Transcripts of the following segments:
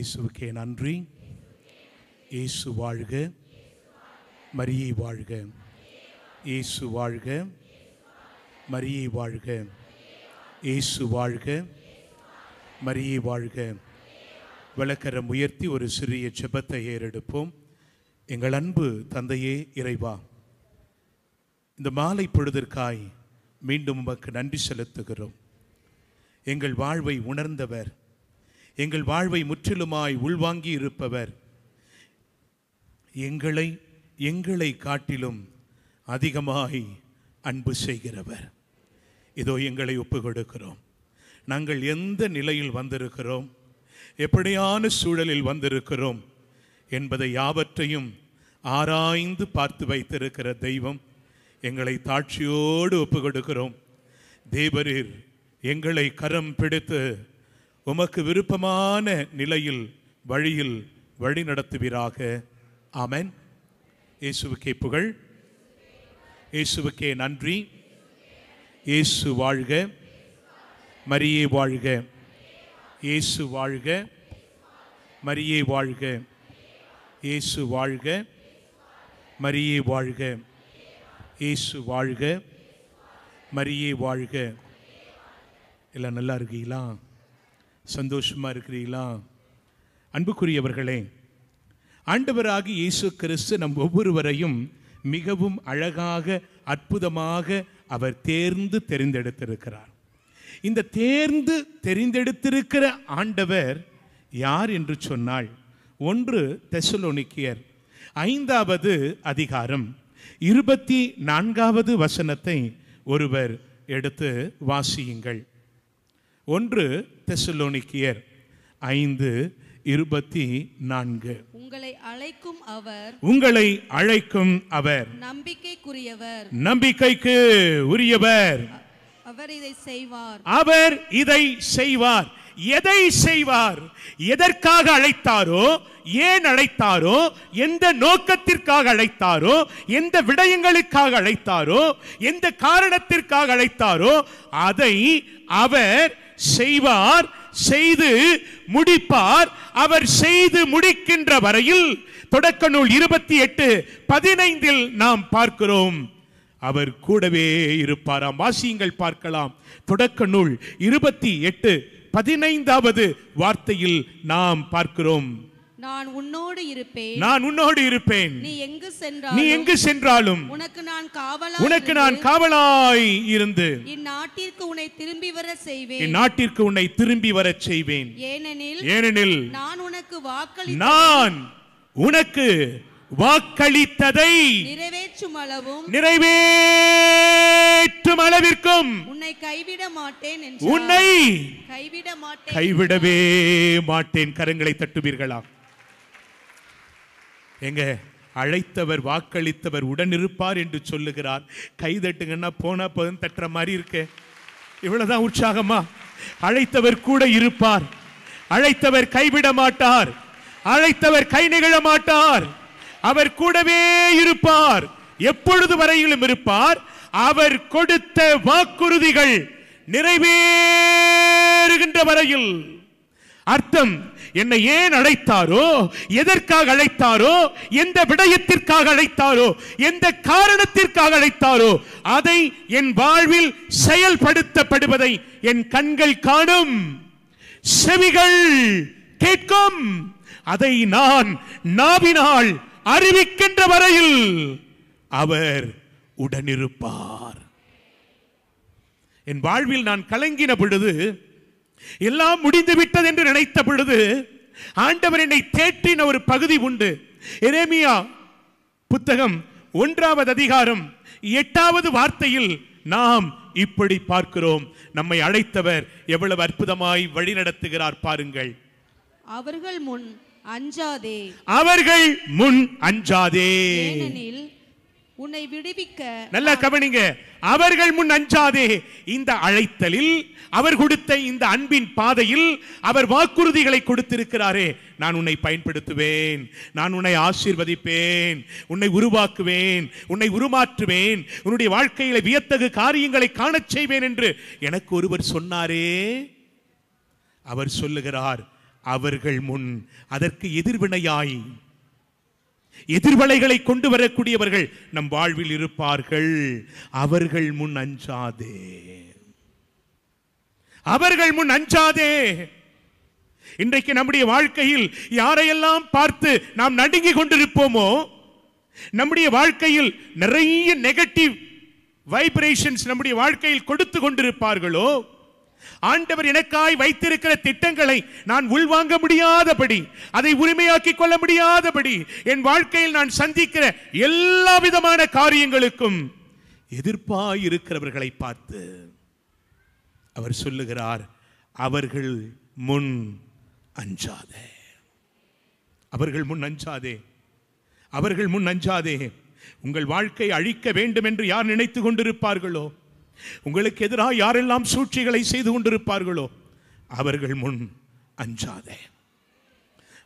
இயேசுவுக்கே நன்றி. இயேசு வாழ்க, மரியே வாழ்க. இயேசு வாழ்க, மரியே வாழ்க. இயேசு வாழ்க, மரியே வாழ்க. விளக்கரம் உயர்த்தி ஒரு சிறிய ஜெபத்தை ஏறெடுப்போம். எங்கள் அன்பு தந்தையே இறைவா, இந்த மாலை பொழுதிற்காய் மீண்டும் உமக்கு நன்றி செலுத்துகிறோம். எங்கள் வாழ்வை உணர்ந்தவர், எங்கள் வாழ்வை முற்றிலுமாய் உள்வாங்கி இருப்பவர், எங்களை காட்டிலும் அதிகமாய் அன்பு செய்கிறவர். இதோ எங்களை ஒப்பு கொடுக்கிறோம். நாங்கள் எந்த நிலையில் வந்திருக்கிறோம், எப்படியான சூழலில் வந்திருக்கிறோம் என்பதை யாவற்றையும் ஆராய்ந்து பார்த்து வைத்திருக்கிற தெய்வம், எங்களை தாட்சியோடு ஒப்பு கொடுக்கிறோம். தேவரீர் எங்களை கரம் பிடித்து உமக்கு விருப்பமான நிலையில் வழியில் வழி நடத்துவீராக. ஆமென். இயேசுவுக்கே புகழ், இயேசுவுக்கே நன்றி. இயேசு வாழ்க, மரியே வாழ்க. இயேசு வாழ்க, மரியே வாழ்க. இயேசு வாழ்க, மரியே வாழ்க. இயேசு வாழ்க, மரியே வாழ்க. எல்லாம் நல்லா இருக்கீங்களா? சந்தோஷமா இருக்கிறீங்களா? அன்புக்குரியவர்களே, ஆண்டவராகிய இயேசு கிறிஸ்து நம் ஒவ்வொருவரையும் மிகவும் அழகாக அற்புதமாக அவர் தெரிந்தெடுத்திருக்கிறார். இந்த தெரிந்தெடுத்திருக்கிற ஆண்டவர் யார் என்று சொன்னால், 1 தெசலோனிக்கேயர் 5வது அதிகாரம் 24வது வசனத்தை ஒருவர் எடுத்து வாசியுங்கள். 1 தெசலோனிக்கேயர் 5:24. உங்களை அழைக்கும் அவர் நம்பிக்கைக்குரியவர், நம்பிக்கைக்கு உரியவர். அவர் இதை செய்வார். அவர் இதை செய்வார். எதை செய்வார்? எதற்காக அழைத்தாரோ, ஏன் அழைத்தாரோ, எந்த நோக்கத்திற்காக அழைத்தாரோ, எந்த விடயங்களுக்காக அழைத்தாரோ, எந்த காரணத்திற்காக அழைத்தாரோ அதை அவர் செய்வார், செய்து முடிப்பார். அவர் செய்து முடிக்கின்ற வரையில் தொடக்க நூல் 28:15 நாம் பார்க்கிறோம், அவர் கூடவே இருப்பாராம். வாசியுங்கள், பார்க்கலாம். தொடக்க நூல் 28:15வது வார்த்தையில் நாம் பார்க்கிறோம், நான் உன்னோடு இருப்பேன். நீ எங்கு சென்றாலும் உனக்கு நான் காவலாய் இருந்து இந்நாட்டிற்கு உன்னை திரும்பி வரச் செய்வேன். ஏனெனில் நான் உனக்கு வாக்களித்ததை நிறைவேற்றும் அளவிற்கும் உன்னை கைவிடவே மாட்டேன். கரங்களை தட்டுவீர்களா? எங்க அழைத்தவர், வாக்களித்தவர் உடனிருப்பார் என்று சொல்லுகிறார். கை தட்டுங்கன்னா போனா போதும் தட்டுற மாதிரி இருக்கு. இவ்வளவுதான் உற்சாகமா? அழைத்தவர் கூட இருப்பார். அழைத்தவர் கைவிட மாட்டார். அழைத்தவர் கை நிகழ மாட்டார். அவர் கூடவே இருப்பார். எப்பொழுது வரையிலும் இருப்பார். அவர் கொடுத்த வாக்குறுதிகள் நிறைவேறுகின்ற வரையில். அர்த்தம், என்னை ஏன் அழைத்தாரோ, எதற்காக அழைத்தாரோ, எந்த விடயத்திற்காக அழைத்தாரோ, எந்த காரணத்திற்காக அழைத்தாரோ அதை என் வாழ்வில் செயல்படுத்தப்படுவதை என் கண்கள் காணும், செவிகள் கேட்கும். அதை நான் நாவினால் அறிவிக்கின்ற வரையில் அவர் உடனிருப்பார். என் வாழ்வில் நான் கலங்கின பொழுது, எல்லாம் முடிந்து விட்டது என்று நினைத்த பொழுது, ஆண்டவர் என்னை தேற்றின ஒரு பகுதி உண்டு. எரேமியா புத்தகம் 1வது அதிகாரம் 8வது வார்த்தையில் நாம் இப்படி பார்க்கிறோம். நம்மை அழைத்தவர் எவ்வளவு அற்புதமாய் வழி நடத்துகிறார் பாருங்கள். அவர்கள் முன் அஞ்சாதே, ஏனெனில் உன்னை விடுவிக்க. நல்லா கவனிங்க. அவர்கள் முன் அஞ்சாதே. இந்த அழைத்தலில், அவர் கொடுத்த இந்த அன்பின் பாதையில் அவர் வாக்குறுதிகளை கொடுத்திருக்கிறாரே. நான் உன்னை பயன்படுத்துவேன், நான் உன்னை ஆசீர்வதிப்பேன், உன்னை உருவாக்குவேன், உன்னை உருமாற்றுவேன், உன்னுடைய வாழ்க்கையில வியத்தகு காரியங்களை காணச் செய்வேன் என்று எனக்கு ஒருவர் சொன்னாரே. அவர் சொல்லுகிறார், அவர்கள் முன் அதற்கு எதிர்வினையாய் எதிர்வலைகளை கொண்டு வரக்கூடியவர்கள் நம் வாழ்வில் இருப்பார்கள். அவர்கள் முன் அஞ்சாதே, அவர்கள் முன் அஞ்சாதே. இன்றைக்கு நம்முடைய வாழ்க்கையில் யாரையெல்லாம் பார்த்து நாம் நடுங்கிக் கொண்டிருப்போமோ, நம்முடைய வாழ்க்கையில் நிறைய நெகட்டிவ் வைப்ரேஷன்ஸ் நம்முடைய வாழ்க்கையில் கொடுத்து கொண்டிருப்பார்களோ, ஆண்டவர் எனக்காய் வைத்திருக்கிற திட்டங்களை நான் உள்வாங்க முடியாதபடி, அதை உரிமையாக்கிக் கொள்ள முடியாதபடி, என் வாழ்க்கையில் நான் சந்திக்கிற எல்லா விதமான காரியங்களுக்கும் எதிர்ப்பாயிருக்கிறவர்களை பார்த்து அவர் சொல்லுகிறார், அவர்கள் முன் அஞ்சாதே, அவர்கள் முன் அஞ்சாதே, அவர்கள் முன் அஞ்சாதே. உங்கள் வாழ்க்கை அழிக்க வேண்டும் என்று யார் நினைத்து கொண்டிருப்பார்களோ, உங்களுக்கு எதிராக யாரெல்லாம் சூழ்ச்சிகளை செய்து கொண்டிருப்பார்களோ, அவர்கள் முன் அஞ்சாதே,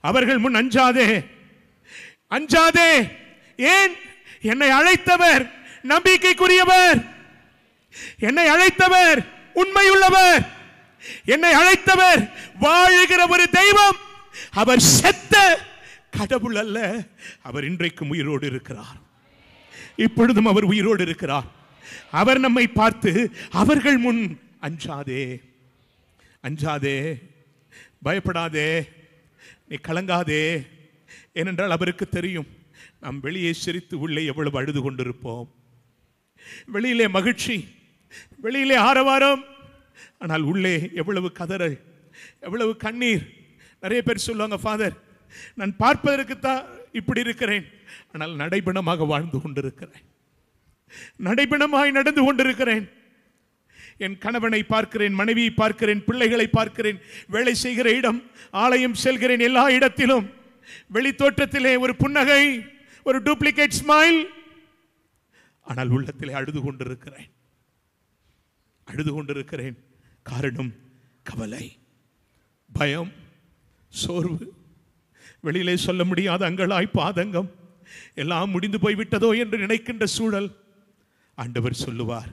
அவர்கள் முன் அஞ்சாதே, அஞ்சாதே. ஏன்? என்னை அழைத்தவர் நம்பிக்கைக்குரியவர், என்னை அழைத்தவர் உண்மையுள்ளவர், என்னை அழைத்தவர் வாழுகிற ஒரு தெய்வம். அவர் செத்த கடவுள் அல்ல, அவர் இன்றைக்கும் உயிரோடு இருக்கிறார். இப்பொழுதும் அவர் உயிரோடு இருக்கிறார். அவர் நம்மை பார்த்து அவர்கள் முன் அஞ்சாதே, அஞ்சாதே, பயப்படாதே, நீ கலங்காதே. ஏனென்றால் அவருக்கு தெரியும் நாம் வெளியே சிரித்து உள்ளே எவ்வளவு அழுது கொண்டிருப்போம். வெளியிலே மகிழ்ச்சி, வெளியிலே ஆரவாரம், ஆனால் உள்ளே எவ்வளவு கதறல், எவ்வளவு கண்ணீர். நிறைய பேர் சொல்லுவாங்க, ஃபாதர் நான் பார்ப்பதற்குத்தான் இப்படி இருக்கிறேன், ஆனால் நடைபெணமாக வாழ்ந்து கொண்டிருக்கிறேன், நடைபெணமாய் நடந்து கொண்டிருக்கிறேன். என் கணவனை பார்க்கிறேன், மனைவியை பார்க்கிறேன், பிள்ளைகளை பார்க்கிறேன், வேலை செய்கிற இடம், ஆலயம் செல்கிறேன், எல்லா இடத்திலும் வெளி தோற்றத்திலே ஒரு புன்னகை, ஒரு டூப்ளிகேட் ஸ்மைல், ஆனால் உள்ளத்திலே அழுது கொண்டிருக்கிறேன், அழுது கொண்டிருக்கிறேன். காரணம் கவலை, பயம், சோர்வு, வெளியிலே சொல்ல முடியாத அங்கலாய்ப்பு, ஆதங்கம், எல்லாம் முடிந்து போய்விட்டதோ என்று நினைக்கின்ற சூழல். ஆண்டவர் சொல்லுவார்,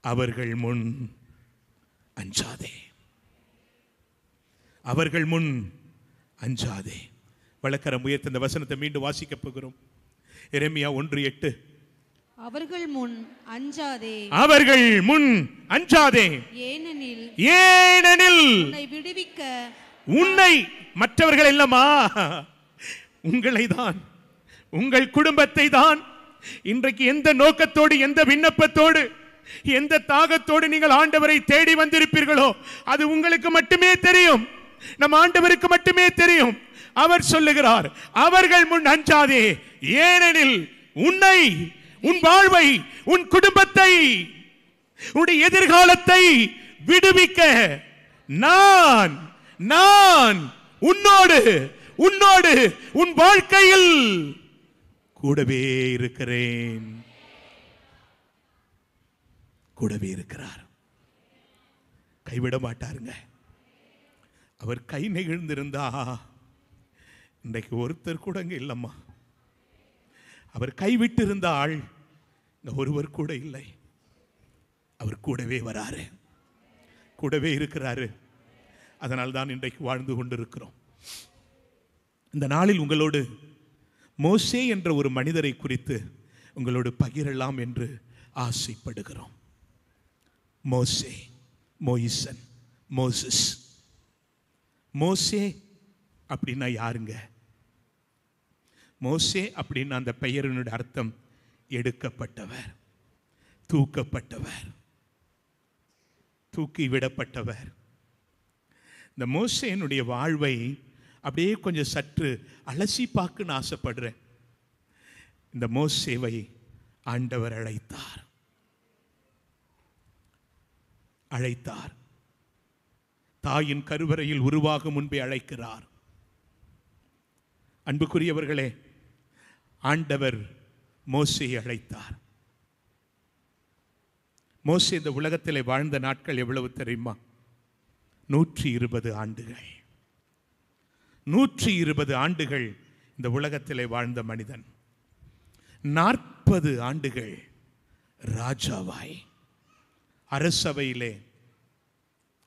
அவர்கள் முன் அஞ்சாதே, அவர்கள் முன் அஞ்சாதே. வழக்கரம் உயர்த்த இந்த வசனத்தை மீண்டும் வாசிக்க போகிறோம். எரேமியா 1:8. அவர்கள் முன் அஞ்சாதே, அவர்கள் முன் அஞ்சாதே, ஏனெனில் உன்னை விடுவிக்க, உன்னை மற்றவர்கள் இல்லமா, உங்களை தான், உங்கள் குடும்பத்தை தான். இன்றைக்கு எந்த நோக்கத்தோடு, எந்த விண்ணப்பத்தோடு, எந்த தாகத்தோடு நீங்கள் ஆண்டவரை தேடி வந்திருப்பீர்களோ அது உங்களுக்கு மட்டுமே தெரியும், நம் ஆண்டவருக்கு மட்டுமே தெரியும். அவர் சொல்லுகிறார், அவர்கள் முன் அஞ்சாதே, ஏனெனில் உன்னை, உன் வாழ்வை, உன் குடும்பத்தை, உன்னுடைய எதிர்காலத்தை விடுவிக்க நான் உன்னோடு, உன்னோடு, உன் வாழ்க்கையில் கூடவே இருக்கிறேன், கூடவே இருக்கிறார். கைவிட மாட்டாருங்க. அவர் கை நெகிழ்ந்திருந்தா இன்றைக்கு ஒருத்தர் கூட இங்க இல்லம்மா. அவர் கைவிட்டு இருந்தால் ஒருவர் கூட இல்லை. அவர் கூடவே வராரு, கூடவே இருக்கிறாரு. அதனால் தான் இன்றைக்கு வாழ்ந்து கொண்டிருக்கிறோம். இந்த நாளில் உங்களோடு மோசே என்ற ஒரு மனிதரை குறித்து உங்களோடு பகிரலாம் என்று ஆசைப்படுகிறோம். மோசே, மோயிசன், மோசஸ். மோசே அப்படின்னா யாருங்க? மோசே அப்படின்னா அந்த பெயரினுடைய அர்த்தம் எடுக்கப்பட்டவர், தூக்கப்பட்டவர், தூக்கி விடப்பட்டவர். இந்த மோசேனுடைய வாழ்வை அப்படியே கொஞ்சம் சற்று அலசி பார்க்கணும்னு ஆசைப்படுறேன். இந்த மோசேவை ஆண்டவர் அழைத்தார், அழைத்தார். தாயின் கருவறையில் உருவாகும் முன்பே அழைக்கிறார். அன்புக்குரியவர்களே, ஆண்டவர் மோசேயை அழைத்தார். மோசே இந்த உலகத்திலே வாழ்ந்த நாட்கள் எவ்வளவு தெரியுமா? 120 ஆண்டுகள். 120 ஆண்டுகள் இந்த உலகத்திலே வாழ்ந்த மனிதன். 40 ஆண்டுகள் ராஜாவாய் அரசவையிலே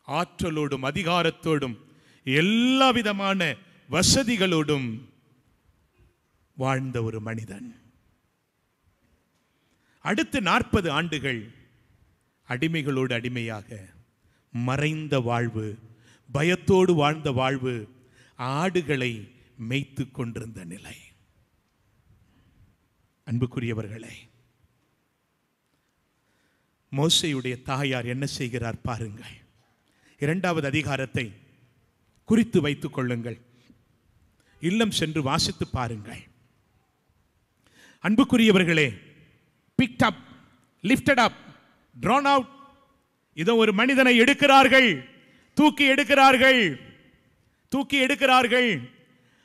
ஆற்றலோடும் அதிகாரத்தோடும் எல்லா விதமான வசதிகளோடும் வாழ்ந்த ஒரு மனிதன். அடுத்து 40 ஆண்டுகள் அடிமைகளோடு அடிமையாக மறைந்த வாழ்வு, பயத்தோடு வாழ்ந்த வாழ்வு, ஆடுகளை மேய்த்து கொண்டிருந்த நிலை. அன்புக்குரியவர்களே, மோசேயுடைய தாயார் என்ன செய்கிறார் பாருங்கள். 2வது அதிகாரத்தை குறித்து வைத்துக் கொள்ளுங்கள், இல்லம் சென்று வாசித்து பாருங்கள். அன்புக்குரியவர்களே, picked up, lifted up, drawn out. இதோ ஒரு மனிதனை எடுக்கிறார்கள், தூக்கி எடுக்கிறார்கள்.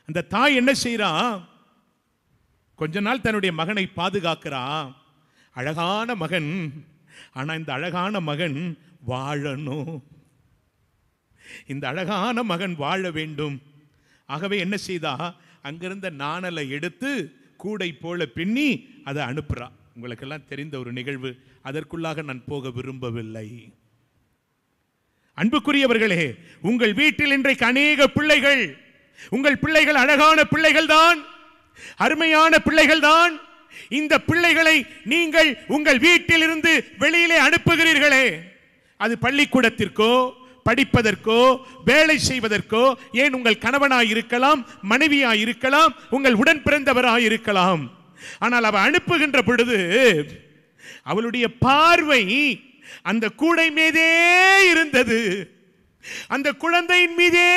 அந்த தாய் என்ன செய்றா? கொஞ்ச நாள் தன்னுடைய மகனை பாதுகாக்கிறா. அழகான மகன், ஆனா இந்த அழகான மகன் வாழணும், இந்த அழகான மகன் வாழ வேண்டும். ஆகவே என்ன செய்தா? அங்கிருந்த நாணலை எடுத்து கூடை போல பின்னி அதை அனுப்புறா. உங்களுக்கெல்லாம் தெரிந்த ஒரு நிகழ்வு, அதற்குள்ளாக நான் போக விரும்பவில்லை. அன்புக்குரியவர்களே, உங்கள் வீட்டில் இன்றைக்கு அநேக பிள்ளைகள், உங்கள் பிள்ளைகள் அழகான பிள்ளைகள் தான், அருமையான பிள்ளைகள் தான். இந்த பிள்ளைகளை நீங்கள் உங்கள் வீட்டில் இருந்து வெளியிலே அனுப்புகிறீர்களே, அது பள்ளிக்கூடத்திற்கோ படிப்பதற்கோ வேலை செய்வதற்கோ, ஏன் உங்கள் கணவனாய் இருக்கலாம், மனைவியாய் இருக்கலாம், உங்கள் உடன் பிறந்தவராய் இருக்கலாம். ஆனால் அவ அனுப்புகின்ற பொழுது அவளுடைய பார்வை அந்த கூடை மீதே இருந்தது, அந்த குழந்தையின் மீதே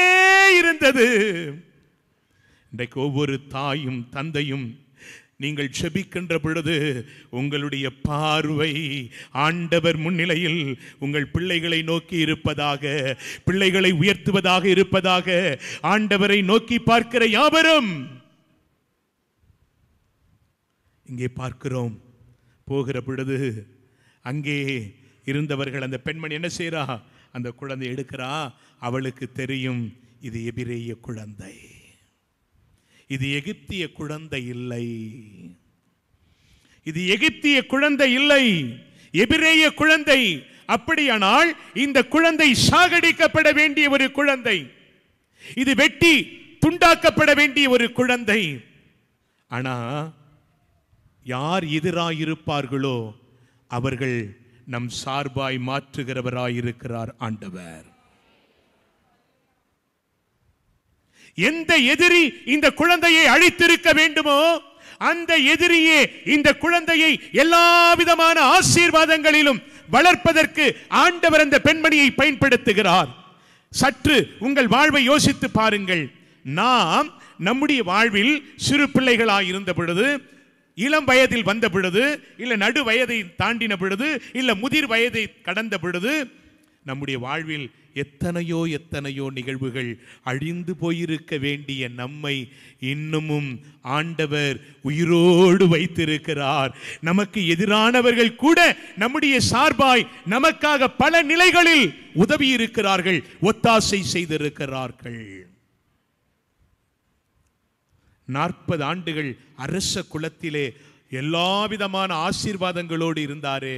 இருந்தது. இன்றைக்கு ஒவ்வொரு தாயும் தந்தையும் நீங்கள் செபிக்கின்ற பொழுது உங்களுடைய பார்வை ஆண்டவர் முன்னிலையில் உங்கள் பிள்ளைகளை நோக்கி இருப்பதாக, பிள்ளைகளை உயர்த்துவதாக இருப்பதாக. ஆண்டவரை நோக்கி பார்க்கிற யாவரும் இங்கே பார்க்கிறோம். போகிற பொழுது அங்கே இருந்தவர்கள், அந்த பெண்மணி என்ன செய்றா? அந்த குழந்தை எடுக்கிறா. அவளுக்கு தெரியும், இது எபிரேய குழந்தை, இது எகிப்திய குழந்தை இல்லை, இது எகிப்திய குழந்தை இல்லை, எபிரேய குழந்தை. அப்படியானால் இந்த குழந்தை சாகடிக்கப்பட வேண்டிய ஒரு குழந்தை, இது வெட்டி துண்டாக்கப்பட வேண்டிய ஒரு குழந்தை. ஆனா யார் எதிராயிருப்பார்களோ அவர்கள் நம் சார்பாய் மாற்றுகிறவராயிருக்கிறார் ஆண்டவர். எந்த எதிரி இந்த குழந்தையை அழித்திருக்க வேண்டுமோ அந்த எதிரியே இந்த குழந்தையை எல்லா விதமான ஆசீர்வாதங்களிலும் வளர்ப்பதற்கு ஆண்டவர் அந்த பெண்மணியை பயன்படுத்துகிறார். சற்று உங்கள் வாழ்வை யோசித்து பாருங்கள். நாம் நம்முடைய வாழ்வில் சிறு பிள்ளைகளாய் இருந்த பொழுது, இளம் வயதில் வந்த பொழுது, இல்ல நடு வயதை தாண்டின பொழுது, இல்ல முதிர் வயதை கடந்த பொழுது, நம்முடைய வாழ்வில் எத்தனையோ எத்தனையோ நிகழ்வுகள் அழிந்து போயிருக்க வேண்டிய நம்மை இன்னமும் ஆண்டவர் உயிரோடு வைத்திருக்கிறார். நமக்கு எதிரானவர்கள் கூட நம்முடைய சார்பாய் நமக்காக பல நிலைகளில் உதவி இருக்கிறார்கள், ஒத்தாசை செய்திருக்கிறார்கள். 40 ஆண்டுகள் அரச குலத்திலே எல்லா விதமான ஆசீர்வாதங்களோடு இருந்தாரே,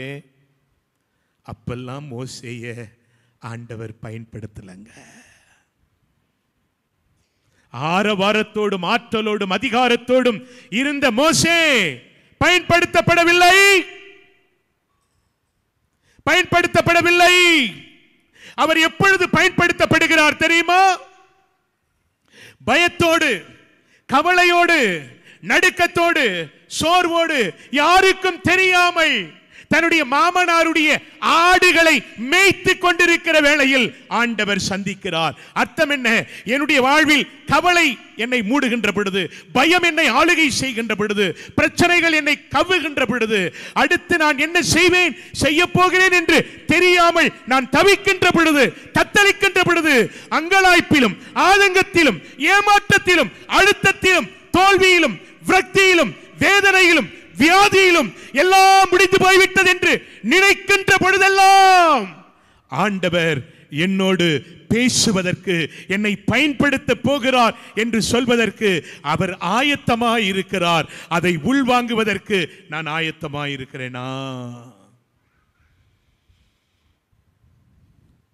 அப்பெல்லாம் மோசேயை ஆண்டவர் பயன்படுத்தலங்க. ஆரவாரத்தோடும் ஆற்றலோடும் அதிகாரத்தோடும் இருந்த மோசே பயன்படுத்தப்படவில்லை. அவர் எப்பொழுது பயன்படுத்தப்படுகிறார் தெரியுமா? பயத்தோடு, கவலையோடு, நடுக்கத்தோடு, சோர்வோடு, யாருக்கும் தெரியாமல் தன்னுடைய மாமனாருடைய ஆடுகளை மேய்த்து கொண்டிருக்கிற வேளையில் ஆண்டவர் சந்திக்கிறார். அர்த்தம் என்ன? என்னுடைய வாழ்வில் கவலை என்னை மூடுகின்ற பொழுது, பயம் என்னை ஆளுகை செய்கின்ற பொழுது, பிரச்சனைகள் என்னை கவ்வுகின்ற பொழுது, அடுத்து நான் என்ன செய்வேன், செய்ய போகிறேன் என்று தெரியாமல் நான் தவிக்கின்ற பொழுது, தத்தளிக்கின்ற பொழுது, அங்கலாய்ப்பிலும் ஆதங்கத்திலும் ஏமாற்றத்திலும் அழுத்தத்திலும் தோல்வியிலும் விரக்தியிலும் வேதனையிலும் வியாதியிலும் எல்லாம் முடிந்து போய்விட்டது என்று நினைக்கின்ற பொழுதெல்லாம் ஆண்டவர் என்னோடு பேசுவதற்கு, என்னை பயன்படுத்த போகிறார் என்று சொல்வதற்கு அவர் ஆயத்தமாய் இருக்கிறார். அதை உள்வாங்குவதற்கு நான் ஆயத்தமாய் இருக்கிறேனா?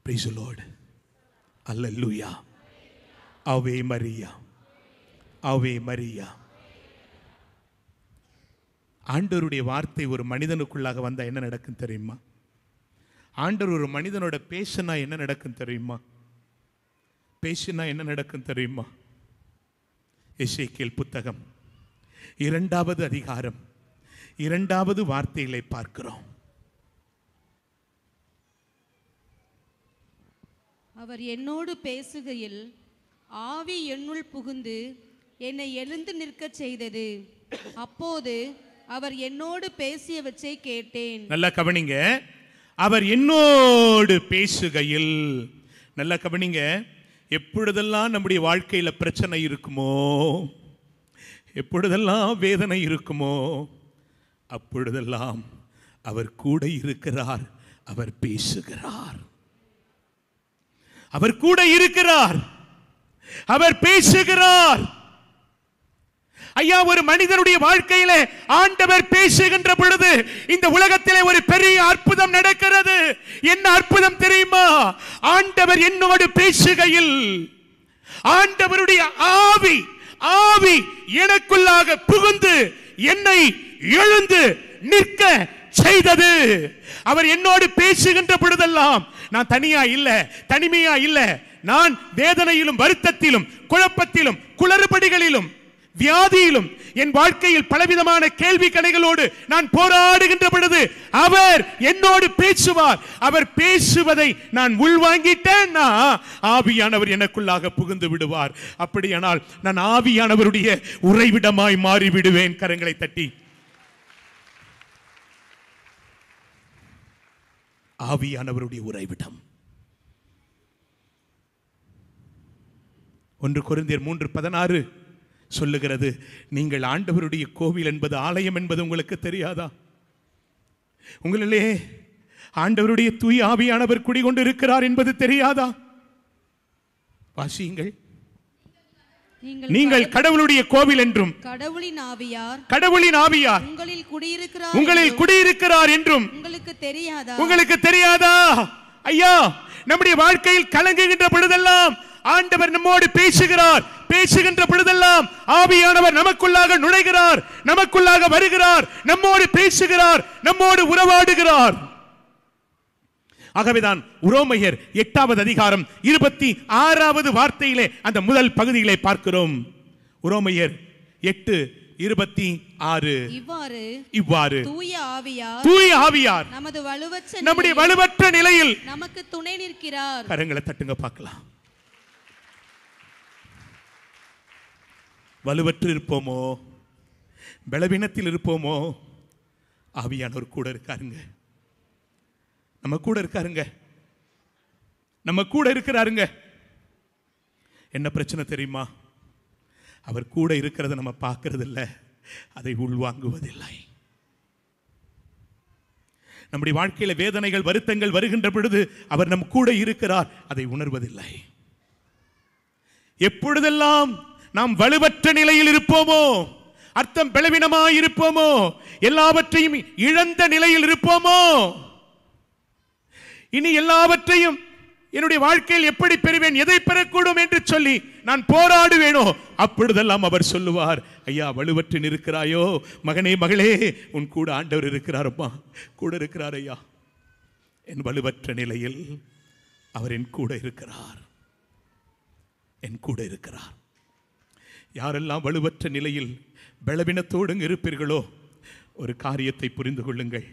Praise the Lord. Hallelujah. ஆவே மரியா, ஆவே மரியா. ஆண்டவருடைய வார்த்தை ஒரு மனிதனுக்குள்ளாக வந்தா என்ன நடக்கும் தெரியுமா? ஆண்டவர் ஒரு மனிதனோட பேசினா என்ன நடக்கும் தெரியுமா? பேசினா என்ன நடக்கும் தெரியுமா? எசேக்கியேல் புத்தகம் 2வது அதிகாரம் 2வது வார்த்தைகளை பார்க்கிறோம். அவர் என்னோடு பேசுகையில் ஆவி என்னுள் புகுந்து என்னை எழுந்து நிற்கச் செய்தது. அப்போது அவர் என்னோடு பேசியவற்றை கேட்டேன். நல்லா கவனிங்க. அவர் என்னோடு பேசுகையில், நல்லா கவனிங்க. எப்பொழுதெல்லாம் நம்முடைய வாழ்க்கையில பிரச்சனை இருக்குமோ, எப்பொழுதெல்லாம் வேதனை இருக்குமோ, அப்பொழுதெல்லாம் அவர் கூட இருக்கிறார், அவர் பேசுகிறார். அவர் கூட இருக்கிறார், அவர் பேசுகிறார். ஐயா, ஒரு மனிதனுடைய வாழ்க்கையில ஆண்டவர் பேசுகின்ற பொழுது இந்த உலகத்திலே ஒரு பெரிய அற்புதம் நடக்கிறது. என்ன அற்புதம் தெரியுமா? ஆண்டவர் என்னோடு பேசுகையில் ஆண்டவருடைய ஆவி ஆவி எனக்குள்ளாக புகுந்து என்னை எழுந்து நிற்க செய்தது. அவர் என்னோடு பேசுகின்ற பொழுதெல்லாம் நான் தனியா இல்ல, தனிமையா இல்ல. நான் வேதனையிலும் வருத்தத்திலும் குழப்பத்திலும் குளறுபடிகளிலும் வியாதியிலும் என் வாழ்க்கையில் பலவிதமான கேள்வி கணைகளோடு நான் போராடுகின்ற பொழுது அவர் என்னோடு பேசுவார். அவர் பேசுவதை நான் உள்வாங்கிட்டேன்னா ஆவியானவர் எனக்குள்ளாக புகுந்து விடுவார். அப்படியானால் நான் ஆவியானவருடைய உறைவிடமாய் மாறிவிடுவேன். கரங்களை தட்டி ஆவியானவருடைய உறைவிடம். 1 கொரிந்தியர் 3:16 சொல்லுகிறது, நீங்கள் ஆண்டவருடைய கோவில் என்பது, ஆலயம் என்பது உங்களுக்கு தெரியாதா? உங்களிலே ஆண்டவருடைய தூய ஆவியானவர் குடிகொண்டு இருக்கிறார் என்பது தெரியாதா? வாசியுங்கள். நீங்கள் கடவுளுடைய கோவில் என்றும் கடவுளின் ஆவியார் உங்களில் குடியிருக்கிறார் என்றும் உங்களுக்கு தெரியாதா? ஐயா, நம்முடைய வாழ்க்கையில் கலங்குகின்ற பொழுதெல்லாம் ஆண்டவர் நம்மோடு பேசுகிறார். பேசுகின்ற பொழுதெல்லாம் ஆவியானவர் நமக்குள்ளாக நுழைகிறார், நமக்குள்ளாக வருகிறார், நம்மோடு பேசுகிறார், நம்மோடு உறவாடுகிறார். ஆகவேதான் உரோமையர் 8வது அதிகாரம் 26வது வார்த்தையிலே அந்த முதல் பகுதியிலே பார்க்கிறோம். உரோமையர் 8:26 இவ்வாறு தூய ஆவியார் நம்முடைய வலுவற்ற நிலையில் நமக்கு துணை நிற்கிறார். கரங்களை தட்டுங்க பார்க்கலாம். வலுவற்று இருப்போமோ, பலவீனத்தில் இருப்போமோ, ஆவியானவர் கூட இருக்காருங்க. நம்ம கூட இருக்காருங்க, நம்ம கூட இருக்கிறாருங்க. என்ன பிரச்சனை தெரியுமா? அவர் கூட இருக்கிறத நம்ம பார்க்கறது இல்லை, அதை உள்வாங்குவதில்லை. நம்முடைய வாழ்க்கையில வேதனைகள் வருத்தங்கள் வருகின்ற பொழுது அவர் நம் கூட இருக்கிறார், அதை உணர்வதில்லை. எப்பொழுதெல்லாம் நாம் வலுவற்ற நிலையில் இருப்போமோ, அர்த்தம் பலவீனமாய் இருப்போமோ, எல்லாவற்றையும் இழந்த நிலையில் இருப்போமோ, இனி எல்லாவற்றையும் என்னுடைய வாழ்க்கையில் எப்படி பெறுவேன், எதை பெறக்கூடும் என்று சொல்லி நான் போராடுவேனோ, அப்பொழுதெல்லாம் அவர் சொல்லுவார், ஐயா வலுவற்று இருக்கிறாயோ மகனே மகளே, உன் கூட ஆண்டவர் இருக்கிறார், அம்மா கூட இருக்கிறார். ஐயா, என் வலுவற்ற நிலையில் அவர் என் கூட இருக்கிறார், என் கூட இருக்கிறார். யாரெல்லாம் வலுவற்ற நிலையில் பலவீனத்தோடு இருப்பீர்களோ, ஒரு காரியத்தை புரிந்து கொள்ளுங்கள்.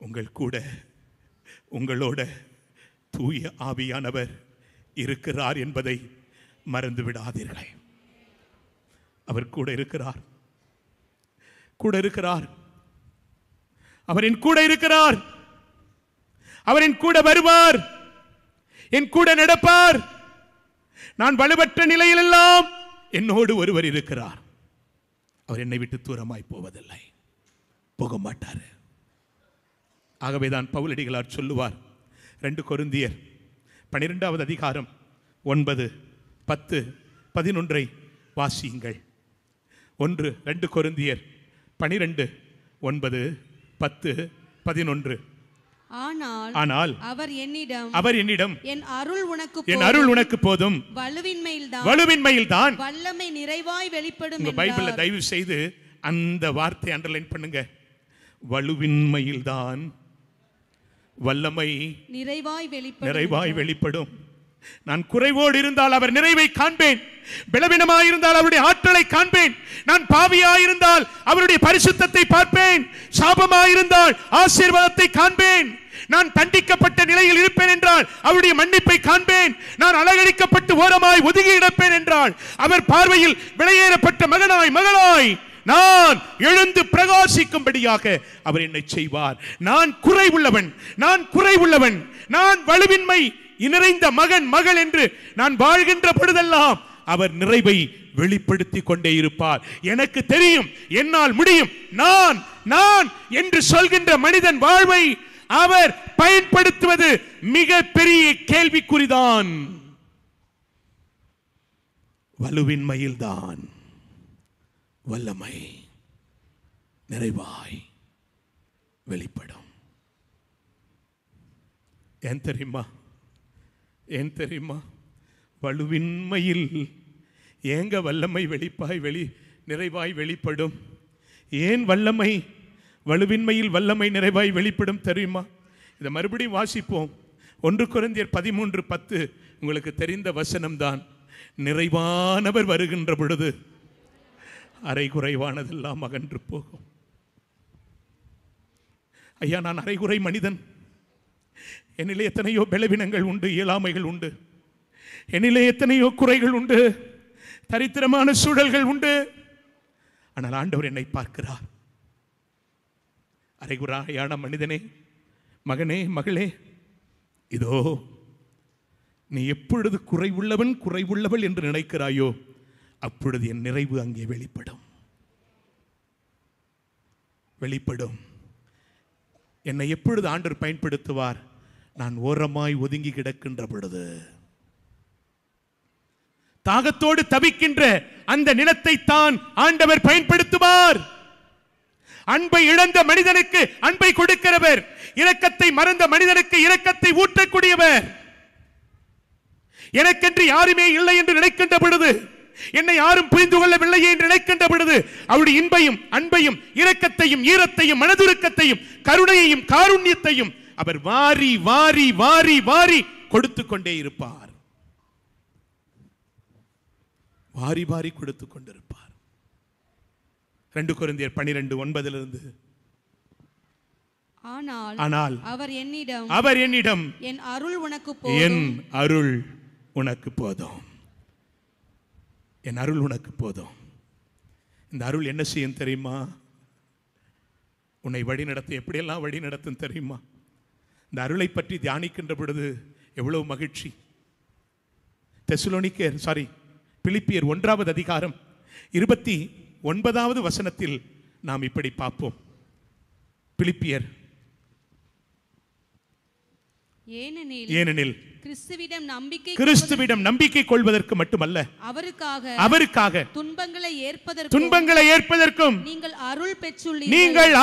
உங்கள் கூட உங்களோட தூய ஆவியானவர் இருக்கிறார் என்பதை மறந்து விடாதீர்கள். அவர் கூட இருக்கிறார், கூட இருக்கிறார். அவர் என் கூட இருக்கிறார், அவர் என் கூட வருவார், என் கூட நடப்பார். நான் வலுவற்ற நிலையில் எல்லாம் என்னோடு ஒருவர் இருக்கிறார். அவர் என்னை விட்டு தூரமாய் போவதில்லை, போக மாட்டார். ஆகவேதான் பவுலடிகளார் சொல்லுவார், 2 கொரிந்தியர் 12வது அதிகாரம் 9, 10, 11 வாசியுங்கள். 2 கொரிந்தியர் 12, 9, 10, 11 ஆனால் அவர் என்னிடம் என் அருள் உனக்கு போதும், வலுவின்மையில்தான் வல்லமை நிறைவாய் வெளிப்படும். பைபிள்ல தயவு செய்து அந்த வார்த்தை அண்டர்லைன் பண்ணுங்க. வலுவின்மையில்தான் வல்லமை நிறைவாய் வெளிப்படும். நான் குறைவோடு இருந்தால் அவர் நிறைவை காண்பேன், பலவீனமாயிருந்தால் அவருடைய ஆற்றலை காண்பேன், நான் பாவியாயிருந்தால் அவருடைய பரிசுத்தத்தை பார்ப்பேன், சாபமாயிருந்தால் ஆசீர்வாதத்தை காண்பேன், நான் தண்டிக்கப்பட்ட நிலையில் இருப்பேன் என்றால் அவருடைய மன்னிப்பை காண்பேன், நான் அலங்கரிக்கப்பட்டு ஓரமாய் ஒதுங்கி கிடப்பேன் என்றால் அவர் பார்வையில் விலையேறப்பட்ட மகளாய் நான் எழுந்து பிரகாசிக்கும்படியாக அவர் என்னை செய்வார். நான் குறைவுள்ளவன், நான் வலுவின்மை நிறைந்த மகள் என்று நான் வாழ்கின்ற பொழுதெல்லாம் அவர் நிறைவை வெளிப்படுத்தி கொண்டே இருப்பார். எனக்கு தெரியும், என்னால் முடியும், நான் என்று சொல்கின்ற மனிதன் வாழ்வை அவர் பயன்படுத்துவது மிக பெரிய கேள்விக்குறிதான். வலுவின்மையில்தான் வல்லமை நிறைவாய் வெளிப்படும். ஏன் தெரியுமா? வலுவின்மையில் ஏங்க வல்லமை நிறைவாய் வெளிப்படும்? ஏன் வலுவின்மையில் வல்லமை நிறைவாய் வெளிப்படும் தெரியுமா? இதை மறுபடியும் வாசிப்போம். 1 கொரிந்தியர் 13:10 உங்களுக்கு தெரிந்த வசனம்தான். நிறைவானவர் வருகின்ற பொழுது அரைகுறைவானதெல்லாம் அகன்று போகும். ஐயா, நான் அரைகுறை மனிதன். என்னிலே எத்தனையோ பலவீனங்கள் உண்டு, இயலாமைகள் உண்டு, என்னிலே எத்தனையோ குறைகள் உண்டு, தரித்திரமான சூழல்கள் உண்டு. ஆனால் ஆண்டவர் என்னை பார்க்கிறார். அரைகுறையான மனிதனே, மகனே, மகளே, இதோ நீ எப்பொழுது குறைவுள்ளவள் என்று நினைக்கிறாயோ அப்பொழுது என் நிறைவு அங்கே வெளிப்படும். என்னை எப்பொழுது ஆண்டவர் பயன்படுத்துவார்? நான் ஓரமாய் ஒதுங்கி கிடக்கின்ற பொழுது, தாகத்தோடு தவிக்கின்ற அந்த நிலத்தை தான் ஆண்டவர் பயன்படுத்துவார். அன்பை இழந்த மனிதனுக்கு அன்பை கொடுக்கிறவர், இரக்கத்தை மறந்த மனிதனுக்கு இரக்கத்தை ஊற்றக்கூடியவர். எனக்கென்று யாருமே இல்லை என்று நினைக்கின்ற பொழுது, என்னை யாரும் புரிந்து கொள்ளவில்லையே என்று நினைக்கின்ற பொழுது, அவருடைய இன்பையும் அன்பையும் இரக்கத்தையும் ஈரத்தையும் மனதுருக்கத்தையும் கருணையையும் காருண்யத்தையும் அவர் வாரி வாரி வாரி வாரி கொடுத்து கொண்டே இருப்பார். வாரி வாரி கொடுத்து கொண்டிருப்பார். 2 கொரிந்தியர் 12:9 ஆனால் அவர் என்னிடம் என் அருள் உனக்கு போதும். என் அருள் உனக்கு போதும். இந்த அருள் என்ன செய்யும் தெரியுமா? உன்னை வழி நடத்தும். எப்படியெல்லாம் வழி நடத்தும் தெரியுமா? இந்த அருளை பற்றி தியானிக்கின்ற பொழுது எவ்வளவு மகிழ்ச்சி. பிலிப்பியர் 1வது அதிகாரம் 29வது வசனத்தில் நாம் இப்படி பார்ப்போம். பிலிப்பியர், ஏனெனில் கிறிஸ்துவிடம் நம்பிக்கை கொள்வதற்கு மட்டுமல்ல, அவருக்காக துன்பங்களை ஏற்பதற்கும் நீங்கள்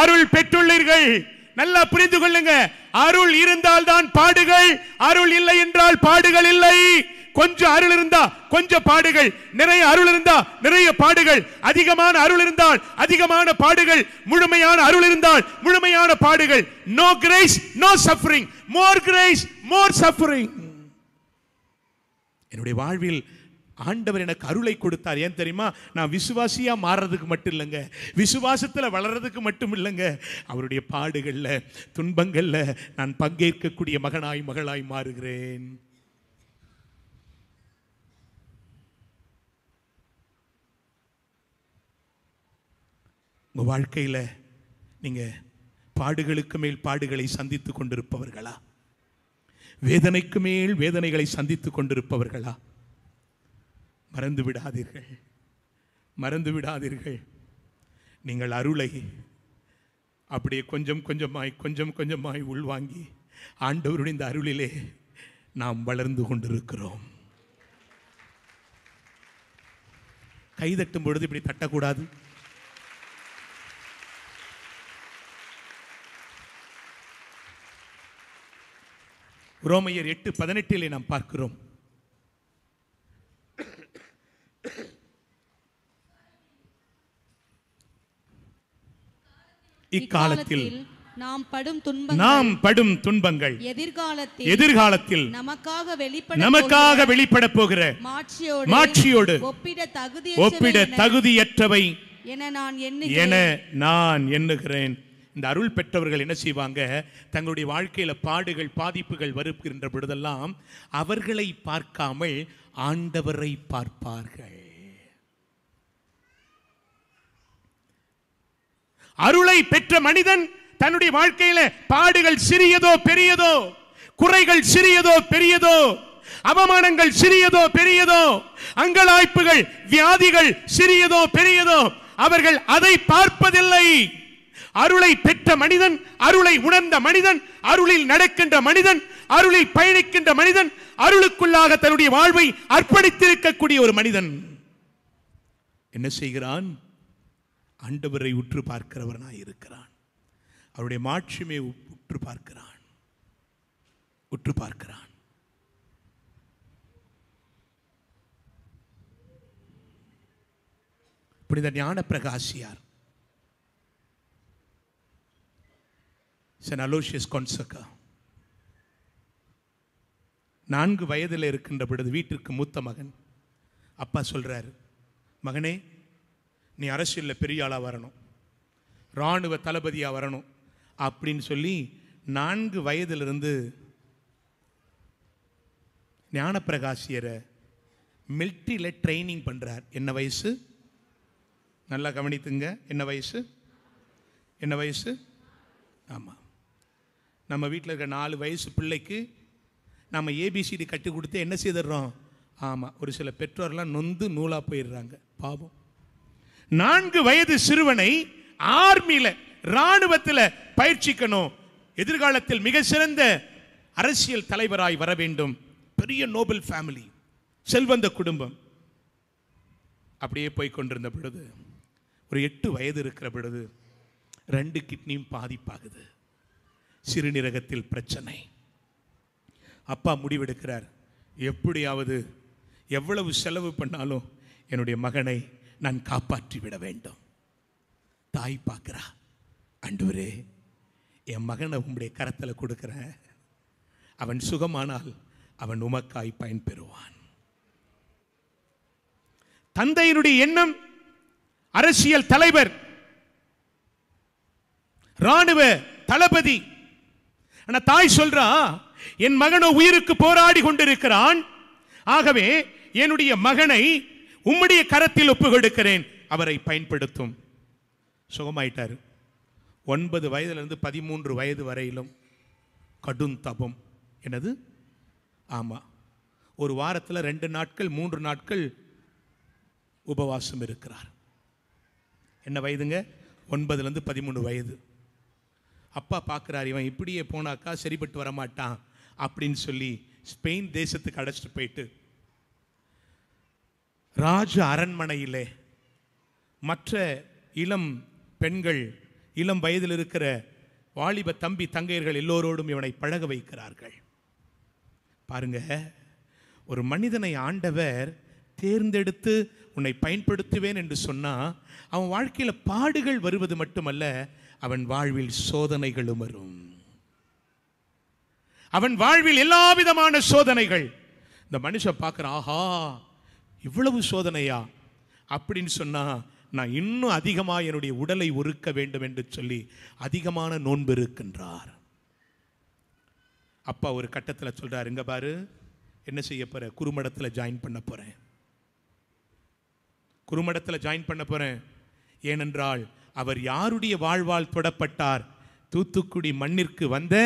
அருள் பெற்றுள்ளீர்கள். நல்லா புரிந்து கொள்ளுங்க. அருள் இருந்தால் தான் பாடுகள், அருள் இல்லை என்றால் பாடுகள் இல்லை. கொஞ்சம் அருள் இருந்தா கொஞ்சம் பாடுகள், நிறைய அருள் இருந்தா நிறைய பாடுகள், அதிகமான அருள் இருந்தால் அதிகமான பாடுகள், முழுமையான அருள் இருந்தால் முழுமையான பாடுகள். நோ கிரேஸ் நோ சஃபரிங், மோர் கிரேஸ் மோர் சஃபரிங். என்னுடைய வாழ்வில் ஆண்டவர் எனக்கு அருளை கொடுத்தார். ஏன் தெரியுமா? நான் விசுவாசியா மாறுறதுக்கு மட்டும் இல்லைங்க, விசுவாசத்துல வளர்றதுக்கு மட்டும் இல்லைங்க, அவருடைய பாடுகள்ல துன்பங்கள்ல நான் பங்கேற்கக்கூடிய மகளாய் மாறுகிறேன். உங்க வாழ்க்கையில நீங்க பாடுகளுக்கு மேல் பாடுகளை சந்தித்துக் கொண்டிருப்பவர்களா? வேதனைக்கு மேல் வேதனைகளை சந்தித்துக் கொண்டிருப்பவர்களா? மறந்து விடாதீர்கள். நீங்கள் அருளை அப்படியே கொஞ்சம் கொஞ்சமாய் உள்வாங்கி ஆண்டவருடைய இந்த அருளிலே நாம் வளர்ந்து கொண்டிருக்கிறோம். கைதட்டும் பொழுது இப்படி தட்டக்கூடாது. ரோமையர் 8:18 நாம் பார்க்கிறோம். இக்காலத்தில் நாம் படும் துன்பங்கள் எதிர்காலத்தில் நமக்காக வெளிப்பட போகிற மாட்சியோடு ஒப்பிட தகுதியற்றவை என நான் எண்ணுகிறேன். இந்த அருள் பெற்றவர்கள் என்ன செய்வாங்க? தங்களுடைய வாழ்க்கையில பாடுகள் பாதிப்புகள் வருகின்ற பொழுதெல்லாம் அவர்களை பார்க்காமல் ஆண்டவரை பார்ப்பார்கள். அருளை பெற்ற மனிதன் தன்னுடைய வாழ்க்கையில பாடுகள் சிறியதோ பெரியதோ, குறைகள் சிறியதோ பெரியதோ, அவமானங்கள் சிறியதோ பெரியதோ, அங்கலாய்ப்புகள் வியாதிகள் சிறியதோ பெரியதோ, அவர்கள் அதை பார்ப்பதில்லை. அருளை பெற்ற மனிதன், அருளை உணர்ந்த மனிதன், அருளில் நடக்கின்ற மனிதன், அருளில் பயணிக்கின்ற மனிதன், அருளுக்குள்ளாக தன்னுடைய வாழ்வை அர்ப்பணித்திருக்கக்கூடிய ஒரு மனிதன் என்ன செய்கிறான்? ஆண்டவரை உற்று பார்க்கிறவனாய் இருக்கிறான். அவருடைய மாட்சிமை உற்று பார்க்கிறான். புனித ஞான பிரகாசியார் சென்ட் அலோசியஸ் கொன்சகா 4 வயதில் இருக்கின்ற பொழுது வீட்டிற்கு மூத்த மகன். அப்பா சொல்றாரு, மகனே, நீ அரசியலில் பெரிய ஆளா வரணும், இராணுவ தளபதியா வரணும் அப்படின்னு சொல்லி 4 வயதிலிருந்து ஞானப்பிரகாசியரை மிலிட்டரியில் ட்ரைனிங் பண்றார். என்ன வயசு? நல்லா கவனித்துங்க. என்ன வயசு? ஆமா, நம்ம வீட்டில் இருக்க 4 வயசு பிள்ளைக்கு நம்ம ஏபிசிடி கட்டி கொடுத்து என்ன செய்துடுறோம்? ஆமா, ஒரு சில பெற்றோர்லாம் நொந்து நூலா போயிடுறாங்க, பாவம். 4 வயது சிறுவனை ஆர்மியில இராணுவத்தில் பயிற்சிக்கணும், எதிர்காலத்தில் மிக சிறந்த அரசியல் தலைவராய் வர வேண்டும், பெரிய நோபல் ஃபேமிலி, செல்வந்த குடும்பம். அப்படியே போய் கொண்டிருந்த பொழுது ஒரு 8 வயது இருக்கிற பொழுது 2 கிட்னியும் பாதிப்பாகுது, சிறுநீரகத்தில் பிரச்சனை. அப்பா முடிவெடுக்கிறார், எப்படியாவது எவ்வளவு செலவு பண்ணாலும் என்னுடைய மகனை நான் காப்பாற்றி விட வேண்டும். தாய் பார்க்கிறா, ஆண்டவரே, என் மகனை உம்முடைய கரத்தில் கொடுக்கிறேன், அவன் சுகமானால் அவன் உமக்காய் பயன் பெறுவான். தந்தையினுடைய எண்ணம் அரசியல் தலைவர், இராணுவ தளபதி. ஆனா தாய் சொல்றா, என் மகனோ உயிருக்கு போராடி கொண்டிருக்கிறான், ஆகவே என்னுடைய மகனை உம்முடைய கரத்தில் ஒப்பு கொடுக்கிறேன், அவரை பயன்படுத்தும். சுகமாயிட்டாரு. 9 வயதிலிருந்து 13 வயது வரையிலும் கடும் தபம். என்னது? ஆமா, ஒரு வாரத்தில் 2 நாட்கள் 3 நாட்கள் உபவாசம் இருக்கிறார். என்ன வயதுங்க? 9லிருந்து 13 வயது. அப்பா பார்க்கிறார், இவன் இப்படியே போனாக்கா சரிப்பட்டு வரமாட்டான் அப்படின்னு சொல்லி ஸ்பெயின் தேசத்துக்கு அழைச்சிட்டு போயிட்டு ராஜ அரண்மனையிலே மற்ற இளம் பெண்கள், இளம் வயதில் இருக்கிற வாலிப தம்பி தங்கையர்கள் எல்லோரோடும் இவனை பழக வைக்கிறார்கள். பாருங்க, ஒரு மனிதனை ஆண்டவர் தேர்ந்தெடுத்து உன்னை பயன்படுத்துவேன் என்று சொன்னா அவன் வாழ்க்கையில் பாடுகள் வருவது மட்டுமல்ல, அவன் வாழ்வில் சோதனைகளும் வரும். அவன் வாழ்வில் எல்லா விதமான சோதனைகள். இந்த மனுஷன் பார்க்கிறான், ஆஹா இவ்வளவு சோதனையா அப்படின்னு சொன்னா நான் இன்னும் அதிகமாக என்னுடைய உடலை ஒருக்க வேண்டும் என்று சொல்லி அதிகமான நோன்பு இருக்கின்றார். அப்பா ஒரு கட்டத்தில் சொல்றாரு, இங்க பாரு, என்ன செய்ய போற? குறுமடத்தில் ஜாயின் பண்ண போறேன். குறுமடத்தில் ஜாயின் பண்ண போறேன். ஏனென்றால் அவர் யாருடைய வாழ்வால் தொடப்பட்டார்? தூத்துக்குடி மண்ணிற்கு வந்த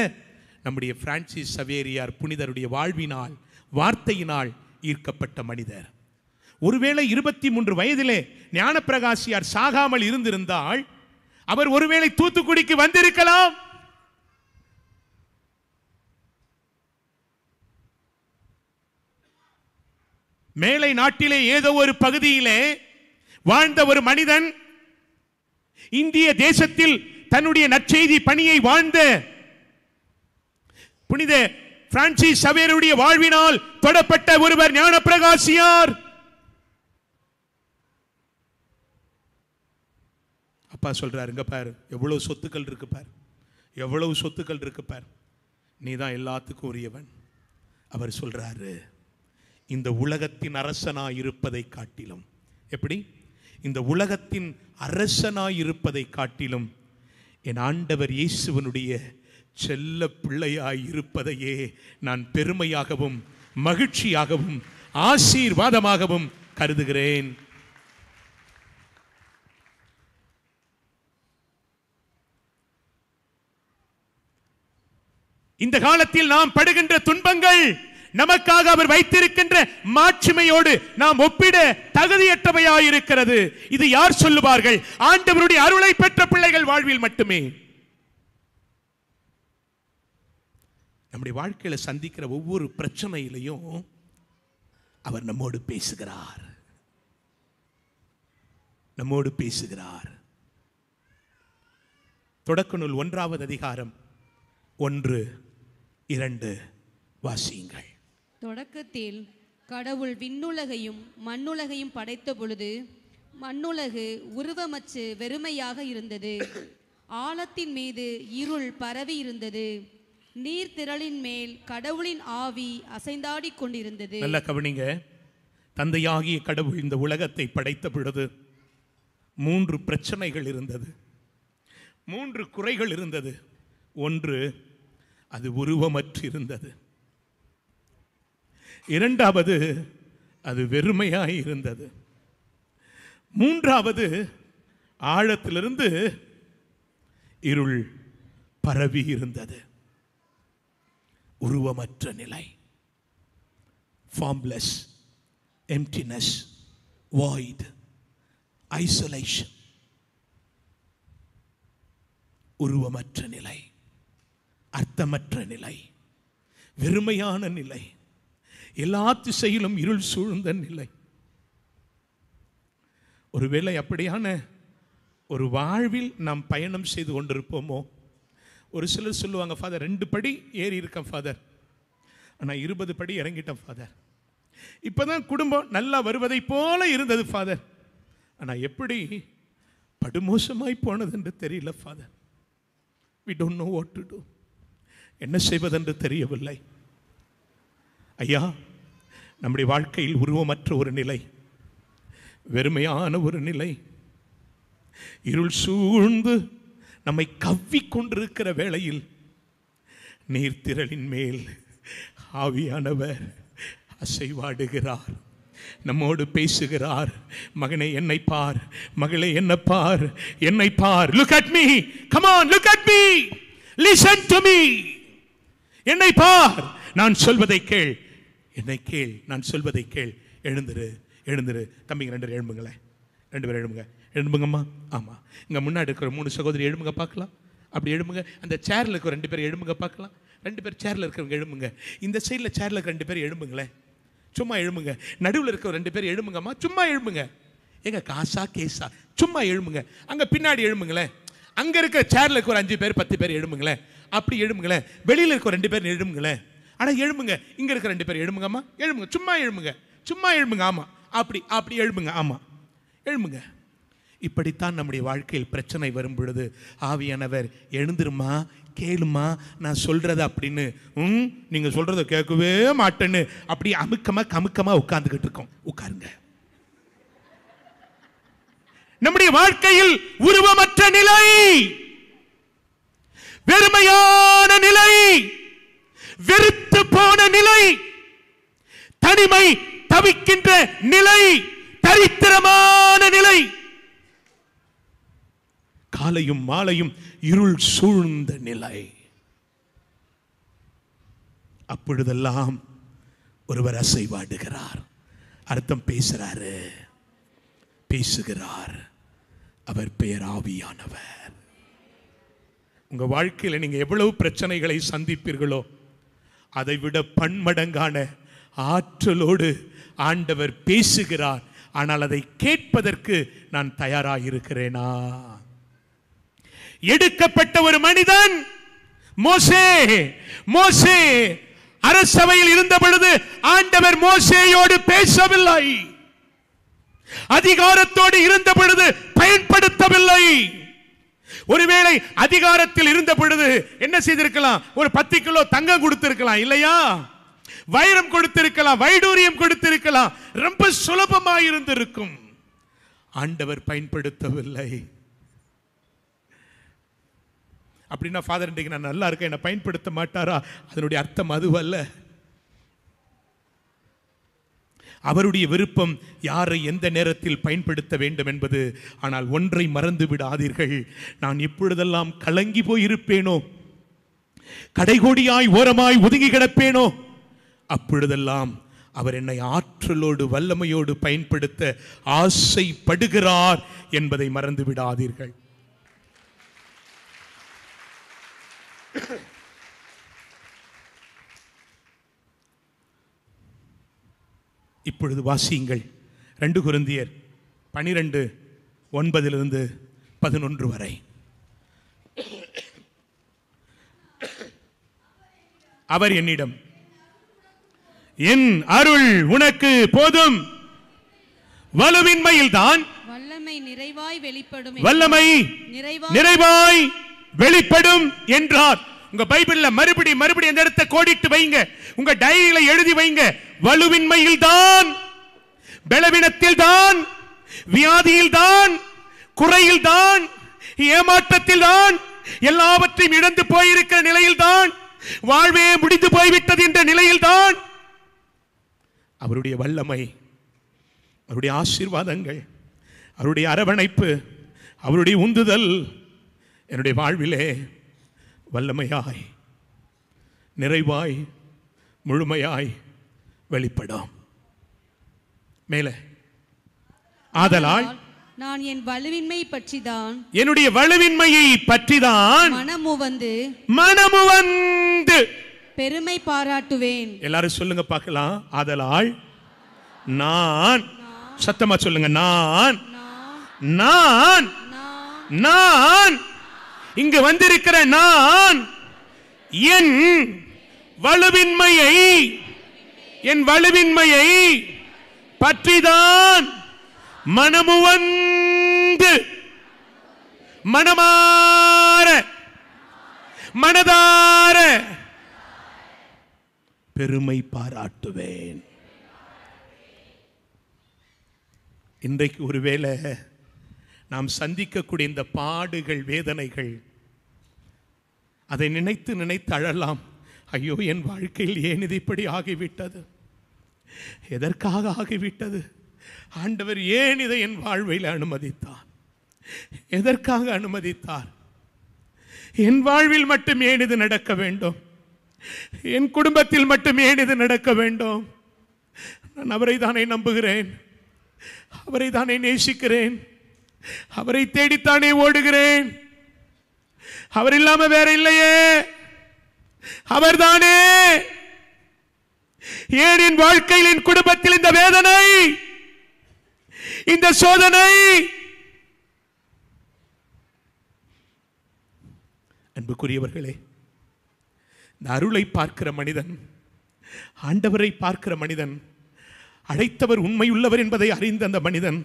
நம்முடைய பிரான்சிஸ் சவேரியார் புனிதருடைய வாழ்வினால், வார்த்தையினால் ஈர்க்கப்பட்ட மனிதர். ஒருவேளை 23 வயதிலே ஞானப்பிரகாசியார் சாகாமல் இருந்திருந்தால் அவர் ஒருவேளை தூத்துக்குடிக்கு வந்திருக்கலாம். மேலை நாட்டிலே ஏதோ ஒரு பகுதியிலே வாழ்ந்த ஒரு மனிதன் இந்திய தேசத்தில் தன்னுடைய நற்செய்தி பணியை வாழ்ந்த புனித பிரான்சிஸ் சவேருடைய வாழ்வினால் தொடப்பட்ட ஒருவர் ஞானப்பிரகாசியார். அப்பா சொல்றாருங்க, பாரு எவ்வளவு சொத்துக்கள் இருக்கு பாரு, எவ்வளவு சொத்துக்கள் இருக்கு பாரு, நீதான் எல்லாத்துக்கும் உரியவன். அவர் சொல்றாரு, இந்த உலகத்தின் அரசனாய் இருப்பதை காட்டிலும், எப்படி இந்த உலகத்தின் அரசனாய் இருப்பதை காட்டிலும் என் ஆண்டவர் இயேசுவனுடைய செல்ல பிள்ளையாய் இருப்பதையே நான் பெருமையாகவும் மகிழ்ச்சியாகவும் ஆசீர்வாதமாகவும் கருதுகிறேன். இந்த காலத்தில் நாம் படுகின்ற துன்பங்கள் நமக்காக அவர் வைத்திருக்கின்ற மாட்சிமையோடு நாம் ஒப்பிட தகுதியற்றவையாயிருக்கிறது. இது யார் சொல்லுவார்கள்? ஆண்டவருடைய அருளை பெற்ற பிள்ளைகள் வாழ்வில் மட்டுமே. நம்முடைய வாழ்க்கையில சந்திக்கிற ஒவ்வொரு பிரச்சனையிலையும் அவர் நம்மோடு பேசுகிறார், நம்மோடு பேசுகிறார். தொடக்க நூல் 1வது அதிகாரம் 1-2 வாசியுங்கள். தொடக்கத்தில் கடவுள் விண்ணுலகையும் மண்ணுலகையும் படைத்த பொழுது மண்ணுலகு உருவமற்று வெறுமையாக இருந்தது. ஆழத்தின் மீது இருள் பரவி இருந்தது. நீர்த்திரளின் மேல் கடவுளின் ஆவி அசைந்தாடி கொண்டிருந்தது. நல்ல கவனிங்க. தந்தையாகிய கடவுள் இந்த உலகத்தை படைத்த பொழுது 3 பிரச்சனைகள் இருந்தது, 3 குறைகள் இருந்தது. ஒன்று, அது உருவமற்று இருந்தது. இரண்டாவது, அது வெறுமையாய் இருந்தது. மூன்றாவது, ஆழத்திலிருந்து இருள் பரவி இருந்தது. உருவமற்ற நிலை, formless, emptiness, void, isolation. உருவமற்ற நிலை, அர்த்தமற்ற நிலை, வெறுமையான நிலை, எல்லா திசையிலும் இருள் சூழ்ந்த நிலை. ஒருவேளை அப்படியான ஒரு வாழ்வில் நாம் பயணம் செய்து கொண்டிருப்போமோ? ஒரு சிலர் சொல்லுவாங்க, ஃபாதர் 2 படி ஏறி இருக்கேன் ஃபாதர், ஆனால் 20 படி இறங்கிட்டேன் ஃபாதர். இப்போதான் குடும்பம் நல்லா வருவதை போல இருந்தது ஃபாதர், ஆனால் எப்படி படுமோசமாய் போனது என்று தெரியல father. We don't know what to do. என்ன செய்வதென்று தெரியவில்லை. ஐயா, நம்முடைய வாழ்க்கையில் உருவமற்ற ஒரு நிலை, வெறுமையான ஒரு நிலை, இருள் சூழ்ந்து நம்மை கவ்விக்கொண்டிருக்கிற வேளையில் நீர்த்திரளின் மேல் ஆவியானவர் அசைவாடுகிறார், நம்மோடு பேசுகிறார். மகனே என்னை பார், மகளே என்ன பார், என்னை பார். Look at me, come on, look at me, listen to me. என்னை பார், நான் சொல்வதை கேள், என்னை கேள், நான் சொல்வதை கேள். எழுந்துரு, எழுந்துரு. தம்பிங்க 2 பேர் எழும்புங்களேன், 2 பேர் எழும்புங்க, எழும்புங்கம்மா. ஆமாம், இங்கே முன்னாடி இருக்கிற 3 சகோதரி எழும்புங்க பார்க்கலாம். அப்படி எழும்புங்க. அந்த சேரில் இருக்கிற 2 பேர் எழும்புங்க பார்க்கலாம். 2 பேர் சேரில் இருக்கிறவங்க எழும்புங்க. இந்த சைடில் சேரில் இருக்கிற 2 பேர் எழும்புங்களேன், சும்மா எழும்புங்க. நடுவில் இருக்கிற 2 பேர் எழும்புங்கம்மா, சும்மா எழும்புங்க. எங்க காசா கேஸா, சும்மா எழும்புங்க. அங்கே பின்னாடி எழும்புங்களேன். அங்கே இருக்கிற சேரில் இருக்கிற 5 பேர் 10 பேர் எழும்புங்களேன், அப்படி எழும்புங்களேன். வெளியில் இருக்கிற 2 பேர் எழும்புங்களேன். ஆனால் எழும்புங்க. இங்கே இருக்கிற 2 பேர் எழும்புங்கம்மா, எழும்புங்க, சும்மா எழும்புங்க, சும்மா எழும்புங்க. ஆமாம், அப்படி அப்படி எழும்புங்க. ஆமாம், எழும்புங்க. இப்படித்தான் நம்முடைய வாழ்க்கையில் பிரச்சனை வரும் பொழுது ஆவியானவர் எழுந்துருமா, கேளுமா, நான் சொல்றத அப்படின்னு நீங்க சொல்றத கேட்கவே மாட்டேன்னு அப்படி அமுக்கமா உட்கார்ந்துகிட்டு இருக்கோம். உட்காருங்க. நம்முடைய வாழ்க்கையில் உருவமற்ற நிலை, வெறுமையான நிலை, வெறுத்து போன நிலை, தனிமை தவிக்கின்ற நிலை, தரித்திரமான நிலை, காலையும் மாலையும் இருள் சூழ்ந்த நிலை. அப்பொழுதெல்லாம் ஒருவர் அசைவாடுகிறார், அர்த்தம் பேசுறாரு, பேசுகிறார். அவர் பெயர் ஆவியானவர். உங்க வாழ்க்கையில் நீங்க எவ்வளவு பிரச்சனைகளை சந்திப்பீர்களோ அதை விட பன்மடங்கான ஆற்றலோடு ஆண்டவர் பேசுகிறார். ஆனால் அதை கேட்பதற்கு நான் தயாராயிருக்கிறேனா? எடுக்கப்பட்ட ஒரு மனிதன் மோசே. மோசே அரசவையில் இருந்த பொழுது ஆண்டவர் மோசேயோடு பேசவில்லை. அதிகாரத்தோடு இருந்த பொழுது பயன்படுத்தவில்லை. ஒருவேளை அதிகாரத்தில் இருந்த பொழுது என்ன செய்திருக்கலாம்? ஒரு 10 கிலோ தங்கம் கொடுத்திருக்கலாம் இல்லையா? வைரம் கொடுத்திருக்கலாம், வைடூரியம் கொடுத்திருக்கலாம், ரொம்ப சுலபமாக இருந்திருக்கும். ஆண்டவர் பயன்படுத்தவில்லை. அப்படின்னா ஃபாதர் இன்றைக்கு நான் நல்லா இருக்கேன், என்னை பயன்படுத்த மாட்டாரா? அதனுடைய அர்த்தம் அதுவல்ல. அவருடைய விருப்பம் யாரை எந்த நேரத்தில் பயன்படுத்த வேண்டும் என்பது. ஆனால் ஒன்றை மறந்து விடாதீர்கள், நான் இப்பொழுதெல்லாம் கலங்கி போயிருப்பேனோ, கடைகோடியாய் ஓரமாய் ஒதுங்கி கிடப்பேனோ, அப்பொழுதெல்லாம் அவர் என்னை ஆற்றலோடு வல்லமையோடு பயன்படுத்த ஆசைப்படுகிறார் என்பதை மறந்து விடாதீர்கள். இப்பொழுது வாசியுங்கள் 2 கொரிந்தியர் 12:9-11 வரை. அவர் என்னிடம், என் அருள் உனக்கு போதும், வலுவின்மையில் தான் வல்லமை நிறைவாய் வெளிப்படும், வல்லமை நிறைவாய் வெளிப்படும் என்றார். உங்க பைபிள்ல மறுபடி அந்த இடத்தை கோடிட்டு வைங்க, உங்க டைரியில எழுதி வைங்க. வலுவின்மையில் தான், பலவீனத்தில் தான், வியாதியில் தான், குறையில் தான், ஏமாற்றத்தில் தான், எல்லாவற்றையும் இழந்து போயிருக்கிற நிலையில் தான், வாழ்வே முடிந்து போய்விட்டது என்ற நிலையில் தான் அவருடைய வல்லமை, அவருடைய ஆசீர்வாதங்கள், அவருடைய அரவணைப்பு, அவருடைய உந்துதல் என்னுடைய வாழ்விலே வல்லமையாய் நிறைவாய் முழுமையாய் வெளிப்படும். மேலே, ஆதலால் நான் என் வலுவின்மை பற்றிதான், என்னுடைய வலுவின்மையை பற்றிதான் மனமுவந்து பெருமை பாராட்டுவேன். எல்லாரும் சொல்லுங்க பார்க்கலாம். ஆதலால் நான், சத்தமா சொல்லுங்க, நான் நான் நான் இங்கு வந்திருக்கிற நான் என் வலுவின்மையை பற்றிதான் மனமுவந்து மனதார பெருமை பாராட்டுவேன். இன்றைக்கு ஒருவேளை நாம் சந்திக்கக்கூடிய இந்த பாடுகள், வேதனைகள், அதை நினைத்து நினைத்து அழலாம். ஐயோ, என் வாழ்க்கையில் ஏன் இது இப்படி ஆகிவிட்டது? எதற்காக ஆகிவிட்டது? ஆண்டவர் ஏன் இதை என் வாழ்வில் அனுமதித்தார்? எதற்காக அனுமதித்தார்? என் வாழ்வில் மட்டும் ஏன் இது நடக்க வேண்டும்? என் குடும்பத்தில் மட்டும் ஏன் இது நடக்க வேண்டும்? நான் அவரை தானே நம்புகிறேன், அவரை தானே நேசிக்கிறேன், அவரை தேடித்தானே ஓடுகிறேன். அவர் இல்லாம வேற இல்லையே, அவர்தானே. ஏன் என் வாழ்க்கையில், என் குடும்பத்தில் இந்த வேதனை, இந்த சோதனை? அன்புக்குரியவர்களே, இந்த அருளை பார்க்கிற மனிதன், ஆண்டவரை பார்க்கிற மனிதன், அழைத்தவர் உண்மையுள்ளவர் என்பதை அறிந்த அந்த மனிதன்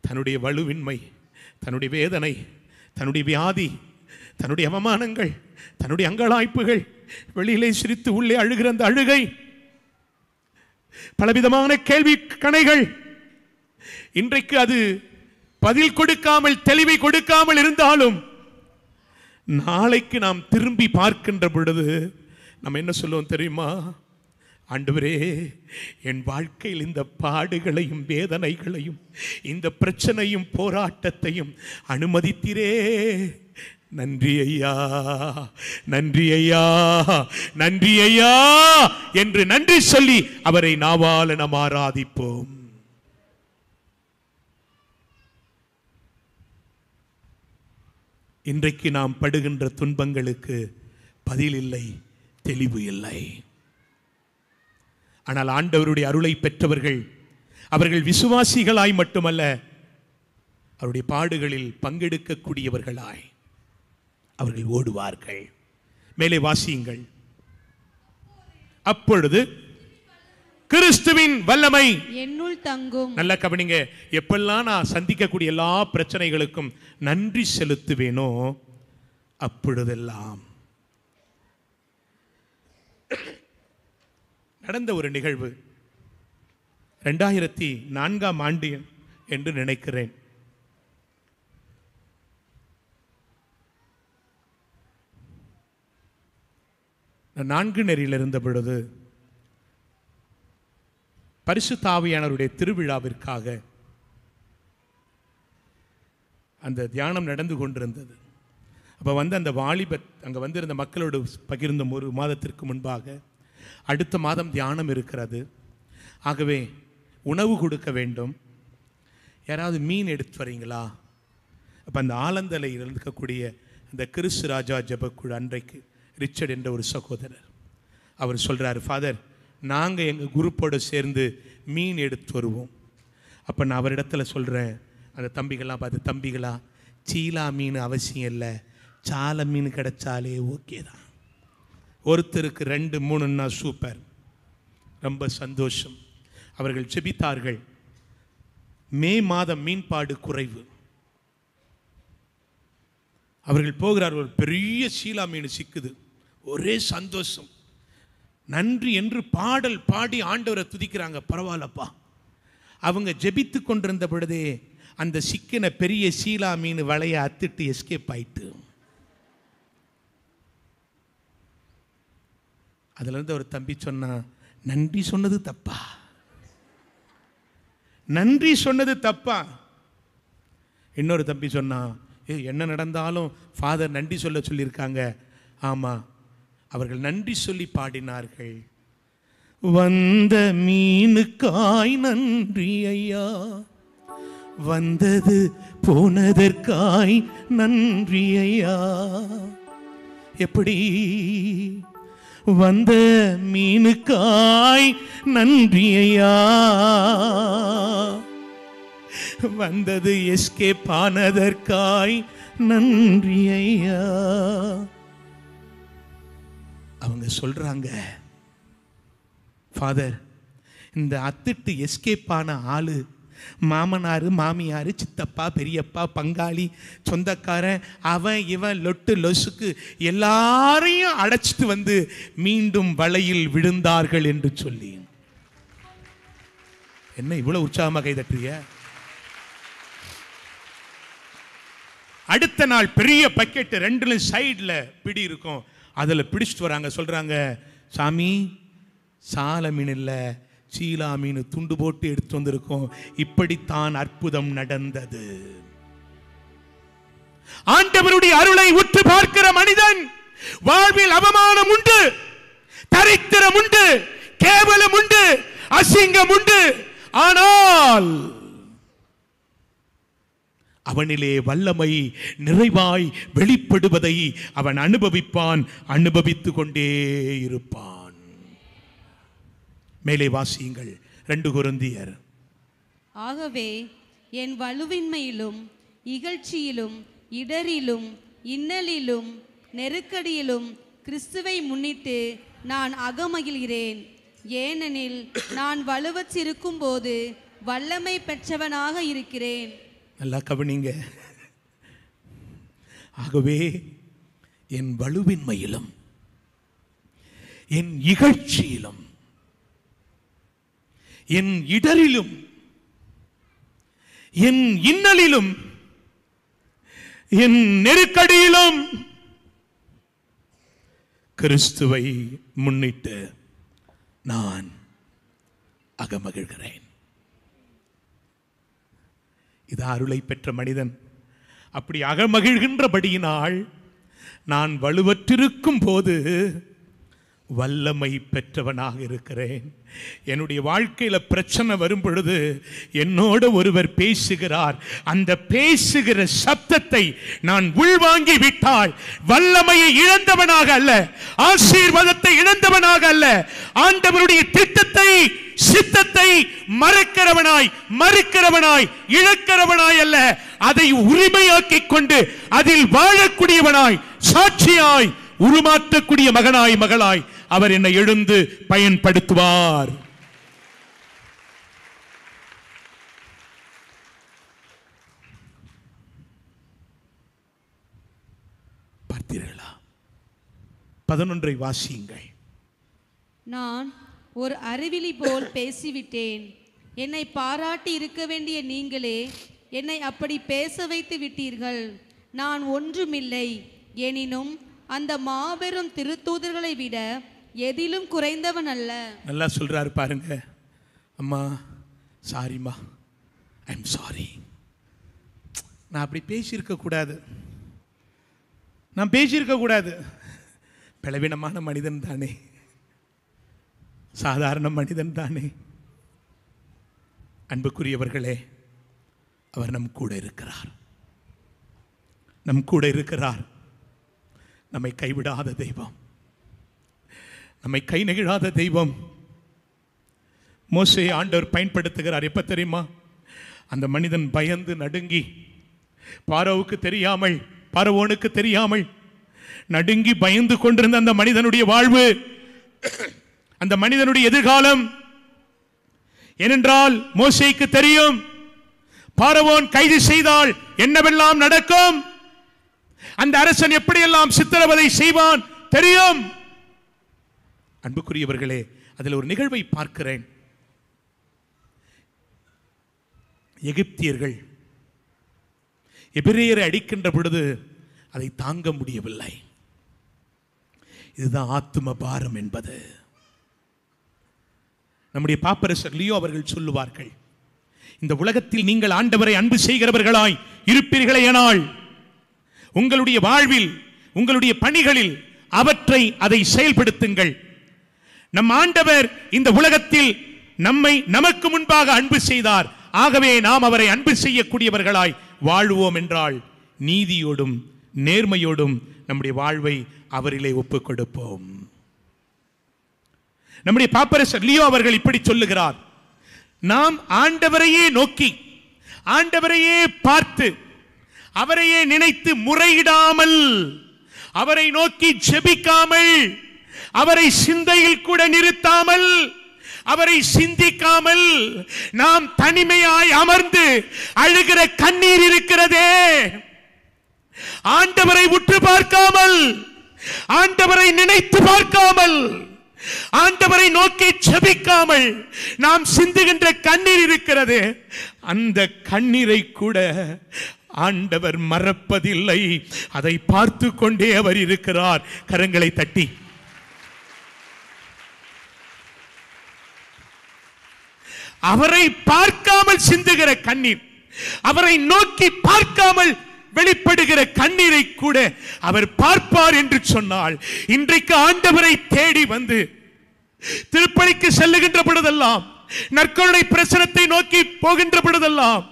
தன்னுடைய வலுவின்மை, தன்னுடைய வேதனை, தன்னுடைய வியாதி, தன்னுடைய அவமானங்கள், தன்னுடைய அங்கலாய்ப்புகள், வெளியிலே சிரித்து உள்ளே அழுகிற அந்த அழுகை, பலவிதமான கேள்வி கணைகள், இன்றைக்கு அது பதில் கொடுக்காமல், தெளிவை கொடுக்காமல் இருந்தாலும், நாளைக்கு நாம் திரும்பி பார்க்கின்ற பொழுது நம்ம என்ன சொல்லுவோம் தெரியுமா? ஆண்டவரே, என் வாழ்க்கையில் இந்த பாடுகளையும் வேதனைகளையும் இந்த பிரச்சனையும் போராட்டத்தையும் அனுமதித்தீரே, நன்றி ஐயா, நன்றி ஐயா, நன்றி ஐயா என்று நன்றி சொல்லி அவரை நாவால நாம் ஆராதிப்போம். இன்றைக்கு நாம் படுகின்ற துன்பங்களுக்கு பதில் இல்லை, தெளிவு இல்லை. ஆனால் ஆண்டவருடைய அருளை பெற்றவர்கள், அவர்கள் விசுவாசிகளாய் மட்டுமல்ல, அவருடைய பாடுகளில் பங்கெடுக்கக்கூடியவர்களாய் அவர்கள் ஓடுவார்கள். மேலே வாசியுங்கள். அப்பொழுது கிறிஸ்துவின் வல்லமை என்னுள் தங்கும். நல்லா கவனிங்க. எப்பெல்லாம் நான் சந்திக்கக்கூடிய எல்லா பிரச்சனைகளுக்கும் நன்றி செலுத்துவேனோ அப்பொழுதெல்லாம். நடந்த ஒரு நிகழ்வு 2004ஆம் ஆண்டு என்று நினைக்கிறேன். நான்கு நெறியில் இருந்த பொழுது பரிசுத்த ஆவியானவருடைய திருவிழாவிற்காக அந்த தியானம் நடந்து கொண்டிருந்தது. அப்போ அந்த வாலிபர் அங்கே வந்திருந்த மக்களோடு பகிர்ந்த ஒரு மாதத்திற்கு முன்பாக அடுத்த மாதம் தியானம் இருக்கிறது, ஆகவே உணவு கொடுக்க வேண்டும், யாராவது மீன் எடுத்து வரீங்களா? அப்போ அந்த ஆலந்தலையில் இருக்கக்கூடிய அந்த கிறிஸ்து ராஜா ஜெபக்குழு அன்றைக்கு ரிச்சர்ட் என்ற ஒரு சகோதரர் அவர் சொல்கிறார், ஃபாதர் நாங்கள் எங்கள் குரூப்போடு சேர்ந்து மீன் எடுத்து வருவோம். அப்போ நான் அவரிடத்துல சொல்கிறேன், அந்த தம்பிகள்லாம் பார்த்து, தம்பிகளா சீலா மீன் அவசியம் இல்லை, சால மீன் கிடைச்சாலே ஓகே தான், ஒருத்தருக்கு 2-3ன்னா சூப்பர், ரொம்ப சந்தோஷம். அவர்கள் ஜெபித்தார்கள். மே மாதம் மீன்பாடு குறைவு. அவர்கள் போகிறார், ஒரு பெரிய சீலா மீன் சிக்குது, ஒரே சந்தோஷம், நன்றி என்று பாடல் பாடி ஆண்டவரை துதிக்கிறாங்க. பரவாயில்லப்பா. அவங்க ஜெபித்து கொண்டிருந்த பொழுதே அந்த சிக்கின பெரிய சீலா மீன் வலையை அத்திட்டு எஸ்கேப் ஆயிட்டு. அதுல இருந்து ஒரு தம்பி சொன்னா, நன்றி சொன்னது தப்பா, நன்றி சொன்னது தப்பா. இன்னொரு தம்பி சொன்னா, என்ன நடந்தாலும் ஃபாதர் நன்றி சொல்ல சொல்லியிருக்காங்க. ஆமா, அவர்கள் நன்றி சொல்லி பாடினார்கள். வந்த மீனுக்காய் நன்றி ஐயா, வந்தது போனதற்காய் நன்றி ஐயா. எப்படி? வந்த மீனுக்காய் நன்றி ஐயா, வந்தது எஸ்கேப் ஆனதற்காய் நன்றி ஐயா. அவங்க சொல்றாங்க, ஃபாதர் இந்த அத்திட்டு எஸ்கேப் ஆன ஆளு மாமனாரு மாமியாரு சித்தப்பா பெரியப்பா பங்காளி சொந்தக்காரன் அவன் இவன் லொட்டு லொசுக்கு எல்லாரையும் அழைச்சிட்டு வந்து மீண்டும் வலையில் விழுந்தார்கள் என்று சொல்லி. என்ன இவ்வளவு உற்சாகமாக கைதட்டுறிய? அடுத்த நாள் பெரிய பக்கெட் 2 சைடுல பிடி இருக்கும், அதுல பிடிச்சிட்டு வராங்க. சொல்றாங்க, சாமி சால மீன் இல்ல சீலா மீன் துண்டு போட்டு எடுத்து வந்திருக்கோம். இப்படித்தான் அற்புதம் நடந்தது. ஆண்டவருடைய அருளை உற்று பார்க்கிற மனிதன் வாழ்வில் அவமானம் உண்டு, தரித்திரம் உண்டு, கேவலம் உண்டு, அசிங்கம் உண்டு. ஆனால் அவனிலே வல்லமை நிறைவாய் வெளிப்படுவதை அவன் அனுபவிப்பான், அனுபவித்துக் கொண்டே இருப்பான். மேலே வாசியுங்கள் 2 கொரிந்தியர். ஆகவே என் வலுவின்மையிலும் இகழ்ச்சியிலும் இடரிலும் இன்னலிலும் நெருக்கடியிலும் கிறிஸ்துவை முன்னிட்டு நான் அகமகிழ்கிறேன். ஏனெனில் நான் வலுவற்றிருக்கும் போது வல்லமை பெற்றவனாக இருக்கிறேன். நல்லா கவனிங்க. ஆகவே என் வலுவின்மையிலும் என் இகழ்ச்சியிலும் என் இடரிலும் என் இன்னலிலும் என் நெருக்கடியிலும் கிறிஸ்துவை முன்னிட்டு நான் அகமகிழ்கிறேன். இது அருளை பெற்ற மனிதன். அப்படி அகமகிழ்கின்றபடியினால் நான் வலுவற்றிருக்கும் போது வல்லமை பெற்றவனாக இருக்கிறேன். என்னுடைய வாழ்க்கையில பிரச்சனை வரும் பொழுது என்னோட ஒருவர் பேசுகிறார். அந்த பேசுகிற சப்தத்தை நான் உள்வாங்கி விட்டால் வல்லமையை இழந்தவனாக அல்ல, ஆசீர்வாதத்தை இழந்தவனாக அல்ல, ஆண்டவருடைய திட்டத்தை சித்தத்தை மறுக்கிறவனாய் இழக்கிறவனாய் அல்ல, அதை உரிமையாக்கிக் கொண்டு அதில் வாழக்கூடியவனாய் சாட்சியாய் உருமாற்றக்கூடிய மகனாய் மகளாய் அவர் என்னை எழுந்து பயன்படுத்துவார். பார்த்தீர்களா? 11 வாசியுங்கள். நான் ஒரு அறிவிலி போல் பேசிவிட்டேன். என்னை பாராட்டி இருக்க வேண்டிய நீங்களே என்னை அப்படி பேச வைத்து விட்டீர்கள். நான் ஒன்றுமில்லை, எனினும் அந்த மாபெரும் திருத்தூதர்களை விட எதிலும் குறைந்தவன் அல்ல. நல்லா சொல்றாரு பாருங்க. அம்மா சாரிம்மா, ஐ எம் சாரி. நான் அப்படி பேசியிருக்க கூடாது, நான் பேசியிருக்க கூடாது. பலவீனமான மனிதன் தானே, சாதாரண மனிதன் தானே. அன்புக்குரியவர்களே, அவர் நம் கூட இருக்கிறார், நம் கூட இருக்கிறார். நம்மை கைவிடாத தெய்வம், நம்மை கை நெகிழாத தெய்வம். மோசே ஆண்டவர் பயன்படுத்துகிறார். எப்ப தெரியுமா? அந்த மனிதன் பயந்து நடுங்கி, பார்வோனுக்கு தெரியாமல் நடுங்கி பயந்து கொண்டிருந்த அந்த மனிதனுடைய வாழ்வு, அந்த மனிதனுடைய எதிர்காலம். ஏனென்றால் மோசேக்கு தெரியும், பார்வோன் கைது செய்தால் என்னவெல்லாம் நடக்கும், அந்த அரசன் எப்படியெல்லாம் சித்திரவதை செய்வான் தெரியும். அன்புக்குரியவர்களே, அதில் ஒரு நிகழ்வை பார்க்கிறேன். எகிப்தியர்கள் எபிரேயரை அடிக்கின்ற பொழுது அதை தாங்க முடியவில்லை. இதுதான் ஆத்தும பாரம் என்பது. நம்முடைய பாப்பரசர் லியோ அவர்கள் சொல்லுவார்கள், இந்த உலகத்தில் நீங்கள் ஆண்டவரை அன்பு செய்கிறவர்களாய் இருப்பீர்களேயானால் உங்களுடைய வாழ்வில், உங்களுடைய பணிகளில் அதை செயல்படுத்துங்கள். நம் ஆண்டவர் இந்த உலகத்தில் நமக்கு முன்பாக அன்பு செய்தார். ஆகவே நாம் அவரை அன்பு செய்யக்கூடியவர்களாய் வாழ்வோம் என்றால் நீதியோடும் நேர்மையோடும் நம்முடைய வாழ்வை அவரிலே ஒப்புக் கொடுப்போம். நம்முடைய பாப்பரசர் லியோ அவர்கள் இப்படி சொல்லுகிறார், நாம் ஆண்டவரையே நோக்கி, ஆண்டவரையே பார்த்து, அவரையே நினைத்து முறையிடாமல், அவரை நோக்கி ஜெபிக்காமல், அவரை சிந்தையில் கூட நிறுத்தாமல், அவரை சிந்திக்காமல் நாம் தனிமையாய் அமர்ந்து அழுகிற கண்ணீர் இருக்கிறதே, ஆண்டவரை உற்று பார்க்காமல், ஆண்டவரை நினைத்து பார்க்காமல், ஆண்டவரை நோக்கி ஜெபிக்காமல் நாம் சிந்துகின்ற கண்ணீர் இருக்கிறது. அந்த கண்ணீரை கூட ஆண்டவர் மறப்பதில்லை. அதை பார்த்து கொண்டே அவர் இருக்கிறார். கரங்களை தட்டி அவரை பார்க்காமல் சிந்துகிற கண்ணீர், அவரை நோக்கி பார்க்காமல் வெளிப்படுகிற கண்ணீரை கூட அவர் பார்ப்பார் என்று சொன்னால், இன்றைக்கு ஆண்டவரை தேடி வந்து திருப்பலிக்கு செல்லுகின்ற பொழுதெல்லாம், நற்கருணை பிரசனத்தை நோக்கி போகின்ற பொழுதெல்லாம்,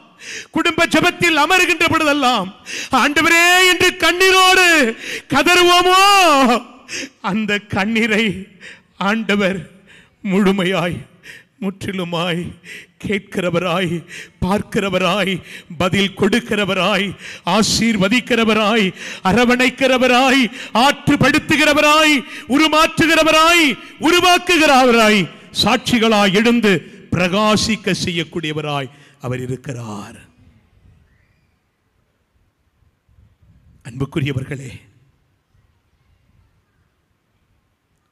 குடும்ப ஜெபத்தில் அமருகின்ற பொழுதெல்லாம் ஆண்டவரே என்று கண்ணீரோடு கதறுவோமோ, அந்த கண்ணீரை ஆண்டவர் முழுமையாய் முற்றிலுமாய் கேட்கிறவராய், பார்க்கிறவராய், பதில் கொடுக்கிறவராய், ஆசீர்வதிக்கிறவராய், அரவணைக்கிறவராய், ஆற்றுப்படுத்துகிறவராய், உருமாற்றுகிறவராய், உருவாக்குகிறவராய், சாட்சிகளாய் எழுந்து பிரகாசிக்க செய்யக்கூடியவராய் அவர் இருக்கிறார். அன்புக்குரியவர்களே,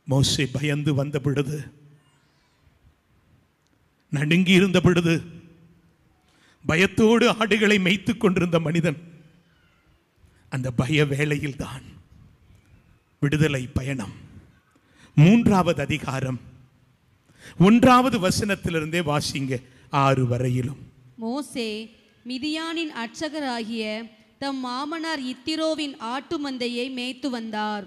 மோசே பயந்து வந்த பொழுது, நடுங்கி இருந்த பொழுது, பயத்தோடு ஆடுகளை மேய்த்துக் கொண்டிருந்த மனிதன், அந்த பய வேளையில் தான் விடுதலை பயணம் 3வது அதிகாரம் 1வது வசனத்திலிருந்தே வாசிங்க 6 வரையிலும். மோசே மிதியானின் அர்ச்சகராகிய தம் மாமனார் இத்திரோவின் ஆட்டு மந்தையை மேய்த்து வந்தார்.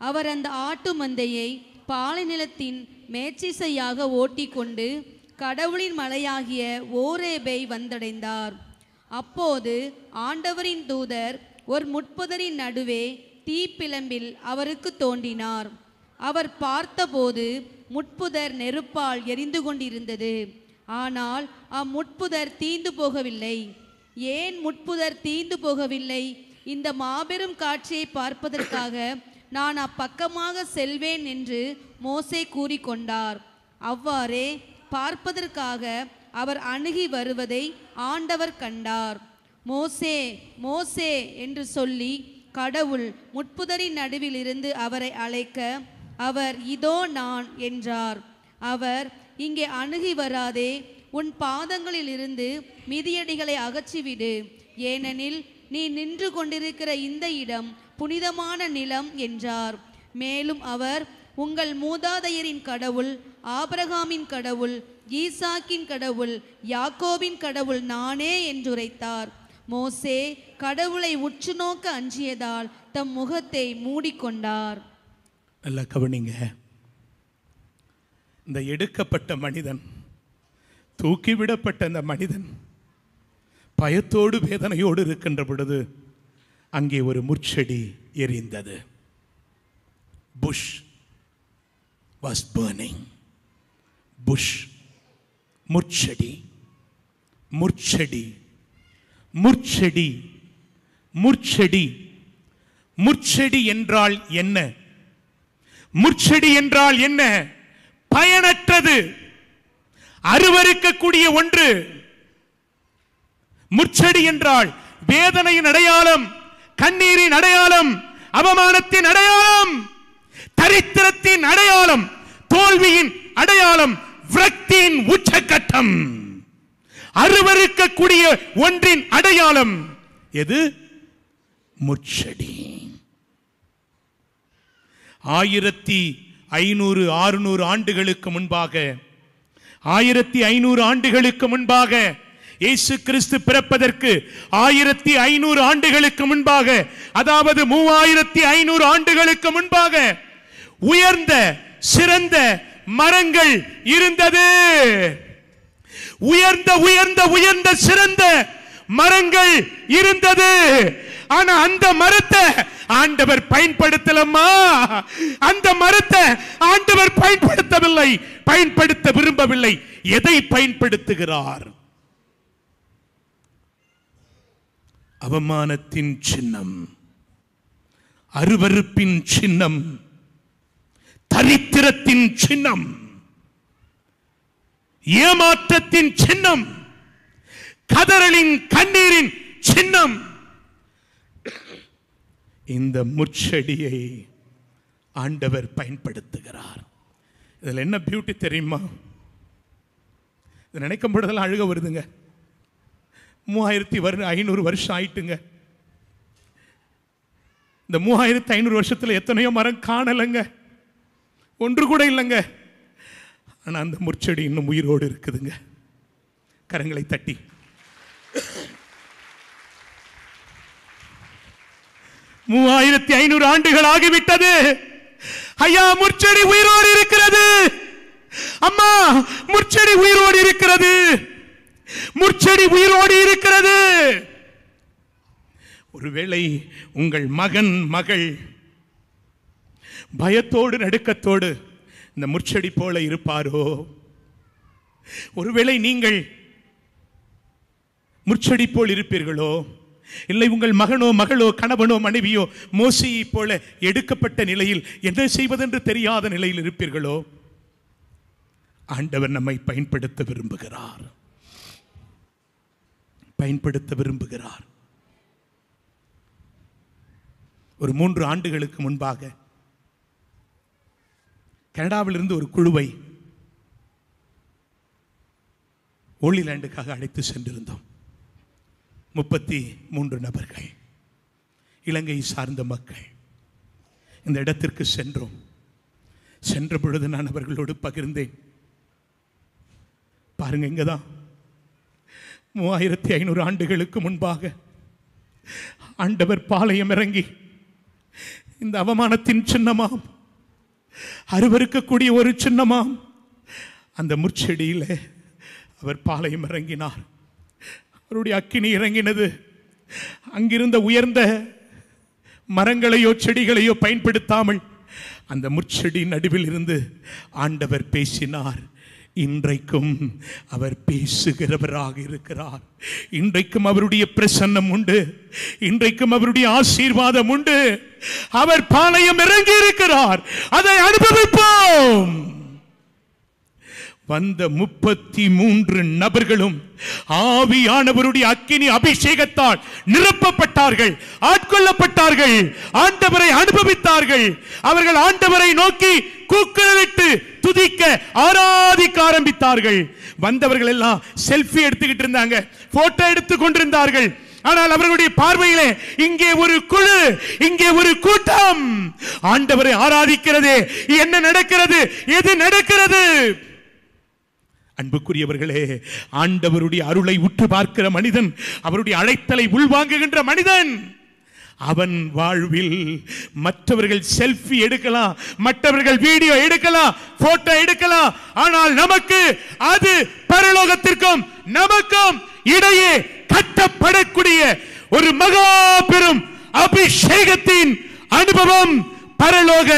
அவர் அந்த ஆட்டு மந்தையை பாலை நிலத்தின் மேச்சிசையாக ஓட்டி கொண்டு கடவுளின் மலையாகிய ஓரேபை வந்தடைந்தார். அப்போது ஆண்டவரின் தூதர் ஒரு முட்புதரின் நடுவே தீப்பிழம்பில் அவருக்கு தோன்றினார். அவர் பார்த்தபோது முட்புதர் நெருப்பால் எரிந்து கொண்டிருந்தது. ஆனால் அம்முட்புதர் தீந்து போகவில்லை. ஏன் முட்புதர் தீந்து போகவில்லை? இந்த மாபெரும் காட்சியை பார்ப்பதற்காக நான் அப்பக்கமாக செல்வேன் என்று மோசே கூறிக்கொண்டார். அவ்வாறே பார்ப்பதற்காக அவர் அணுகி வருவதை ஆண்டவர் கண்டார். மோசே மோசே என்று சொல்லி கடவுள் முட்புதரின் நடுவில் இருந்து அவரை அழைக்க அவர் இதோ நான் என்றார். அவர் இங்கே அணுகி வராதே, உன் பாதங்களில் இருந்து மிதியடிகளை அகற்றிவிடு, ஏனெனில் நீ நின்று கொண்டிருக்கிற இந்த இடம் புனிதமான நிலம் என்றார். மேலும் அவர் உங்கள் மூதாதையரின் கடவுள், ஆபிரகாமின் கடவுள், ஈசாக்கின் கடவுள், யாக்கோபின் கடவுள் நானே என்றுரைத்தார். மோசே கடவுளை உற்று நோக்க அஞ்சியதால் தம் முகத்தை மூடிக்கொண்டார். நல்லா கவனிங்க. இந்த எடுக்கப்பட்ட மனிதன், தூக்கிவிடப்பட்ட அந்த மனிதன் பயத்தோடு வேதனையோடு இருக்கின்ற பொழுது அங்கே ஒரு முட்செடி எரிந்தது. Bush was burning. புஷ், முட்செடி, முட்செடி, முட்செடி, முட்செடி. முட்செடி என்றால் என்ன? முட்செடி என்றால் என்ன? பயனற்றது, அருவருக்கக்கூடிய ஒன்று. முட்செடி என்றால் வேதனையின் அடையாளம், கண்ணீரின் அடையாளம், அவமானத்தின் அடையாளம், தரித்திரத்தின் அடையாளம், தோல்வியின் அடையாளம், விரக்தியின் உச்சக்கட்டம், அருவருக்கக்கூடிய ஒன்றின் அடையாளம். எது? முட்செடி. 1500-600 ஆண்டுகளுக்கு முன்பாக, 1500 ஆண்டுகளுக்கு முன்பாக, இயேசு கிறிஸ்து பிறப்பதற்கு 1500 ஆண்டுகளுக்கு முன்பாக, அதாவது 3500 ஆண்டுகளுக்கு முன்பாக உயர்ந்த சிறந்த மரங்கள் இருந்தது. உயர்ந்த உயர்ந்த உயர்ந்த சிறந்த மரங்கள் இருந்தது. ஆனா அந்த மரத்தை ஆண்டவர் பயன்படுத்தலம்மா. அந்த மரத்தை ஆண்டவர் பயன்படுத்தவில்லை, பயன்படுத்த விரும்பவில்லை. எதை பயன்படுத்துகிறார்? அவமானத்தின் சின்னம், அருவருப்பின் சின்னம், தரித்திரத்தின் சின்னம், ஏமாற்றத்தின் சின்னம், கதறலின் கண்ணீரின் சின்னம். இந்த முட்செடியை ஆண்டவர் பயன்படுத்துகிறார். இதில் என்ன பியூட்டி தெரியுமா? இதை நினைக்கும் பொழுதெல்லாம் அழுக வருதுங்க. 3500 வருஷம் ஆயிட்டுங்க. இந்த 3500 வருஷத்துல எத்தனையோ மரம் காணலைங்க, ஒன்று கூட இல்லைங்க. ஆனா அந்த முட்செடி இன்னும் உயிரோடு இருக்குதுங்க. கரங்களை தட்டி 3500 ஆண்டுகள் ஆகிவிட்டது. ஐயா, முட்செடி உயிரோடு இருக்கிறது. அம்மா, முட்செடி உயிரோடு இருக்கிறது. முட்செடி உயிரோடு இருக்கிறது. ஒருவேளை உங்கள் மகன் மகள் பயத்தோடு நடுக்கத்தோடு இந்த முட்செடி போல இருப்பாரோ? ஒருவேளை நீங்கள் முட்செடி போல் இருப்பீர்களோ? இல்லை, உங்கள் மகனோ மகளோ கணவனோ மனைவியோ மோசேயை போல எடுக்கப்பட்ட நிலையில் என்ன செய்வதென்று தெரியாத நிலையில் இருப்பீர்களோ? ஆண்டவர் நம்மை பயன்படுத்த விரும்புகிறார், பயன்படுத்த விரும்புகிறார். ஒரு 3 ஆண்டுகளுக்கு முன்பாக கனடாவிலிருந்து ஒரு குழுவை ஹோலிலேண்டுக்காக அழைத்து சென்றிருந்தோம். 33 நபர்கள், இலங்கை சார்ந்த மக்கள். இந்த இடத்திற்கு சென்றோம். சென்ற பொழுது நான் அவர்களோடு பகிர்ந்தேன். பாருங்க, இங்கதான் 3500 ஆண்டுகளுக்கு முன்பாக ஆண்டவர் பாளையம் இறங்கி இந்த அவமானத்தின் சின்னமாம், அருவருக்கக்கூடிய ஒரு சின்னமாம் அந்த முட்செடியில் அவர் பாளையம் இறங்கினார். அவருடைய அக்கினி இறங்கினது. அங்கிருந்த உயர்ந்த மரங்களையோ செடிகளையோ பயன்படுத்தாமல் அந்த முட்செடி நடுவில் இருந்து ஆண்டவர் பேசினார். இன்றைக்கும் அவர் பேசுகிறவராக இருக்கிறார். இன்றைக்கும் அவருடைய பிரசன்னம் உண்டு. இன்றைக்கும் அவருடைய ஆசீர்வாதம் உண்டு. அவர் பாளையம் இறங்கி இருக்கிறார். அதை அனுபவிப்போம். வந்த 33 நபர்களும் ஆவியானவருடைய அக்கினி அபிஷேகத்தால் நிரப்பப்பட்டார்கள், ஆட்கொள்ளப்பட்டார்கள், ஆண்டவரை அனுபவித்தார்கள். அவர்கள் ஆண்டவரை நோக்கி கூக்குரலிட்டு துதிக்க ஆராதிக்க ஆரம்பித்தார்கள். வந்தவர்கள் எல்லாம் செல்ஃபி எடுத்துக்கிட்டு இருந்தாங்க, போட்டோ எடுத்துக் கொண்டிருந்தார்கள். ஆனால் அவர்களுடைய பார்வையிலே இங்கே ஒரு குழு, இங்கே ஒரு கூட்டம் ஆண்டவரை ஆராதிக்கிறதே. என்ன நடக்கிறது? எது நடக்கிறது? அன்புக்குரியவர்களே, ஆண்டவருடைய அருளை உற்று பார்க்கிற மனிதன், அவருடைய அழைத்தலை உள்வாங்குகின்ற மனிதன், அவன் வாழ்வில் மற்றவர்கள் செல்ஃபி எடுக்கலாம், மற்றவர்கள் வீடியோ எடுக்கலாம், போட்டோ எடுக்கலாம். ஆனால் நமக்கு அது பரலோகத்திற்கும் நமக்கும் இடையே கட்டப்படக்கூடிய ஒரு மகா பெரும் அபிஷேகத்தின் அனுபவம், பரலோக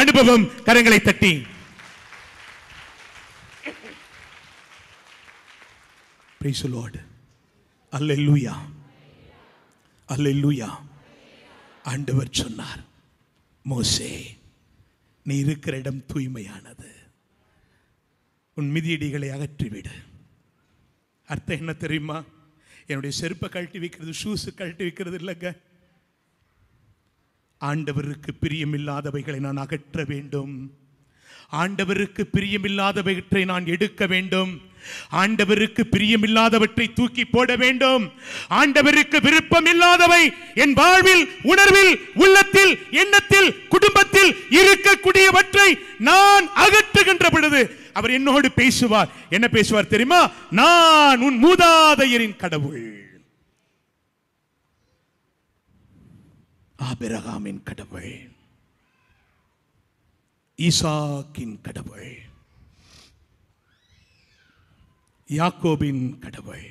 அனுபவம். கரங்களை தட்டி praise the Lord. அல்லேலூயா, அல்லேலூயா. ஆண்டவர் சொன்னார், மோசே, நீ இருக்கிற இடம் தூய்மையானது, உன் மிதியடிகளை அகற்றிவிடு. அர்த்தம் என்ன தெரியுமா? என்னுடைய செருப்பை கழட்டி வைக்கிறது, ஷூஸ் கழட்டி வைக்கிறது இல்லைங்க. ஆண்டவருக்கு பிரியமில்லாதவைகளை நான் அகற்ற வேண்டும். ஆண்டவருக்கு பிரியமில்லாதவற்றை நான் எடுக்க வேண்டும். ஆண்டவருக்கு பிரியமில்லாதவற்றை தூக்கி போட வேண்டும். ஆண்டவருக்கு விருப்பம் இல்லாதவை என் வாழ்வில், உணர்வில், உள்ளத்தில், எண்ணத்தில், குடும்பத்தில் இருக்கக்கூடியவற்றை நான் அகற்றுகின்ற பொழுது அவர் என்னோடு பேசுவார். என்ன பேசுவார் தெரியுமா? நான் உன் மூதாதையரின் கடவுள், ஆபிரகாமின் கடவுள், ஈசாக்கின் கடவுள், யாக்கோபின் கடவுள்.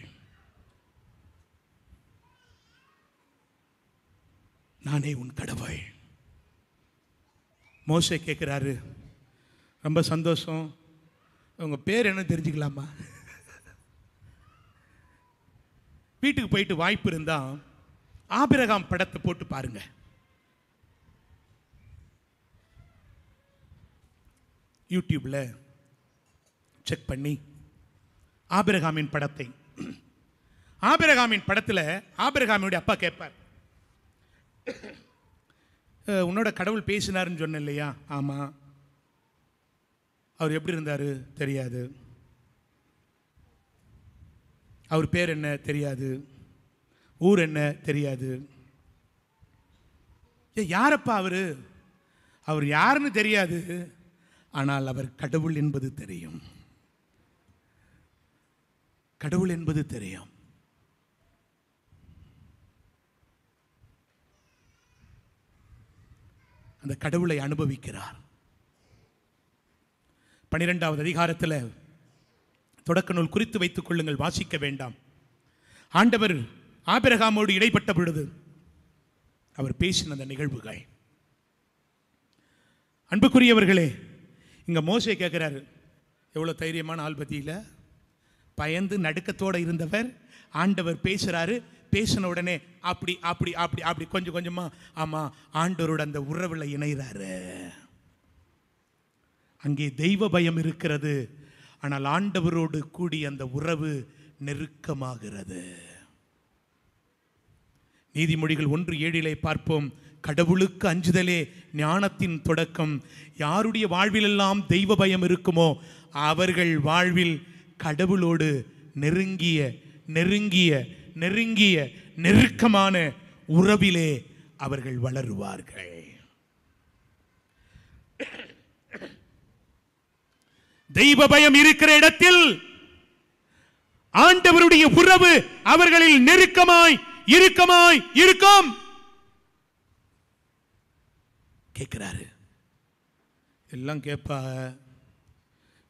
நானே உன் கடவுள். மோசே கேட்கிறாரு, ரொம்ப சந்தோஷம், உங்க பேர் என்ன தெரிஞ்சுக்கலாமா? வீட்டுக்கு போயிட்டு வாய்ப்பு இருந்தா ஆபிரகாம் படத்தை போட்டு பாருங்க. யூடியூப்ல செக் பண்ணி ஆபிரகாமின் படத்தை, ஆபிரகாமின் படத்தில் ஆபிரகாமினுடைய அப்பா கேட்பார், உன்னோட கடவுள் பேசினாருன்னு சொன்ன இல்லையா? ஆமா. அவர் எப்படி இருந்தாரு? தெரியாது. அவர் பேர் என்ன? தெரியாது. ஊர் என்ன? தெரியாது. யாரப்பா அவரு? அவர் யாருன்னு தெரியாது, ஆனால் அவர் கடவுள் என்பது தெரியும். கடவுள் என்பது தெரியும். அந்த கடவுளை அனுபவிக்கிறார். 12வது அதிகாரத்தில் தொடக்க நூல் குறித்து வைத்துக் கொள்ளுங்கள், வாசிக்க வேண்டாம். ஆண்டவர் ஆபிரகாமோடு இடைப்பட்ட பொழுது அவர் பேசின அந்த நிகழ்வுகள். அன்புக்குரியவர்களே, இங்க மோசே கேட்கிறாரு, எவ்வளவு தைரியமான ஆள் பத்தியில, பயந்து நடுக்கத்தோடு இருந்தவர் ஆண்டவர் பேசுறாரு. பேசின உடனே அப்படி அப்படி அப்படி அப்படி கொஞ்சம் கொஞ்சமா ஆமா ஆண்டவரோட அந்த உறவுல இணைகிறாரு. அங்கே தெய்வ பயம் இருக்கிறது, ஆனால் ஆண்டவரோடு கூடி அந்த உறவு நெருக்கமாகிறது. நீதிமொழிகள் 1:7 பார்ப்போம், கடவுளுக்கு அஞ்சுதலே ஞானத்தின் தொடக்கம். யாருடைய வாழ்விலெல்லாம் தெய்வ பயம் இருக்குமோ அவர்கள் வாழ்வில் கடவுளோடு நெருங்கிய நெருங்கிய நெருங்கிய நெருக்கமான உறவிலே அவர்கள் வளருவார்கள். தெய்வ பயம் இருக்கிற இடத்தில் ஆண்டவருடைய உறவு அவர்களில் நெருக்கமாய் இறுக்கமாய் இருக்கும். கேட்கிறாரு, எல்லாம் கேட்பா,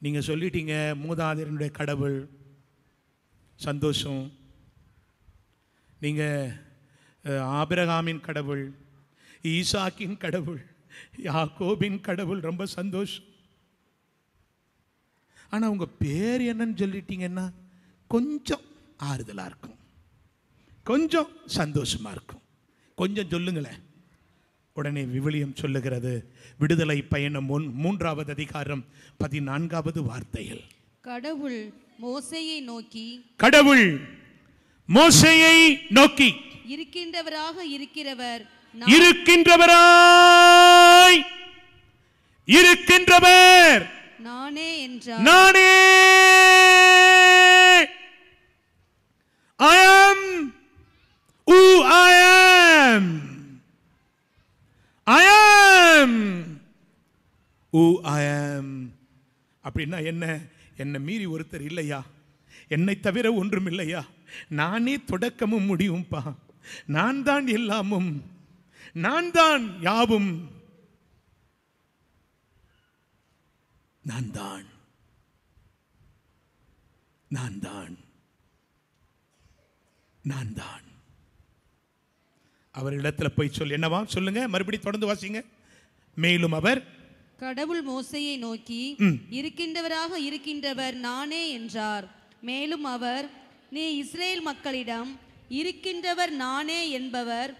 நீங்க சொல்லிட்டீங்க மூதாதையருடைய கடவுள், சந்தோஷம். நீங்க ஆபிரகாமின் கடவுள், ஈசாக்கின் கடவுள், யாக்கோபின் கடவுள், ரொம்ப சந்தோஷம். ஆனால் உங்கள் பேர் என்னன்னு சொல்லிட்டீங்கன்னா கொஞ்சம் ஆறுதலாக இருக்கும், கொஞ்சம் சந்தோஷமாக இருக்கும். கொஞ்சம் சொல்லுங்களேன். உடனே விவிலியம் சொல்லுகிறது, விடுதலை பயணம் 3வது அதிகாரம் 14வது வார்த்தையில், கடவுள் மோசேயை நோக்கி இருக்கின்றவராக இருக்கின்றவர் நானே என்றார். நானே I am who I am. I am who I am. அப்படின்னா என்ன மீறி ஒருத்தர் இல்லையா, என்னை தவிர ஒன்றும் இல்லையா, நானே தொடக்கமும் முடியும்பா, நான் தான் எல்லாமும், நான் தான் யாவும், நான் தான் நான் தான் நான் தான். அவரிடத்துல போய் சொல்லு. என்னவா சொல்லுங்க, மறுபடியும் தொடர்ந்து வாசிங்க. மேலும் அவர், கடவுள் மோசேயை நோக்கி இருக்கின்றவராக இருக்கின்றவர் நானே என்றார். மேலும் அவர், நீ இஸ்ரேல் மக்களிடம் இருக்கின்றவர் நானே என்பவர்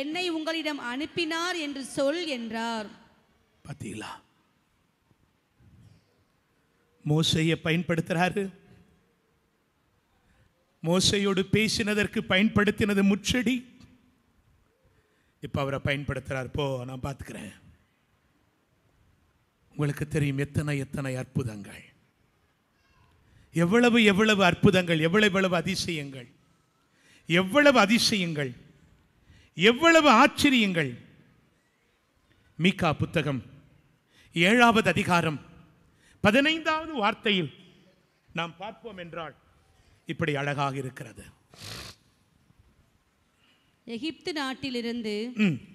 என்னை உங்களிடம் அனுப்பினார் என்று சொல் என்றார். பாத்தீங்களா, மோசேயை பயன்படுத்துறாரு. மோசையோடு பேசினதற்கு பயன்படுத்தினது முச்செடி, இப்ப அவரை பயன்படுத்துறார். போ, நான் பார்த்துக்கிறேன். உங்களுக்கு தெரியும் எத்தனை அற்புதங்கள், எவ்வளவு அற்புதங்கள், எவ்வளவு அதிசயங்கள், எவ்வளவு ஆச்சரியங்கள். மீகா புத்தகம் 7வது அதிகாரம் 15வது வார்த்தையில் நாம் பார்ப்போம் என்றால் இப்படி அழகாக இருக்கிறது. எகிப்து நாட்டிலிருந்து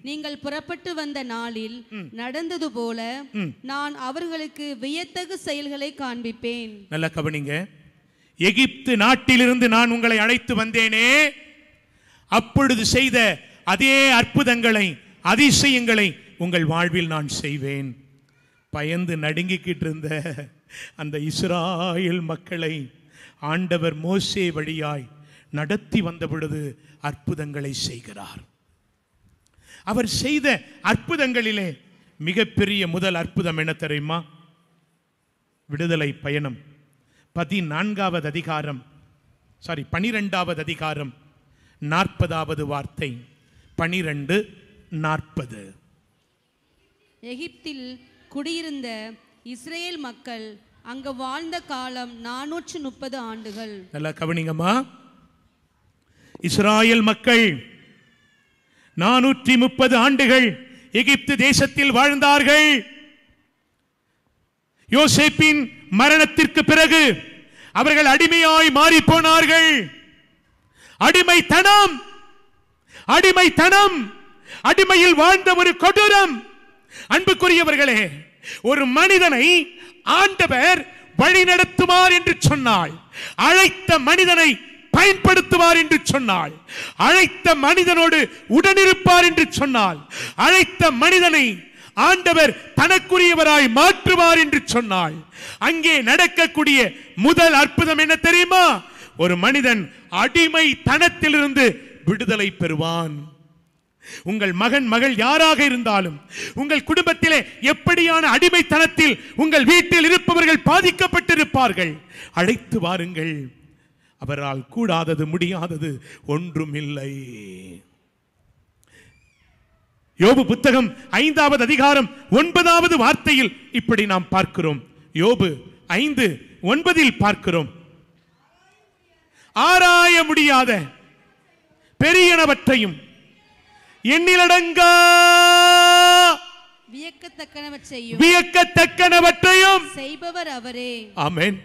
நீங்கள் புறப்பட்டு வந்த நாளில் நடந்தது போல நான் அவர்களுக்கு வியத்தகு செயல்களை காண்பிப்பேன். நல்ல கவனிங்க. எகிப்து நாட்டிலிருந்து நான் உங்களை அழைத்து வந்தேனே, அப்பொழுது செய்த அதே அற்புதங்களை, அதிசயங்களை உங்கள் வாழ்வில் நான் செய்வேன். பயந்து நடுங்கிக்கிட்டு இருந்த அந்த இஸ்ராயேல் மக்களை ஆண்டவர் மோசே வழியாய் நடத்தி வந்த பொழுது அற்புதங்களை செய்கிறார். அவர் செய்த அற்புதங்களிலே மிகப்பெரிய முதல் அற்புதம் என்ன தெரியுமா? விடுதலை பயணம் 12வது அதிகாரம் 40வது வார்த்தை. 12:40. எகிப்தில் குடியிருந்த இஸ்ரேல் மக்கள் அங்கு வாழ்ந்த காலம் 430 ஆண்டுகள். நல்லா கவனிங்கம்மா. இஸ்ராயேல் மக்கள் 430 ஆண்டுகள் எகிப்து தேசத்தில் வாழ்ந்தார்கள். யோசேப்பின் மரணத்திற்கு பிறகு அவர்கள் அடிமையாய் மாறி போனார்கள். அடிமைத்தனம், அடிமையில் வாழ்ந்த ஒரு கொடூரம். அன்புக்குரியவர்களே, ஒரு மனிதனை ஆண்டவர் வழி நடத்துவார் என்று சொன்னால், அழைத்த மனிதனை பயன்படுத்துவார் என்று சொன்னால், அழைத்த மனிதனோடு உடனிருப்பார் என்று சொன்னால், அழைத்த மனிதனை ஆண்டவர் தனக்குரியவராய் மாற்றுவார் என்று சொன்னால், அங்கே நடக்கக்கூடிய முதல் அற்புதம் என்ன தெரியுமா? ஒரு மனிதன் அடிமை தனத்திலிருந்து விடுதலை பெறுவான். உங்கள் மகன் மகள் யாராக இருந்தாலும், உங்கள் குடும்பத்திலே எப்படியான அடிமைத்தனத்தில் உங்கள் வீட்டில் இருப்பவர்கள் பாதிக்கப்பட்டிருப்பார்கள், அழைத்து வாருங்கள். அவரால் கூடாதது, முடியாதது ஒன்றும் இல்லை. யோபு புத்தகம் 5வது அதிகாரம் 9வது வார்த்தையில் இப்படி நாம் பார்க்கிறோம். யோபு 5:9 பார்க்கிறோம். ஆராய முடியாத பெரியனவற்றையும் எண்ணிலடங்கா வியக்கத்தக்கனவற்றையும் செய்பவர் அவரே. ஆமென்.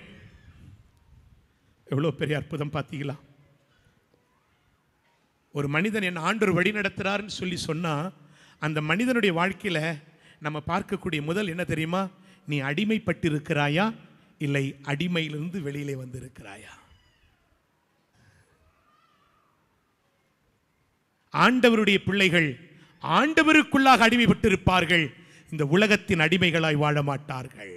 எவ்வளவு பெரிய அற்புதம் பார்த்தீங்களா? ஒரு மனிதன் என் ஆண்டவர் வழி நடத்துறாருன்னு சொல்லி சொன்னா, அந்த மனிதனுடைய வாழ்க்கையில நம்ம பார்க்கக்கூடிய முதல் என்ன தெரியுமா? நீ அடிமைப்பட்டிருக்கிறாயா, இல்லை அடிமையிலிருந்து வெளியிலே வந்திருக்கிறாயா? ஆண்டவருடைய பிள்ளைகள் ஆண்டவருக்குள்ளாக அடிமைப்பட்டிருப்பார்கள். இந்த உலகத்தின் அடிமைகளாய் வாழ மாட்டார்கள்.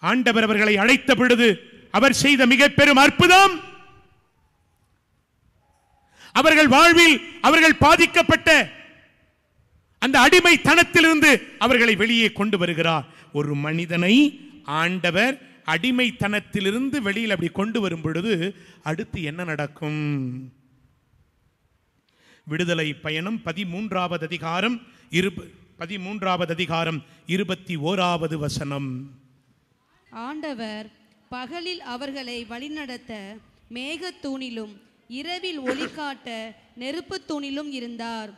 ஆண்டவர் அவர்களை அழைத்த பொழுது அவர் செய்த மிக பெரும் அற்புதம், அவர்கள் வாழ்வில் அவர்கள் பாதிக்கப்பட்ட அந்த அடிமைத்தனத்திலிருந்து அவர்களை வெளியே கொண்டு வருகிறார். ஒரு மனிதனை ஆண்டவர் அடிமைத்தனத்திலிருந்து வெளியில் அப்படி கொண்டு வரும் பொழுது அடுத்து என்ன நடக்கும்? விடுதலை பயணம் 13வது அதிகாரம் 21வது வசனம். ஆண்டவர் பகலில் அவர்களை வழிநடத்த மேகத்தூணிலும் இரவில் ஒளிகாட்ட நெருப்பு தூணிலும் இருந்தார்.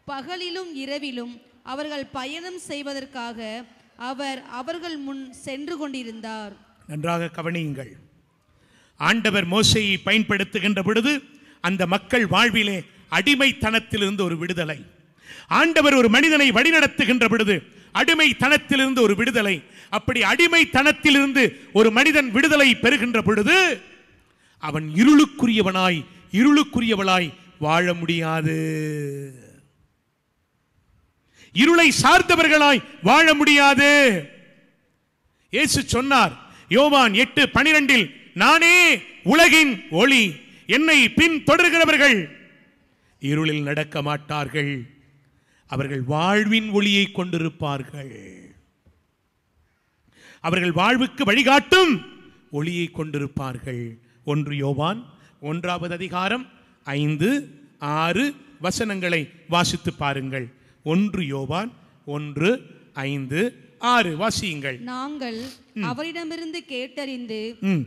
பகலிலும் இரவிலும் அவர்கள் பயணம் செய்வதற்காக அவர் அவர்கள் முன் சென்று கொண்டிருந்தார். நன்றாக கவனியுங்கள். ஆண்டவர் மோசேயை பயன்படுத்துகின்ற பொழுது அந்த மக்கள் வாழ்விலே அடிமைத்தனத்திலிருந்து ஒரு விடுதலை, ஆண்டவர் ஒரு மனிதனை வழிநடத்துகின்ற பொழுது அடிமைத்தனத்திலிருந்து ஒரு விடுதலை. அப்படி அடிமைத்தனத்திலிருந்து ஒரு மனிதன் விடுதலை பெறுகின்ற பொழுது அவன் இருளுக்குரியவளாய் வாழ முடியாது, இருளை சார்ந்தவர்களாய் வாழ முடியாது. இயேசு சொன்னார் யோவான் 8:12, நானே உலகின் ஒளி, என்னை பின் தொடர்கிறவர்கள் இருளில் நடக்க மாட்டார்கள், அவர்கள் வாழ்வின் ஒளியை கொண்டிருப்பார்கள். அவர்கள் வாழ்வுக்கு வழிகாட்டும் ஒளியை கொண்டிருப்பார்கள். 1 யோவான் 1வது அதிகாரம் 5, 6 வசனங்களை வாசித்து பாருங்கள். 1 யோவான் 1, 5, 6 வாசியுங்கள். நாங்கள் அவரிடமிருந்து கேட்டறிந்து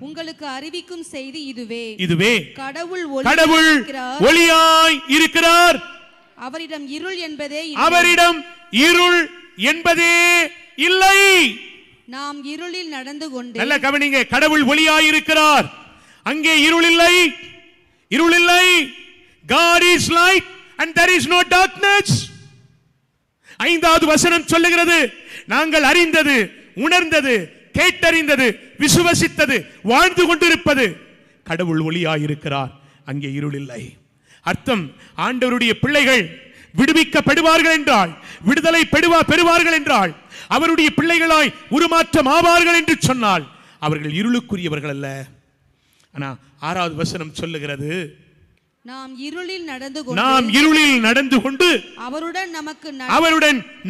உங்களுக்கு அறிவிக்கும் செய்தி இதுவே, கடவுள் ஒளியாய் இருக்கிறார், அவரிடம் இருள் என்பதே இல்லை. நாம் இருளில் நடந்து கொண்டு, நல்ல கவனிங்க, கடவுள் ஒளியாய் இருக்கிறார், அங்கே இருள் இல்லை. God is light and there is no darkness. 5வது வசனம் சொல்லுகிறது, நாங்கள் அறிந்தது, உணர்ந்தது, கேட்டறிந்தது, விசுவசித்தது, வாழ்ந்து கொண்டிருப்பது, கடவுள் ஒளியாயிருக்கிறார், அங்கே இருள் இல்லை. அர்த்தம், ஆண்டவருடைய பிள்ளைகள் விடுவிக்கப்படுவார்கள் என்றால், விடுதலை பெறுவார்கள் என்றால், அவருடைய பிள்ளைகளாய் உருமாற்றம் ஆவார்கள் என்று சொன்னால் அவர்கள் இருளுக்குரியவர்கள் அல்ல. ஆனா 6வது வசனம் சொல்லுகிறது, நாம் இருளில் நடந்து கொண்டு அவருடன்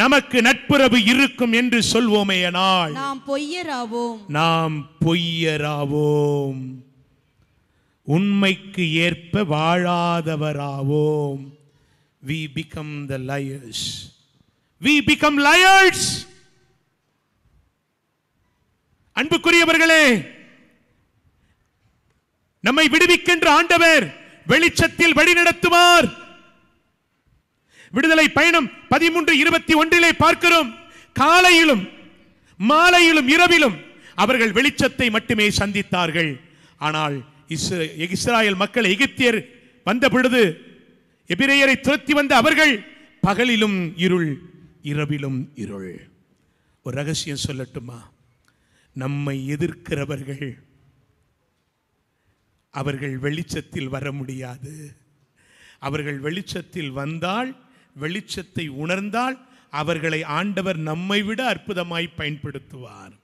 நமக்கு நட்புறவு இருக்கும் என்று சொல்வோமேயானால் நாம் பொய்யராவோம், உண்மைக்கு ஏற்ப வாழாதவராவோம். We become the liars. அன்புக்குரியவர்களே, நம்மை விடுவிக்கின்ற ஆண்டவர் வெளிச்சத்தில் வழிநடத்துவார். விடுதலை பயணம் 13:21 பார்க்கிறோம், காலையிலும் மாலையிலும் இரவிலும் அவர்கள் வெளிச்சத்தை மட்டுமே சந்தித்தார்கள். ஆனால் இஸ்ராயேல் மக்கள் எகிப்தியர் வந்த பொழுது எபிரேயரை துரத்தி வந்த அவர்கள் பகலிலும் இருள் இரவிலும் இருள். ஒரு ரகசியம் சொல்லட்டுமா? நம்மை எதிர்க்கிறவர்கள் அவர்கள் வெளிச்சத்தில் வர முடியாது. அவர்கள் வெளிச்சத்தில் வந்தால், வெளிச்சத்தை உணர்ந்தால் அவர்களை ஆண்டவர் நம்மை விட அற்புதமாய் பயன்படுத்துவார்.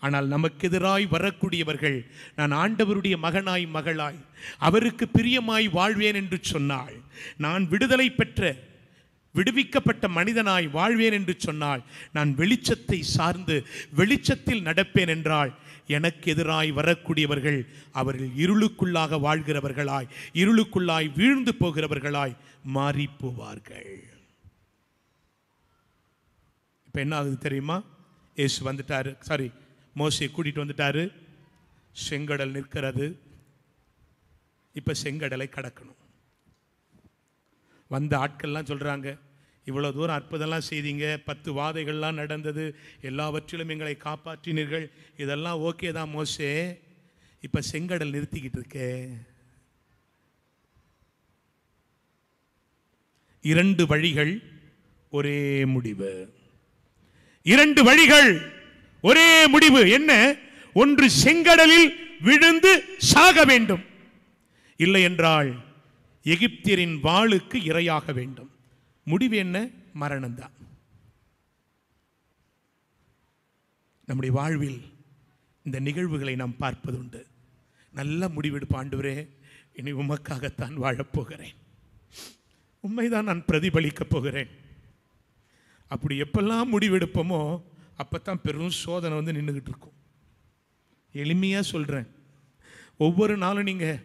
ஆனால் நமக்கு எதிராய் வரக்கூடியவர்கள், நான் ஆண்டவருடைய மகனாய் மகளாய் அவருக்கு பிரியமாய் வாழ்வேன் என்று சொன்னால், நான் விடுதலை பெற்ற விடுவிக்கப்பட்ட மனிதனாய் வாழ்வேன் என்று சொன்னால், நான் வெளிச்சத்தை சார்ந்து வெளிச்சத்தில் நடப்பேன் என்றால், எனக்கு எதிராய் வரக்கூடியவர்கள் அவர்கள் இருளுக்குள்ளாக வாழ்கிறவர்களாய், இருளுக்குள்ளாய் வீழ்ந்து போகிறவர்களாய் மாறி போவார்கள். இப்ப என்ன ஆகுது தெரியுமா? இயேசு வந்துட்டாரு, மோசே கூட்டிட்டு வந்துட்டாரு, செங்கடல் நிற்கிறது. இப்ப செங்கடலை கடக்கணும். வந்த ஆட்கள்லாம் சொல்றாங்க, இவ்வளோ தூரம் அற்புதம்லாம் செய்தீங்க, 10 வாதைகள்லாம் நடந்தது, எல்லாவற்றிலும் எங்களை காப்பாற்றினீர்கள், இதெல்லாம் ஓகே தான் மோசே, இப்போ செங்கடல் நிறுத்திக்கிட்டு இருக்கே. 2 வழிகள் ஒரே முடிவு. 2 வழிகள் ஒரே முடிவு. என்ன? ஒன்று செங்கடலில் விழுந்து சாக வேண்டும், இல்லை என்றால் எகிப்தியரின் வாளுக்கு இரையாக வேண்டும். முடிவு என்ன? மரணம்தான். நம்முடைய வாழ்வில் இந்த நிகழ்வுகளை நாம் பார்ப்பதுண்டு. நல்ல முடிவெடுப்பு, ஆண்டவரே இனி உமக்காகத்தான் வாழப்போகிறேன், உண்மைதான் நான் பிரதிபலிக்கப் போகிறேன். அப்படி எப்பெல்லாம் முடிவெடுப்போமோ அப்போத்தான் பெரும் சோதனை வந்து நின்றுக்கிட்டு இருக்கும். எளிமையாக சொல்கிறேன், ஒவ்வொரு நாளும் நீங்கள்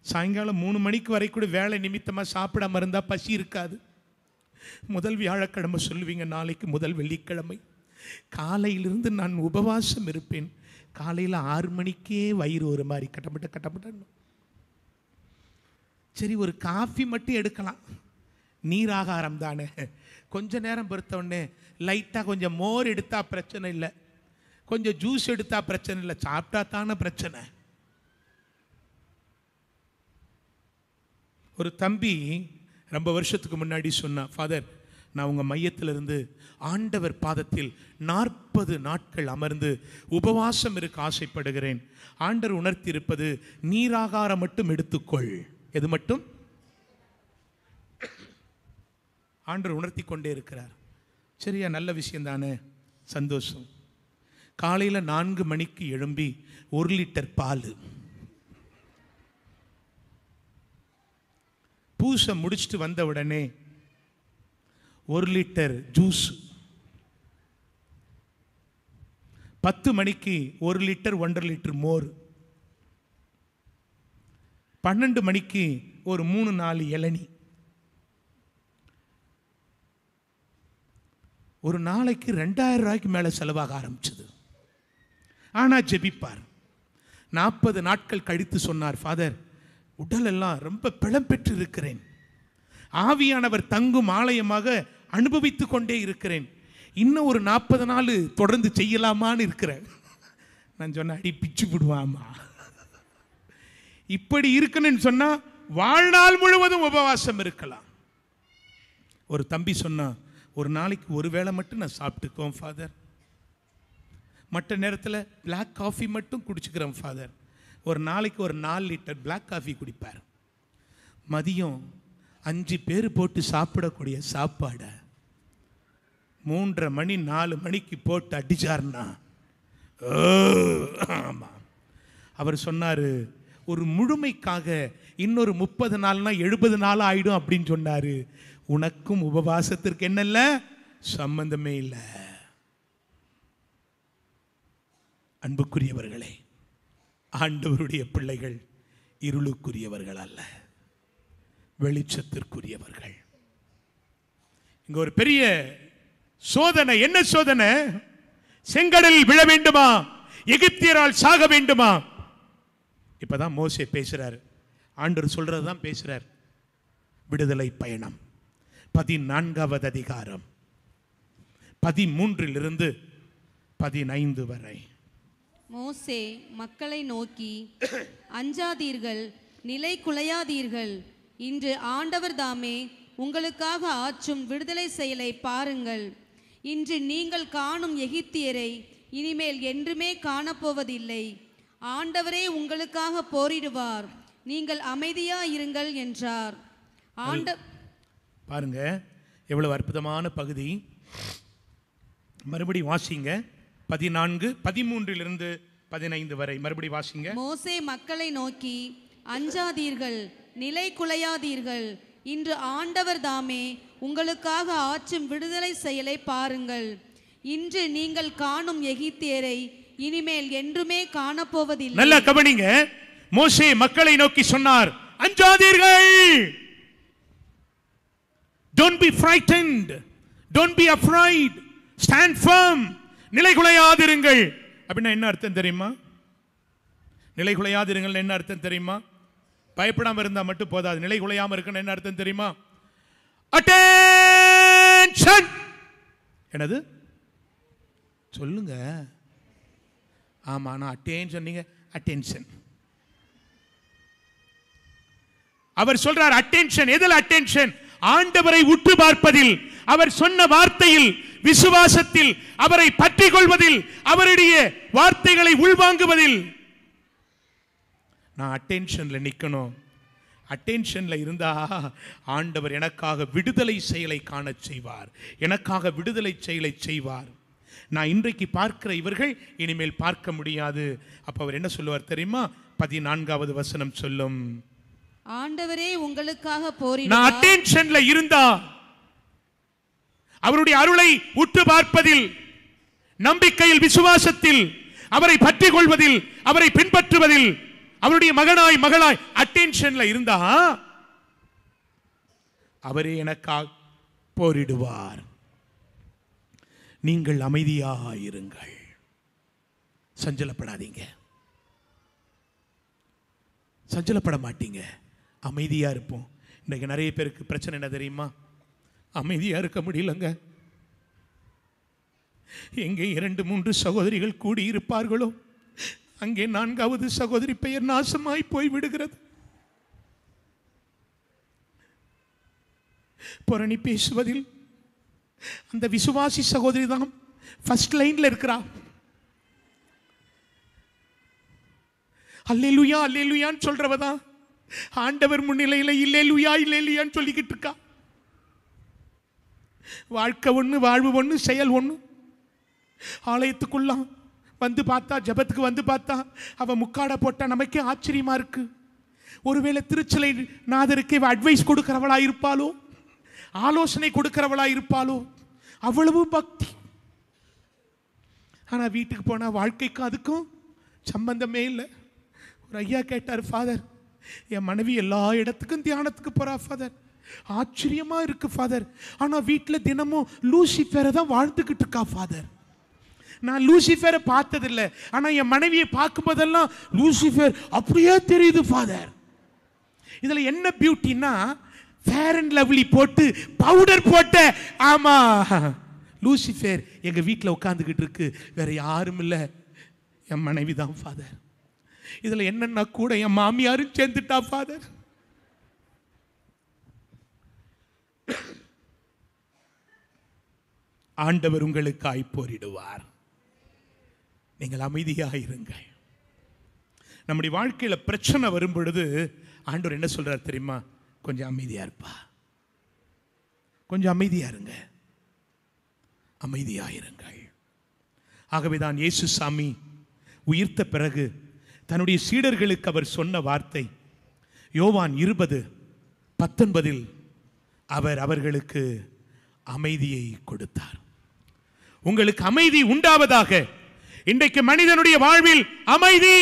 சாயங்காலம் 3 மணிக்கு வரை கூட வேலை நிமித்தமாக சாப்பிடாம இருந்தால் பசி இருக்காது. முதல் வியாழக்கிழமை சொல்லுவீங்க, நாளைக்கு முதல் வெள்ளிக்கிழமை காலையிலிருந்து நான் உபவாசம் இருப்பேன். காலையில் 6 மணிக்கே வயிறு ஒரு மாதிரி கட்டப்பட்ட. சரி, ஒரு காஃபி மட்டும் எடுக்கலாம், நீராகாரம் தானே. கொஞ்ச நேரம் பொறுத்தவொடனே லைட்டாக கொஞ்சம் மோர் எடுத்தா பிரச்சனை இல்லை, கொஞ்சம் ஜூஸ் எடுத்தா பிரச்சனை இல்லை, சாப்பிட்டா தானே பிரச்சனை. ஒரு தம்பி ரொம்ப வருஷத்துக்கு முன்னாடி சொன்னா, ஃபாதர் நான் உங்கள் மையத்திலிருந்து ஆண்டவர் பாதத்தில் 40 நாட்கள் அமர்ந்து உபவாசம் இருக்க ஆசைப்படுகிறேன். ஆண்டவர் உணர்த்தி இருப்பது நீராகாரம் மட்டும் எடுத்துக்கொள். எது மட்டும்? ஆண்டவர் உணர்த்தி கொண்டே இருக்கிறார். சரியா, நல்ல விஷயம் தானே, சந்தோஷம். காலையில் 4 மணிக்கு எழும்பி 1 லிட்டர் பால், பூசை முடிச்சுட்டு வந்த உடனே 1 லிட்டர் ஜூஸ், 10 மணிக்கு 1 லிட்டர் 1.5 லிட்டர் மோர், 12 மணிக்கு ஒரு 3-4 இளநீ. ஒரு நாளைக்கு 2000 ரூபாய்க்கு மேலே செலவாக ஆரம்பிச்சது. ஆனால் ஜெபிப்பார். 40 நாட்கள் கழித்து சொன்னார், ஃபாதர் உடல் எல்லாம் ரொம்ப பிளம் பெற்று இருக்கிறேன், ஆவியானவர் தங்கும் ஆலயமாக அனுபவித்து கொண்டே இருக்கிறேன், இன்னும் ஒரு 40 நாள் தொடர்ந்து செய்யலாமான்னு இருக்கிறேன். நான் சொன்ன, அடி பிச்சு விடுவாமா, இப்படி இருக்குன்னு சொன்னா வாழ்நாள் முழுவதும் உபவாசம் இருக்கலாம். ஒரு தம்பி சொன்னா, ஒரு நாளைக்கு ஒரு வேளை மட்டும் நான் சாப்பிட்டுக்குவோம் ஃபாதர், மற்ற நேரத்தில் பிளாக் காஃபி மட்டும் குடிச்சுக்கிறேன் ஃபாதர். ஒரு நாளைக்கு ஒரு 4 லிட்டர் பிளாக் காஃபி குடிப்பார். மதியம் 5 பேர் போட்டு சாப்பிடக்கூடிய சாப்பாடை 3:30 மணி 4 மணிக்கு போட்டு அடிச்சார்னா, ஆமாம். அவர் சொன்னார், ஒரு முழுமைக்காக இன்னொரு 30 நாள்னா 70 நாள் ஆயிடும் அப்படின்னு சொன்னார். உனக்கும் உபவாசத்திற்கு என்னல்ல சம்பந்தமே இல்லை. அன்புக்குரியவர்களே, ஆண்டவருடைய பிள்ளைகள் இருளுக்குரியவர்கள் அல்ல, வெளிச்சத்திற்குரியவர்கள். இங்க ஒரு பெரிய சோதனை. என்ன சோதனை? செங்கடலில் விழ வேண்டுமா, எகிப்தியரால் சாக வேண்டுமா? இப்பதான் மோசே பேசுறாரு, ஆண்டவர் சொல்றதுதான் பேசுறார். விடுதலை பயணம் 14வது அதிகாரம் 13 15 வரை. மோசே மக்களை நோக்கி, அஞ்சாதீர்கள், நிலை குலையாதீர்கள், இன்று ஆண்டவர் தாமே உங்களுக்காக ஆற்றும் விடுதலை செயலை பாருங்கள். இன்று நீங்கள் காணும் எகிப்தியரை இனிமேல் என்றுமே காணப்போவதில்லை. ஆண்டவரே உங்களுக்காக போரிடுவார், நீங்கள் அமைதியாயிருங்கள் என்றார். பாருங்க எவ்வளவு அற்புதமான பகுதி. மறுபடி வாசிங்க, 14 13 15 வரை மறுபடி வாசிங்க. மோசே மக்களை நோக்கி, அஞ்சாதீர்கள், நிலை குலையாதீர்கள், இன்று ஆண்டவர் தாமே உங்களுக்காக ஆற்றும் விடுதலை செயலை பாருங்கள். இன்று நீங்கள் காணும் எகிப்தியரை இனிமேல் என்றுமே காணப்போவதில்லை. நல்லா கவனிங்க. மோசே மக்களை நோக்கி சொன்னார், அஞ்சாதீர்கள். Don't be frightened, don't be afraid, stand firm. நிலைகுலையாதிருங்கள் அப்படின்னா என்ன அர்த்தம் தெரியுமா? நிலைகுலையாதிருங்கள் என்ன அர்த்தம் தெரியுமா? பயப்படாம இருந்தா மட்டும் போதாது, நிலைகுலையாம இருக்கணும். என்ன அர்த்தம் தெரியுமா? அட்டென்ஷன். என்னது சொல்லுங்க? ஆமா, நான் அட்டென்ஷன், நீங்க அட்டென்ஷன். அவர் சொல்றார் அட்டென்ஷன். எதில் அட்டென்ஷன்? ஆண்டவரை உற்று பார்ப்பதில், அவர் சொன்ன வார்த்தையில், விசுவாசத்தில், அவரை பற்றி கொள்வதில், அவருடைய வார்த்தைகளை உள்வாங்குவதில். நான் அட்டென்ஷன்ல நிக்கணும். அட்டென்ஷன்ல இருந்தா ஆண்டவர் எனக்காக விடுதலை செயலை காண செய்வார், எனக்காக விடுதலை செயலை செய்வார். நான் இன்றைக்கு பார்க்கிற இவர்கள் இனிமேல் பார்க்க முடியாது. அப்ப அவர் என்ன சொல்லுவார் தெரியுமா? 14வது வசனம் சொல்லும், ஆண்டவரே உங்களுக்காக நான் போரிடுவார். அட்டென்ஷன்ல இருந்தா, அவருடைய அருளை உற்று பார்ப்பதில், நம்பிக்கையில், விசுவாசத்தில், அவரை பற்றி கொள்வதில், அவரை பின்பற்றுவதில், அவருடைய மகனாய் மகளாய் அட்டென்ஷன்ல இருந்தா அவரே எனக்காக போரிடுவார். நீங்கள் அமைதியாயிருங்கள், சஞ்சலப்படாதீங்க, சஞ்சலப்பட மாட்டீங்க, அமைதியா இருப்போம். இன்னைக்கு நிறைய பேருக்கு பிரச்சனை என்ன தெரியுமா? அமைதியா இருக்க முடியலங்க. எங்கே 2-3 சகோதரிகள் கூடி இருப்பார்களோ அங்கே 4வது சகோதரி பெயர் நாசமாய் போய் விடுகிறது. புரணி பேசுவதில் அந்த விசுவாசி சகோதரி தான் ஃபர்ஸ்ட் லைன்ல இருக்கிறா. அல்லேலூயா அல்லேலூயான்னு சொல்றவதான் ஆண்டவர் முன்னிலையில இல்லேலூயா இல்லேலூயான்னு சொல்லிக்கிட்டு இருக்கா. வாழ்க்கை ஒண்ணு, வாழ்வு ஒண்ணு, செயல் ஒண்ணு. ஆலயத்துக்குள்ள வந்து பார்த்தா, ஜபத்துக்கு வந்து பார்த்தா அவ முக்காட போட்டா நமக்கே ஆச்சரியமா இருக்கு. ஒருவேளை திருச்சலை நாதருக்கு அட்வைஸ் கொடுக்கிறவளா இருப்பாளோ, ஆலோசனை கொடுக்கிறவளா இருப்பாளோ, அவ்வளவு பக்தி. ஆனா வீட்டுக்கு போனா வாழ்க்கைக்கும் அதுக்கும் சம்பந்தமே இல்லை. ஒரு ஐயா கேட்டார், ஃபாதர் என் மனைவி எல்லா இடத்துக்கும் தியானத்துக்கு போறா ஃபாதர், ஆச்சரியமா இருக்கு ஃபாதர், ஆனா வீட்டில் தினமும் லூசிஃபரை தான் வாழ்ந்துக்கிட்டு இருக்கா ஃபாதர். நான் லூசிஃபரை பார்த்ததில்லை, ஆனா என் மனைவியை பார்க்கும் போதெல்லாம் லூசிஃபர் அப்படியே தெரியுது ஃபாதர். இதுல என்ன பியூட்டின்னா, ஃபேர் அண்ட் லவ்லி போட்டு பவுடர் போட்ட, ஆமா லூசிஃபர் எங்க வீட்டில் உட்காந்துக்கிட்டு இருக்கு, வேற யாரும் இல்லை, என் மனைவி தான் ஃபாதர். இதுல என்னன்னா கூட என் மாமியாரும் சேர்ந்துட்டா ஃபாதர். ஆண்டவர் உங்களுக்காய் போரிடுவார், நீங்கள் அமைதியாயிருங்கள். நம்முடைய வாழ்க்கையில பிரச்சனை வரும் பொழுது ஆண்டவர் என்ன சொல்றார் தெரியுமா? கொஞ்சம் அமைதியா இருப்பா, கொஞ்சம் அமைதியா இருங்க, அமைதியாயிருங்கள். ஆகவேதான் இயேசு சாமி உயிர்த்த பிறகு தன்னுடைய சீடர்களுக்கு அவர் சொன்ன வார்த்தை யோவான் 20:19 அவர் அவர்களுக்கு அமைதியை கொடுத்தார். உங்களுக்கு அமைதி உண்டாவதாக. இன்றைக்கு மனிதனுடைய வாழ்வில் அமைதி.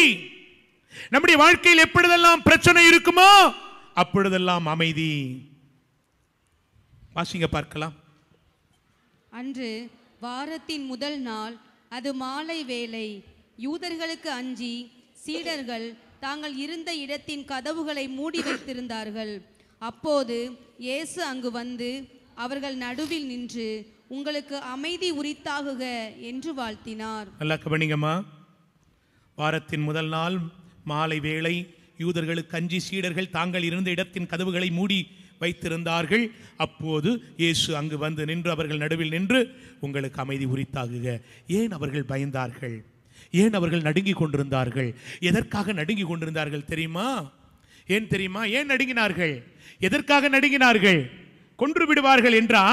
நம்முடைய வாழ்க்கையில் எப்பொழுதெல்லாம் பிரச்சனை இருக்குமோ அப்பொழுதெல்லாம் அமைதி. வாசிங்க பார்க்கலாம். அன்று வாரத்தின் முதல் நாள், அது மாலை வேளை. யூதர்களுக்கு அஞ்சி சீடர்கள் தாங்கள் இருந்த இடத்தின் கதவுகளை மூடி வைத்திருந்தார்கள். அப்போது இயேசு அங்கு வந்து அவர்கள் நடுவில் நின்று, உங்களுக்கு அமைதி உரித்தாகுக என்று வாழ்த்தினார். நல்லா கவனிங்கம்மா. வாரத்தின் முதல் நாள் மாலை வேளை, யூதர்களுக்கு அஞ்சி சீடர்கள் தாங்கள் இருந்த இடத்தின் கதவுகளை மூடி வைத்திருந்தார்கள். அப்போது இயேசு அங்கு வந்து நின்று அவர்கள் நடுவில் நின்று, உங்களுக்கு அமைதி உரித்தாகுக. ஏன் அவர்கள் பயந்தார்கள்? ஏன் அவர்கள் நடுங்கி கொண்டிருந்தார்கள்? எதற்காக நடுங்கி கொண்டிருந்தார்கள் தெரியுமா? ஏன் தெரியுமா? ஏன் நடுங்கினார்கள்? எதற்காக நடுங்கினார்கள்? கொன்று விடுவார்கள் என்றா,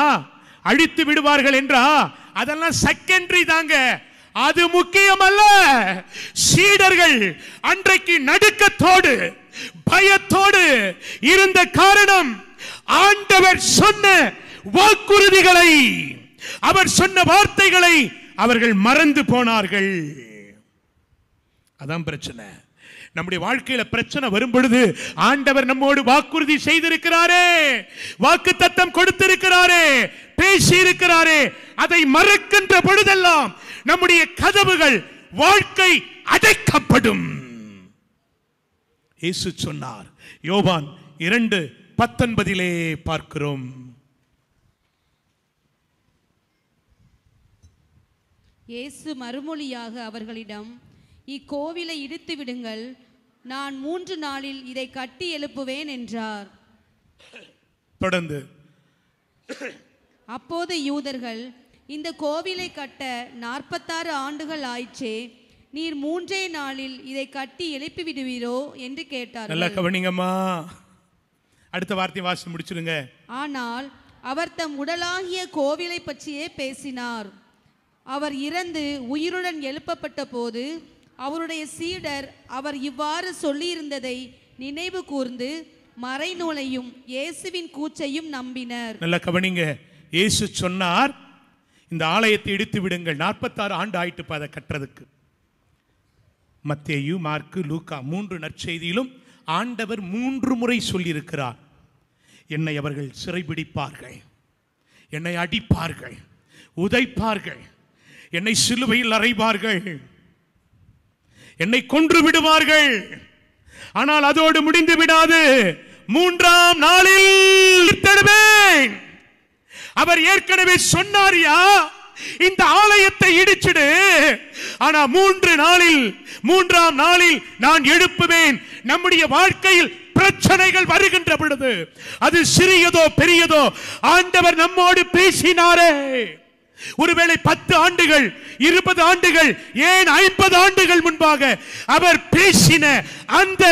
அழித்து விடுவார்கள் என்றா, அதெல்லாம் செகண்டரி தாங்க, அது முக்கியம் அல்ல. சீடர்கள் அன்றைக்கு நடுக்கத்தோடு பயத்தோடு இருந்த காரணம், ஆண்டவர் சொன்ன வாக்குறுதிகளை, அவர் சொன்ன வார்த்தைகளை அவர்கள் மறந்து போனார்கள். அதான் பிரச்சனை. நம்முடைய வாழ்க்கையில பிரச்சனை வரும் பொழுது ஆண்டவர் நம்மோடு வாக்குறுதி செய்திருக்கிறாரே, வாக்குத்தத்தம் கொடுத்திருக்கிறாரே, பேசி இருக்கிறாரே, அதை மறக்கின்ற பொழுதெல்லாம் நம்முடைய கதவுகள், வாழ்க்கை அடைக்கப்படும். இயேசு சொன்னார். யோவான் 2:19 பார்க்கிறோம். இயேசு மறுமொழியாக அவர்களிடம், இக்கோவிலை இடித்து விடுங்கள், நான் 3 நாளில் இதை கட்டி எழுப்புவேன் என்றார். தொடர்ந்து, அப்போது யூதர்கள், இந்த கோவிலை கட்ட 46 ஆண்டுகள் ஆயிற்றே, நீர் 3 நாளில் இதை கட்டி எழுப்பி விடுவீரோ என்று கேட்டார். நல்லா கவனிங்கம்மா. அடுத்த வார்த்தை வாசி முடிச்சிருங்க. ஆனால் அவர் தம் உடலாகிய கோவிலை பற்றியே பேசினார். அவர் இறந்து உயிருடன் எழுப்பப்பட்ட போது அவருடைய சீடர் அவர் இவ்வாறு சொல்லியிருந்ததை நினைவு கூர்ந்து மறைநூலையும் இயேசுவின் கூச்சையும் நம்பினர். நல்ல கவனிங்க. இயேசு சொன்னார், இந்த ஆலயத்தை இடித்து விடுங்கள். 46 ஆண்டு ஆயிட்டு அதை கட்டுறதுக்கு. மத்தேயு, மார்க்கு, லூக்கா 3 நற்செய்தியிலும் ஆண்டவர் 3 முறை சொல்லியிருக்கிறார், என்னை அவர்கள் சிறைபிடிப்பார்கள், என்னை அடிப்பார்கள், உதைப்பார்கள், என்னை சிலுவையில் அறைவார்கள், என்னை கொன்று விடுவார்கள். ஆனால் அதோடு முடிந்து விடாது, 3ஆம் நாளில் தருவேன். அவர் ஏற்கனவே சொன்னாரியா, இந்த ஆலயத்தை இடிச்சிடு, ஆனா 3ஆம் நாளில் நான் எழுப்புவேன். நம்முடைய வாழ்க்கையில் பிரச்சனைகள் வருகின்ற பொழுது, அது சிறியதோ பெரியதோ, ஆண்டவர் நம்மோடு பேசினாரே. ஒருவேளை 10 ஆண்டுகள், 20 ஆண்டுகள், ஏன் 50 ஆண்டுகள் முன்பாக அவர் பேசின அந்த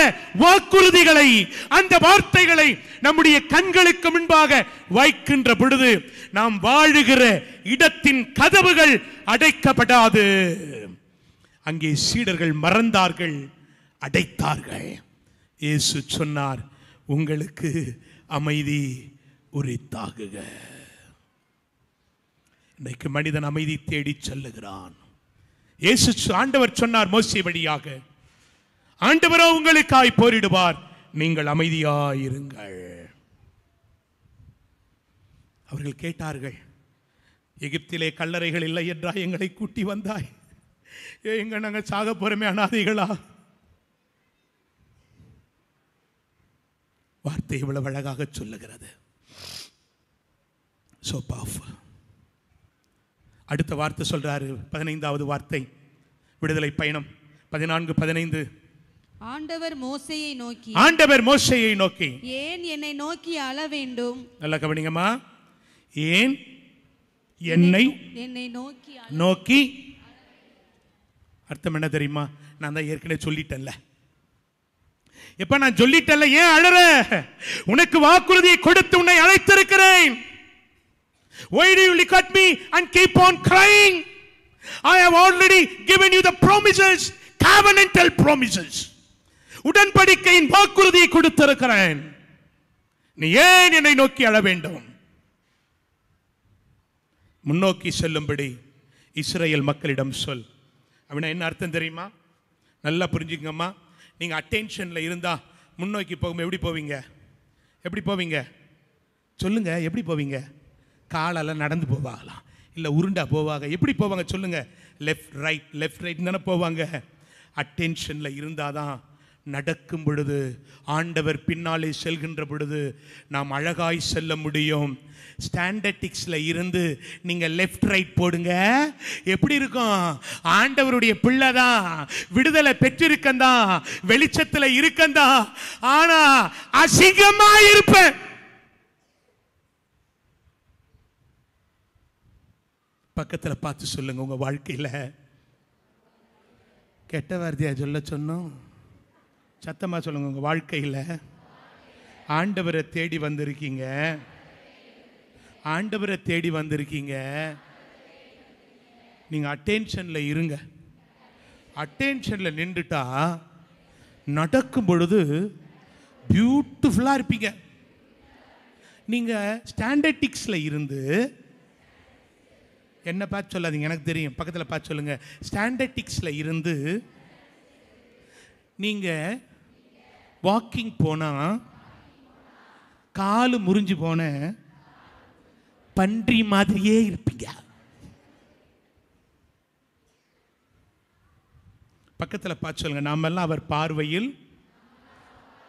வாக்குறுதிகளை, அந்த வார்த்தைகளை நம்முடைய கண்களுக்கு முன்பாக வைக்கின்ற பொழுது நாம் வாழுகிற இடத்தின் கதவுகள் அடைக்கப்படாது. அங்கே சீடர்கள் மறந்தார்கள், அடைத்தார்கள். இயேசு சொன்னார், உங்களுக்கு அமைதி உரித்தாகுக. இன்றைக்கு மனிதன் அமைதி தேடி செல்லுகிறான். இயேசு ஆண்டவர் சொன்னார் மோசே வழியாக, ஆண்டவரோ உங்களுக்காய் போரிடுவார், நீங்கள் அமைதியாயிருங்கள். அவர்கள் கேட்டார்கள், எகிப்திலே கல்லறைகள் இல்லை என்றா எங்களை கூட்டி வந்தாய்? எங்க நாங்க சாக போறமே, அனாதைகளா? வார்த்தை இவ்வளவு அழகாக சொல்லுகிறது. So powerful. அடுத்த வார்த்தை சொல்றாரு, 15வது வார்த்தை, விடுதலை பயணம் 14:15. ஆண்டவர் மோசேயை நோக்கி ஏன் என்னை நோக்கி அழ வேண்டும்? நல்லா கவனிங்கம்மா. ஏன் என்னை நோக்கி, அர்த்தம் என்ன தெரியுமா? நான் தான் ஏற்கனவே சொல்லிட்டேன்ல. எப்ப நான் சொல்லிட்டேன்ல, ஏன் அழற? உனக்கு வாக்குறுதியை கொடுத்து உன்னை அழைத்திருக்கிறேன். Why do you look at me and keep on crying? I have already given you the promises, covenantal promises. உடன்படிக்கையின் வாக்குறுதியை கொடுத்திருக்கிறேன். நீ ஏன் என்னை நோக்கி அழ வேண்டும்? முன்னோக்கி செல்லும்படி இஸ்ரேல் மக்களிடம் சொல். அப்படின்னா என்ன அர்த்தம் தெரியுமா? நல்லா புரிஞ்சுக்கங்கம்மா. நீங்க அட்டென்ஷன்ல இருந்தா முன்னோக்கி போகும். எப்படி போவீங்க? எப்படி போவீங்க சொல்லுங்க? எப்படி போவீங்க? காலால நடந்து போவாங்களாம், இல்லை உருண்டா போவாங்க? எப்படி போவாங்க சொல்லுங்க? லெஃப்ட் ரைட் தானே போவாங்க. அட்டென்ஷன்ல இருந்தாதான் நடக்கும் பொழுது, ஆண்டவர் பின்னாலே செல்கின்ற பொழுது நாம் அழகாய் செல்ல முடியும். ஸ்டாண்டர்டிக்ஸ்ல இருந்து நீங்க லெஃப்ட் ரைட் போடுங்க, எப்படி இருக்கும்? ஆண்டவருடைய பிள்ளை தான், விடுதலை பெற்றிருக்கந்தான், வெளிச்சத்தில் இருக்கந்தான், ஆனா அசிங்கமா இருப்பேன். பக்கத்தில் பார்த்து சொல்லுங்க, உங்க வாழ்க்கையில் கெட்ட வார்த்தையா சொல்ல சொன்னோம்? சத்தமா சொல்லுங்க. உங்க வாழ்க்கையில் ஆண்டவரை தேடி வந்திருக்கீங்க, ஆண்டவரை தேடி வந்திருக்கீங்க. நீங்க அட்டென்ஷன்ல இருங்க. அட்டென்ஷன்ல நின்றுட்டா நடக்கும் பொழுது பியூட்டிஃபுல்லா இருப்பீங்க. நீங்க ஸ்டாண்டர்டிக்ஸ்ல இருந்து, என்ன பார்த்து சொல்லாதீங்க, எனக்கு தெரியும், பக்கத்தில் பார்த்து சொல்லுங்க. ஸ்டாண்டர்டிக்ஸ்ல இருந்து நீங்க வாக்கிங் போனா காலு முறிஞ்சு போன பன்றி மாதிரியே இருப்பீங்க. பக்கத்தில் பார்த்து சொல்லுங்க, நாமெல்லாம் அவர் பார்வையில்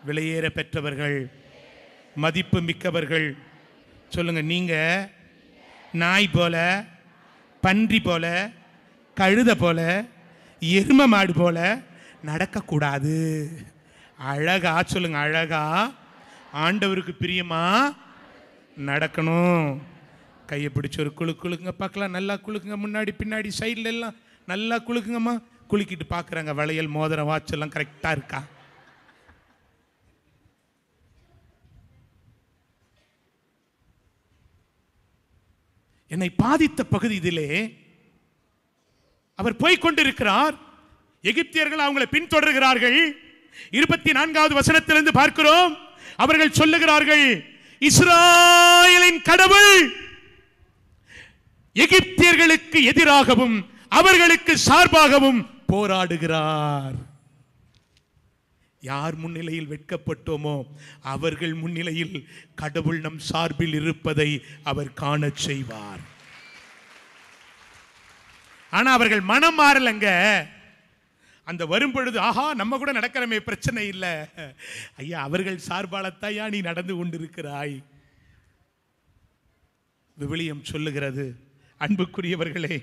விலையேற பெற்றவர்கள், மதிப்பு மிக்கவர்கள். சொல்லுங்க, நீங்க நாய் போல, பன்றி போல, கழுத போல, எரும மாடு போல நடக்கக்கூடாது. அழகா சொல்லுங்க, அழகா ஆண்டவருக்கு பிரியமா நடக்கணும். கையை பிடிச்சி ஒரு குளுக்குங்க பார்க்கலாம். நல்லா குளுக்குங்க, முன்னாடி பின்னாடி சைடில் எல்லாம் நல்லா குளுக்குங்கம்மா. குலுக்கிட்டு பார்க்குறாங்க, வளையல் மோதிரம் வாட்ச் எல்லாம் கரெக்டாக இருக்கா? என்னை பாதித்த பகுதி இதிலே அவர் போய் கொண்டிருக்கிறார். எகிப்தியர்கள் அவங்களை பின்தொடர்கிறார்கள். 24வது வசனத்திலிருந்து பார்க்கிறோம். அவர்கள் சொல்லுகிறார்கள், இஸ்ராயேலின் கடவுள் எகிப்தியர்களுக்கு எதிராகவும் அவர்களுக்கு சார்பாகவும் போராடுகிறார். யார் முன்னிலையில் வெட்கப்பட்டோமோ அவர்கள் முன்னிலையில் கடவுள் நம் சார்பில் இருப்பதை அவர் காணச் செய்வார். ஆனா அவர்கள் மனம் மாறலங்க. அந்த வரும்பொழுது, ஆஹா நம்ம கூட நடக்கிறமே, பிரச்சனை இல்லை. ஐயா, அவர்கள் சார்பாலத்தாயா நீ நடந்து கொண்டிருக்கிறாய். விவிலியம் சொல்லுகிறது, அன்புக்குரியவர்களே,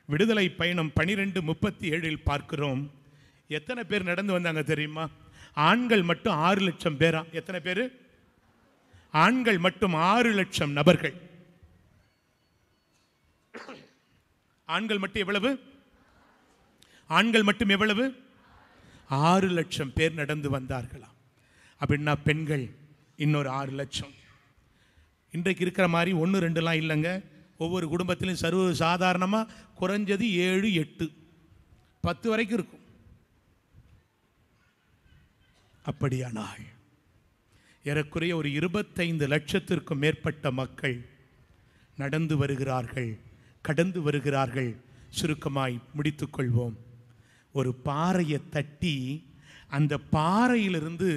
விடுதலை பயணம் 12:37 பார்க்கிறோம். எத்தனை பேர் நடந்து வந்தாங்க தெரியுமா? ஆண்கள் மட்டும் 6 லட்சம் பேரா. எத்தனை பேர்? ஆண்கள் மட்டும் 6 லட்சம் நபர்கள். ஆண்கள் மட்டும் எவ்வளவு? ஆண்கள் மட்டும் எவ்வளவு? 6 லட்சம் பேர் நடந்து வந்தார்களாம். அப்படின்னா பெண்கள் இன்னொரு 6 லட்சம். இன்றைக்கு இருக்கிற மாதிரி 1 2லாம் இல்லைங்க. ஒவ்வொரு குடும்பத்திலும் சர்வ சாதாரணமாக குறைஞ்சது 7 8 10 வரைக்கும் இருக்கும். அப்படியானால் ஏறக்குறைய ஒரு 25 லட்சத்திற்கும் மேற்பட்ட மக்கள் நடந்து வருகிறார்கள், கடந்து வருகிறார்கள். சுருக்கமாய் முடித்துக் கொள்வோம். ஒரு பாறையை தட்டி அந்த பாறையிலிருந்து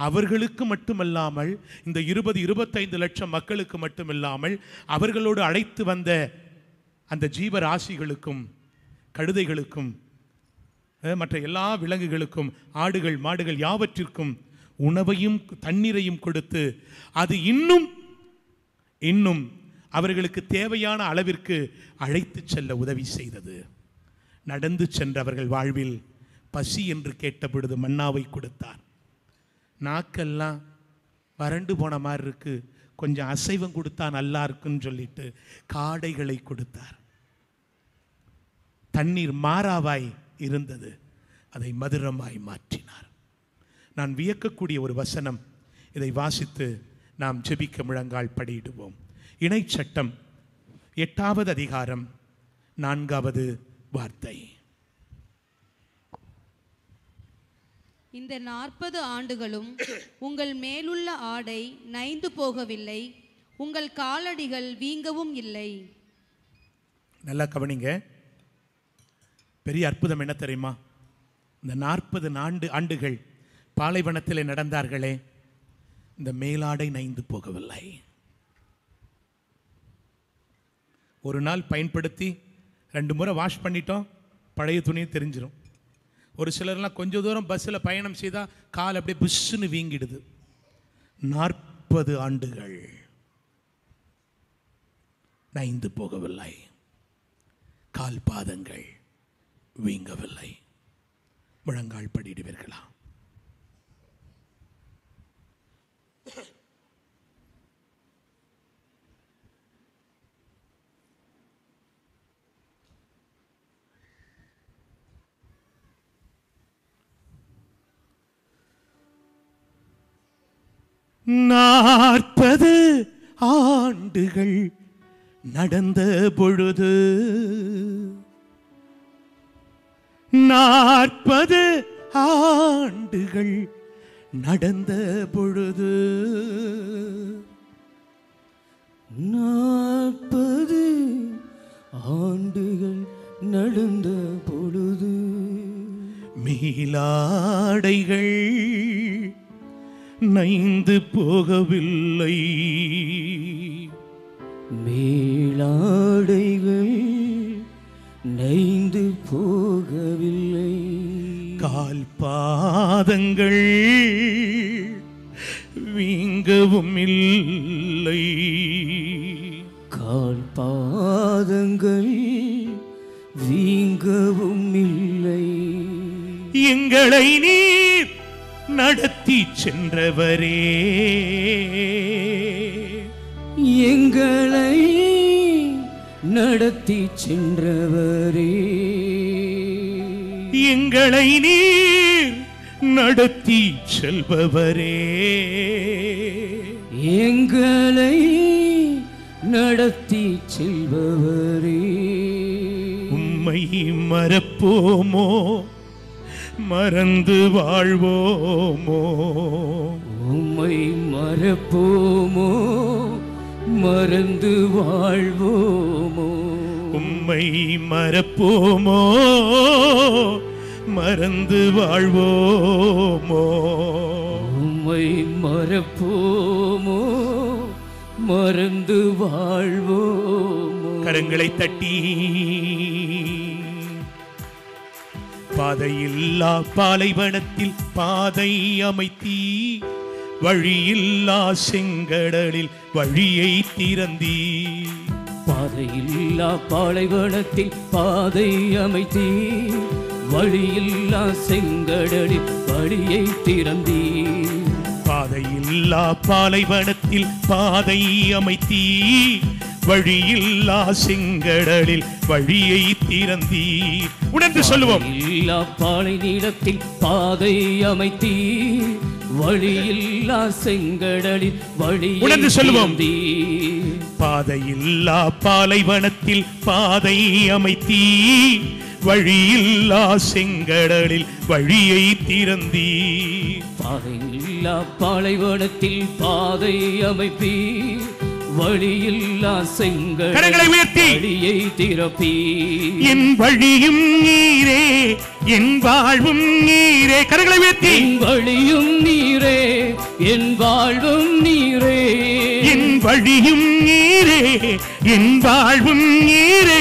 அவர்களுக்கு மட்டுமல்லாமல் இந்த 20-25 லட்சம் மக்களுக்கு மட்டுமில்லாமல் அவர்களோடு அழைத்து வந்த அந்த ஜீவராசிகளுக்கும், கழுதைகளுக்கும், மற்ற எல்லா விலங்குகளுக்கும், ஆடுகள் மாடுகள் யாவற்றிற்கும் உணவையும் தண்ணீரையும் கொடுத்து அது இன்னும் அவர்களுக்கு தேவையான அளவிற்கு அழைத்து செல்ல உதவி செய்தது. நடந்து சென்றவர்கள் வாழ்வில் பசி என்று கேட்டபொழுது மன்னாவை கொடுத்தார். நாக்கெல்லாம் வறண்டு போன மாதிரி இருக்கு, கொஞ்சம் அசைவம் கொடுத்தா நல்லா இருக்குன்னு சொல்லிட்டு காடைகளை கொடுத்தார். தண்ணீர் மாறாவாய் இருந்தது, அதை மதுரமாய் மாற்றினார். நான் வியக்கக்கூடிய ஒரு வசனம். இதை வாசித்து நாம் ஜெபிக்க முழங்கால் படியிடுவோம். இணைச்சட்டம் 8வது அதிகாரம் 4வது வார்த்தை. இந்த 40 ஆண்டுகளும் உங்கள் மேலுள்ள ஆடை நைந்து போகவில்லை, உங்கள் காலடிகள் வீங்கவும் இல்லை. நல்லா கவனிங்க. பெரிய அற்புதம் என்ன தெரியுமா? இந்த 40 ஆண்டுகள் பாலைவனத்தில் நடந்தார்களே, இந்த மேலாடை நைந்து போகவில்லை. ஒரு நாள் பயன்படுத்தி 2 முறை வாஷ் பண்ணிட்டோம், பழைய துணியை தெரிஞ்சிடும். ஒரு சிலர்லாம் கொஞ்சம் தூரம் பஸ்ஸில் பயணம் செய்தால் கால் அப்படியே புஷ்ஷுன்னு வீங்கிடுது. 40 ஆண்டுகள் நைந்து போகவில்லை, கால் பாதங்கள் வீங்கவில்லை. முழங்கால் படிடுவீர்களா? நாற்பது ஆண்டுகள் நடந்த பொழுது, 40 ஆண்டுகள் நடந்த பொழுது, 40 ஆண்டுகள் நடந்த பொழுது, மீளாடைகள் நைந்து போகவில்லை, மேலாடைகள் நைந்து போகவில்லை, கால் பாதங்கள் வீங்கவும் இல்லை, கால் பாதங்கள் வீங்கவும் இல்லை. எங்களை நீர் நடத்தி சென்றவரே, எங்களை நடத்தி சென்றவரே, எங்களை நீர் நடத்தி செல்பவரே, எங்களை நடத்தி செல்பவரே, உம்மை மறப்போமோ மறந்து வாழ்வோமோ உம்மை மறப்போமோ மறந்து வாழ்வோமோ உம்மை மறப்போமோ மறந்து வாழ்வோமோ உம்மை மறப்போமோ மறந்து வாழ்வோமோ. கரங்களை தட்டி பாதையில்லா பாலைவனத்தில் பாதை அமைத்தி வழியில்லா செங்கடலில் வழியை திறந்தீ. பாதையில்லா பாலைவனத்தில் பாதை அமைத்தி வழியில்லா செங்கடலில் வழியை திறந்தீ. பாதையில்லா பாலைவனத்தில் பாதை அமைத்தி வழியில்லா செங்கடலில் வழியை திறந்தீ. உணர்ந்து சொல்லுவோம். இல்லா பாலை நீளத்தில் பாதை அமைத்தி வழியில்லா செங்கடலில் வழியை உணர்ந்து சொல்லுவோம். பாதையில்லா பாலைவனத்தில் பாதை அமைத்தி வழியில்லா செங்கடலில் வழியை திறந்தீ. பாதையில்லா பாலைவனத்தில் பாதை அமைப்பி வழியில்லா கரங்களை செங்கடலில் உயர்த்தி வழியை திறப்பி. என் வழியும் நீரே என் வாழ்வும் நீரே. கரங்களை உயர்த்தி என் வழியும் நீரே என் வாழ்வும் நீரே. என் வழியும் நீரே என் வாழ்வும் நீரே.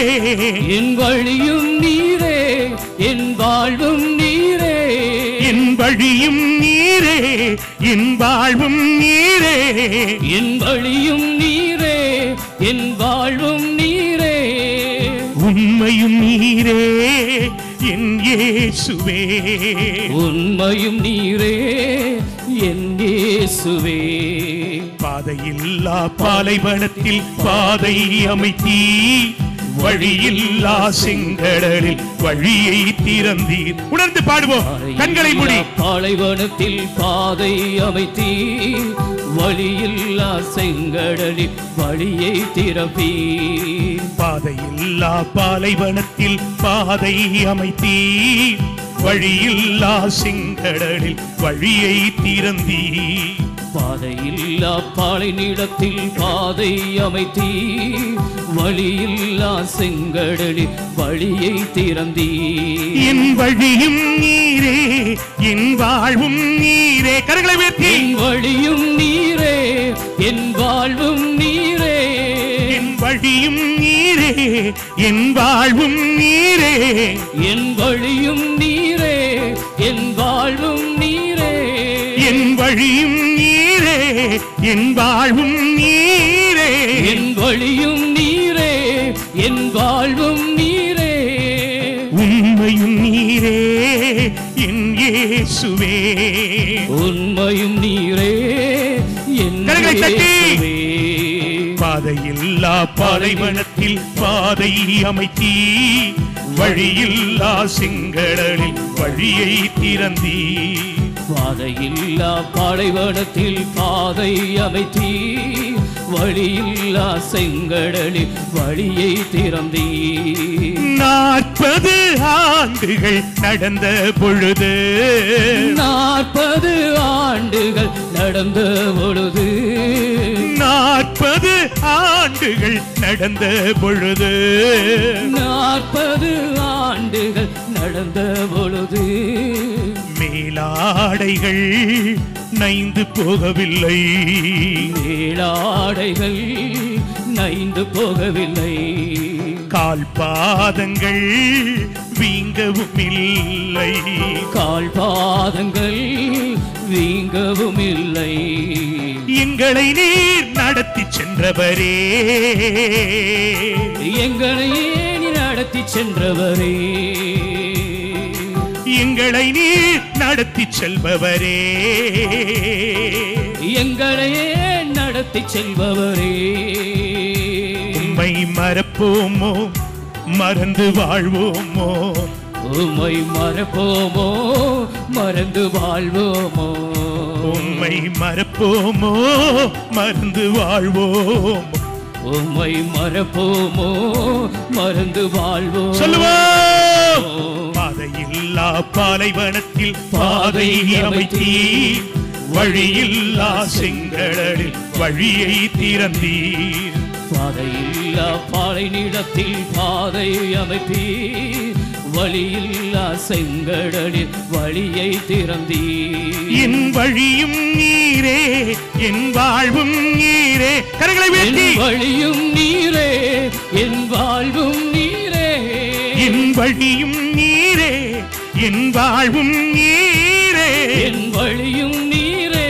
என் வழியும் நீரே என் வாழ்வும் நீரே. என் வழியும் நீரே என் வாழ்வும் நீரே. என் வழியும் நீரே என் வாழ்வும் நீரே. உண்மையும் நீரே என் இயேசுவே. உண்மையும் நீரே என் இயேசுவே. பாதையில்லா பாலைவனத்தில் பாதை அமைத்தி வழியில்லா செங்கடலில் வழியை திறந்தீர். உணர்ந்து பாடுவோம். கண்களை மூடி. பாலைவனத்தில் பாதை அமைத்தி வழியில்லா செங்கடலில் வழியை திறப்பி. பாதையில்லா பாலைவனத்தில் பாதை அமைத்தி வழியில்லா செங்கடலில் வழியை திறந்தீ. பாதையில்லா பாலை நீளத்தில் பாதை அமைத்தி வழியில்லா செங்கடலில் வழியை திறந்தீ. என் வழியும் நீரே என் வாழ்வும் நீரே. கரங்களை உயர்த்தி என் வழியும் நீரே என் வாழ்வும் நீரே. என் வழியும் நீரே என் வாழ்வும் நீரே. என் வழியும் நீரே என் வாழ்வும் நீரே. என் வழியும் நீரே என் வாழ்வும் நீரே. என் வழியும் நீரே என் வாழ்வும் நீரே. உண்மையும் நீரே என் இயேசுவே. உண்மையும் நீரே என் கரங்களை தட்டி. இயேசுவே. பாதையில்லா பாலைவனத்தில் பாதை அமைத்தி வழியில்லா செங்கடலில் வழியை திறந்தீ. பாதையில்லா பாலைவனத்தில் பாதை அமைத்தி வழியில்லா செங்கடலில் வழியை திறந்தீ. 40 ஆண்டுகள் நடந்த பொழுது 40 ஆண்டுகள் நடந்த பொழுது 40 ஆண்டுகள் நடந்த பொழுது 40 ஆண்டுகள் நடந்த பொழுது மேலாடைகள் நைந்து போகவில்லை. மேலாடைகள் நைந்து போகவில்லை. கால் பாதங்கள் வீங்கவும் இல்லை. கால் பாதங்கள் வீங்கவும் இல்லை. எங்களை நீர் நடத்தி சென்றவரே. எங்களையே நீ நடத்தி சென்றவரே. எங்களை நீர் நடத்தி செல்பவரே. எங்களையே நடத்தி செல்பவரே. உம்மை மறப்போமோ மறந்து வாழ்வோமோ. உம்மை மறப்போமோ மறந்து வாழ்வோமோ. உம்மை மறப்போமோ மறந்து வாழ்வோமோ. உம்மை மறப்போமோ மறந்து வாழ்வோம். சொல்லுவோம். பாதையில்லா பாலைவனத்தில் பாதை அமைத்தீர், வழியில்லா செங்கடலில் வழியை திறந்தீர். பாதையில்லா பாலை நிலத்தில் பாதை அமைப்பீர், வழியில்லா செங்கடலில் வழியை திறந்தீர். என் வழியும் நீரே, என் வாழ்வும் நீரே. கரங்களை உயர்த்தி. என் வழியும் நீரே, என் வாழ்வும் நீரே. என் வழியும் நீரே, என் வாழ்வும் நீரே. என் வழியும் நீரே,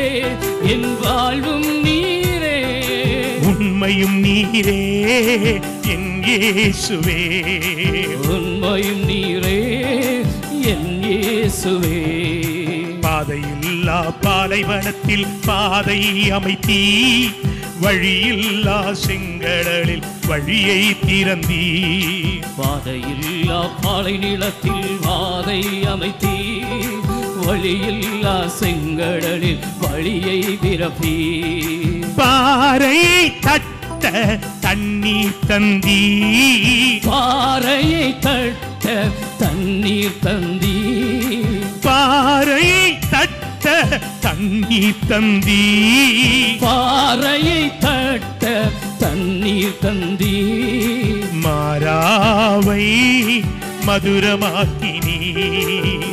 என் வாழ்வும் நீரே. உண்மையும் நீரே என் இயேசுவே. உண்மையும் நீரே என் இயேசுவே. பாதையில்லா பாலைவனத்தில் பாதை அமைத்தீ, வழியில்லா செங்கடலில் வழியை திறந்தீ. பாதையில்லா பாலை நிலத்தில் பாதை அமைத்தீ, வழியில்லா செங்கடலில் வழியை திறப்பீ. பாறையை தட்ட தண்ணீர் தந்தீ. பாறையை தட்ட தண்ணீர் தந்தீ. பாறையை தட்ட தண்ணீர் தந்தீ. பாறையை தட்ட தண்ணீர் தந்தீ. மாறாவை மதுரமாக்கினீ.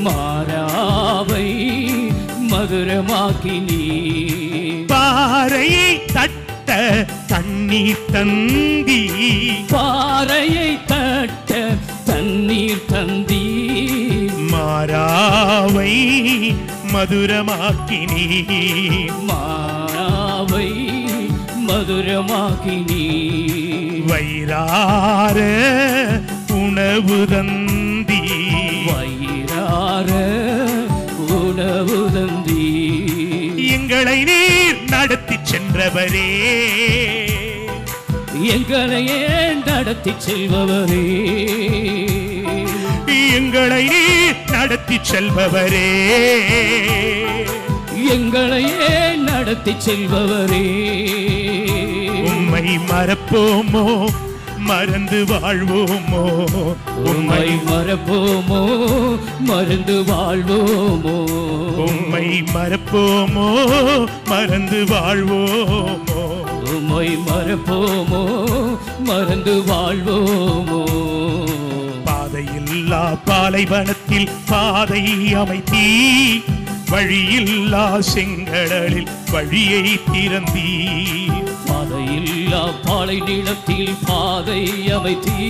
மாறாவை மதுரமாக்கினீ. பாறையை தட்ட தண்ணீர் தந்தீ. பாறையை தட்ட தண்ணீர் தந்தீ. மாறாவை மதுரமாக்கினீ. மாறாவை மதுரமாக்கினீ. வயிறார உணவு தந்தீ. வயிறார உணவு தந்தீ. எங்களை நீர் நடத்தி சென்றவரே, எங்களையே நடத்தி செல்பவரே. எங்களை நீர் நடத்தி செல்பவரே. எங்களையே நடத்தி செல்பவரே. உம்மை மறப்போமோ மறந்து வாழ்வோமோ. உம்மை மறப்போமோ மறந்து வாழ்வோமோ. உம்மை மறப்போமோ மறந்து வாழ்வோமோ. உம்மை மறப்போமோ மறந்து வாழ்வோமோ. பாதையில்லா பாலைவனத்தில் பாதை அமைத்தீ, வழியில்லா செங்கடலில் வழியை திறந்தீ. பாதையில்லா பாலை நிலத்தில் பாதை அமைத்தீ,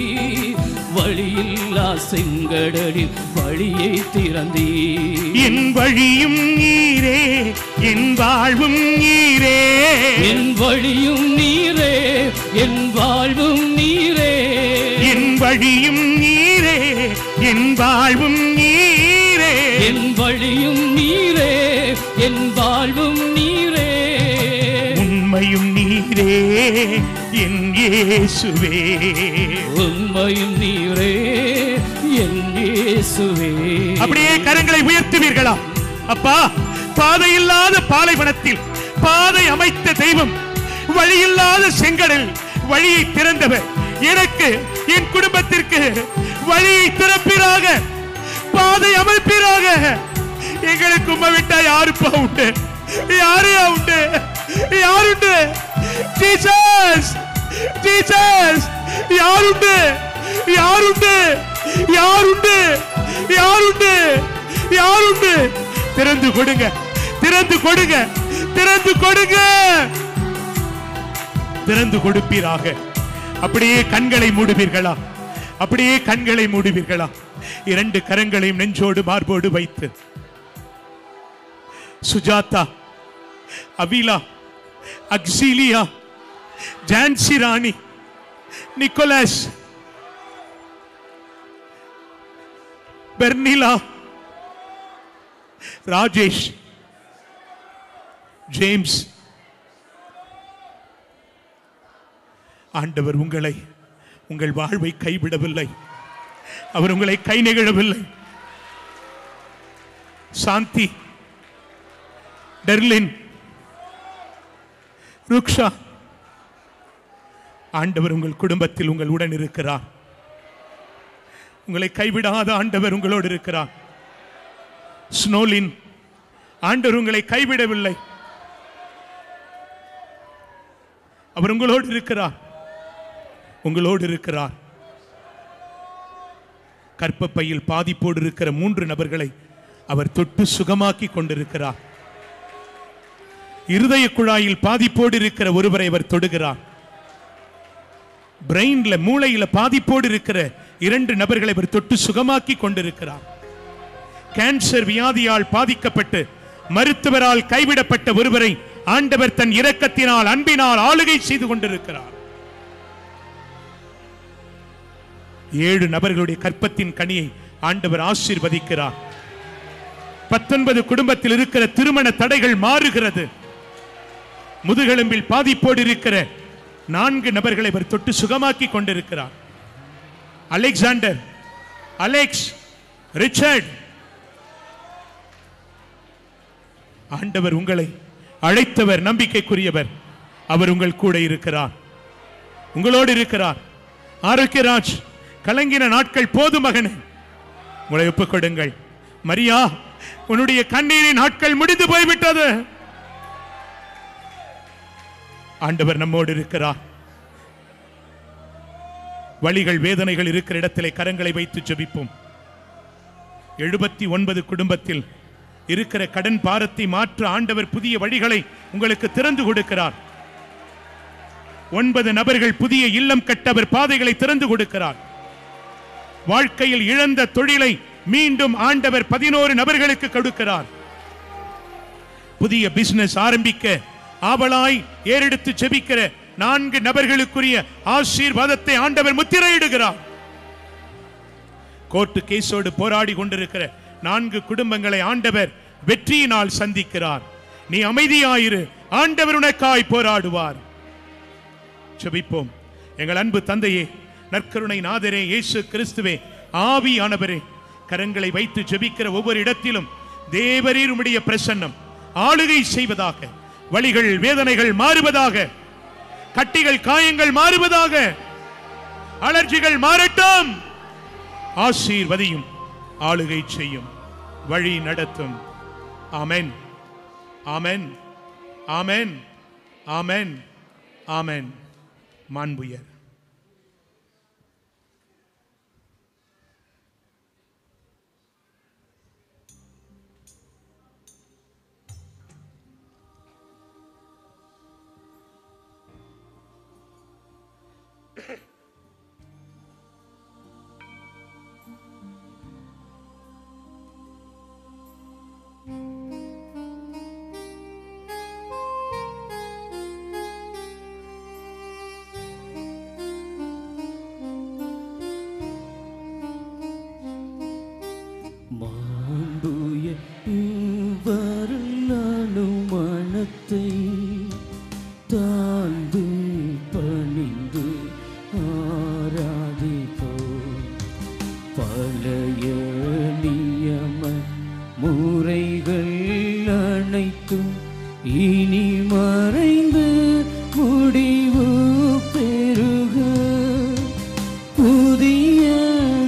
வழியில்லா செங்கடலில் வழியை திறந்தீ. என் வழியும் நீரே, என் வாழ்வும் நீரே. என் வழியும் நீரே, என் வாழ்வும் நீரே. என் வழியும் நீரே, என் வாழ்வும் நீரே. என் வழியும் நீரே, என் வாழ்வும் நீரே. உண்மையும் நீரே என் இயேசுவே. உண்மையும் நீரே என் இயேசுவே. அப்படியே கரங்களை உயர்த்துவீர்களா? அப்பா, பாதையில்லாத பாலைவனத்தில் பாதை அமைத்த தெய்வம், வழியில்லாத செங்கடல் வழியை திறந்தவர், எனக்கு என் குடும்பத்திற்கு வழியை திறப்பீராக, பாதை அமைப்பீராக. எங்களுக்கு உம்மை விட்டா யாருப்பா உண்டு? யாரையா உண்டு? யாருண்டு? ஜீசஸ், ஜீசஸ், யாருண்டு? யாருண்டு? யாருண்டு? யாருண்டு? யாருண்டு? திறந்து கொடுங்க, திறந்து கொடுங்க, திறந்து கொடுங்க, திறந்து கொடுப்பீராக. அப்படியே கண்களை மூடுவீர்களா? அப்படியே கண்களை மூடுவீர்களா? இரண்டு கரங்களையும் நெஞ்சோடு மார்போடு வைத்து, சுஜாதா, அவிலா, அக்ஸீலியா, ஜான்சி ராணி, நிக்கோலஸ், பெர்னிலா, ராஜேஷ், ஜேம்ஸ், ஆண்டவர் உங்களை, உங்கள் வாழ்வை கைவிடவில்லை. அவர் உங்களை கை நெகிழவில்லை. சாந்தி, டெர்லின், ருக்ஷா, ஆண்டவர் உங்கள் குடும்பத்தில் உங்களுடன் இருக்கிறார். உங்களை கைவிடாத ஆண்டவர் உங்களோடு இருக்கிறார். ஸ்னோலின், ஆண்டவர் உங்களை கைவிடவில்லை. அவர் உங்களோடு இருக்கிறார், உங்களோடு இருக்கிறார். கர்ப்பப்பையில் பாதிப்போடு இருக்கிற 3 நபர்களை அவர் தொட்டு சுகமாக்கி கொண்டிருக்கிறார். இருதய குழாயில் பாதிப்போடு இருக்கிற ஒருவரை அவர் தொடுகிறார். பிரெயின்ல, மூளையில பாதிப்போடு இருக்கிற 2 நபர்களை அவர் தொட்டு சுகமாக்கி கொண்டிருக்கிறார். கேன்சர் வியாதியால் பாதிக்கப்பட்டு மருத்துவரால் கைவிடப்பட்ட ஒருவரை ஆண்டவர் தன் இரக்கத்தினால், அன்பினால் ஆளுகை செய்து கொண்டிருக்கிறார். 7 நபர்களுடைய கற்பத்தின் கனியை ஆண்டவர் ஆசீர்வதிக்கிறார். 19 குடும்பத்தில் இருக்கிற திருமண தடைகள் மாறுகிறது. முதுகெலும்பில் பாதிப்போடு இருக்கிற 4 நபர்களை அவர் தொட்டு சுகமாக்கி கொண்டிருக்கிறார். அலெக்சாண்டர், அலெக்ஸ், ரிச்சர்ட், ஆண்டவர் உங்களை அழைத்தவர், நம்பிக்கைக்குரியவர். அவர் உங்கள் கூட இருக்கிறார், உங்களோடு இருக்கிறார். ஆரோக்கியராஜ், கலங்கின நாட்கள் போது மகனே, உங்களை ஒப்புக் கொடுங்கள். மரியா, உன்னுடைய கண்ணீரின் நாட்கள் முடிந்து போய்விட்டது. ஆண்டவர் நம்மோடு இருக்கிறார். வலிகள், வேதனைகள் இருக்கிற இடத்திலே கரங்களை வைத்து ஜெபிப்போம். 79 குடும்பத்தில் இருக்கிற கடன் பாரத்தை மாற்ற ஆண்டவர் புதிய வழிகளை உங்களுக்கு திறந்து கொடுக்கிறார். 9 நபர்கள் புதிய இல்லம் கட்ட அவர் பாதைகளை திறந்து கொடுக்கிறார். வாழ்க்கையில் இழந்த தொழிலை மீண்டும் ஆண்டவர் 11 நபர்களுக்கு கொடுக்கிறார். புதிய பிசினஸ் ஆரம்பிக்க ஆவலாய் ஏறெடுத்து ஜெபிக்கிற 4 நபர்களுக்குரிய ஆசீர்வாதத்தை ஆண்டவர் முத்திரையிடுகிறார். கோர்ட்டு கேஸோடு போராடி கொண்டிருக்கிற 4 குடும்பங்களை ஆண்டவர் வெற்றியினால் சந்திக்கிறார். நீ அமைதியாயிரு, ஆண்டவர் உனக்காய் போராடுவார். ஜெபிப்போம். எங்கள் அன்பு தந்தையே, நற்கருணை நாதரே, இயேசு கிறிஸ்துவே, ஆவியானவரே, கரங்களை வைத்து ஜெபிக்கிற ஒவ்வொரு இடத்திலும் தேவரீர் உம்முடைய பிரசன்னம் ஆளுகை செய்வதாக. வலிகள், வேதனைகள் மாறுவதாக. கட்டிகள், காயங்கள் மாறுவதாக. அலர்ஜிகள் மாறட்டும். ஆசீர்வதியும், ஆளுகை செய்யும், வழி நடத்தும். ஆமென், ஆமென், ஆமென், ஆமென், ஆமென். மாண்புயர். மாண்புய வரலானும் மனத்தை தாழ்ந்து பணிந்து ஆராதிப்போ. பழைய நியம முறைகள் அனைத்தும் இனி மறைந்து முடிவு பெறுக. புதிய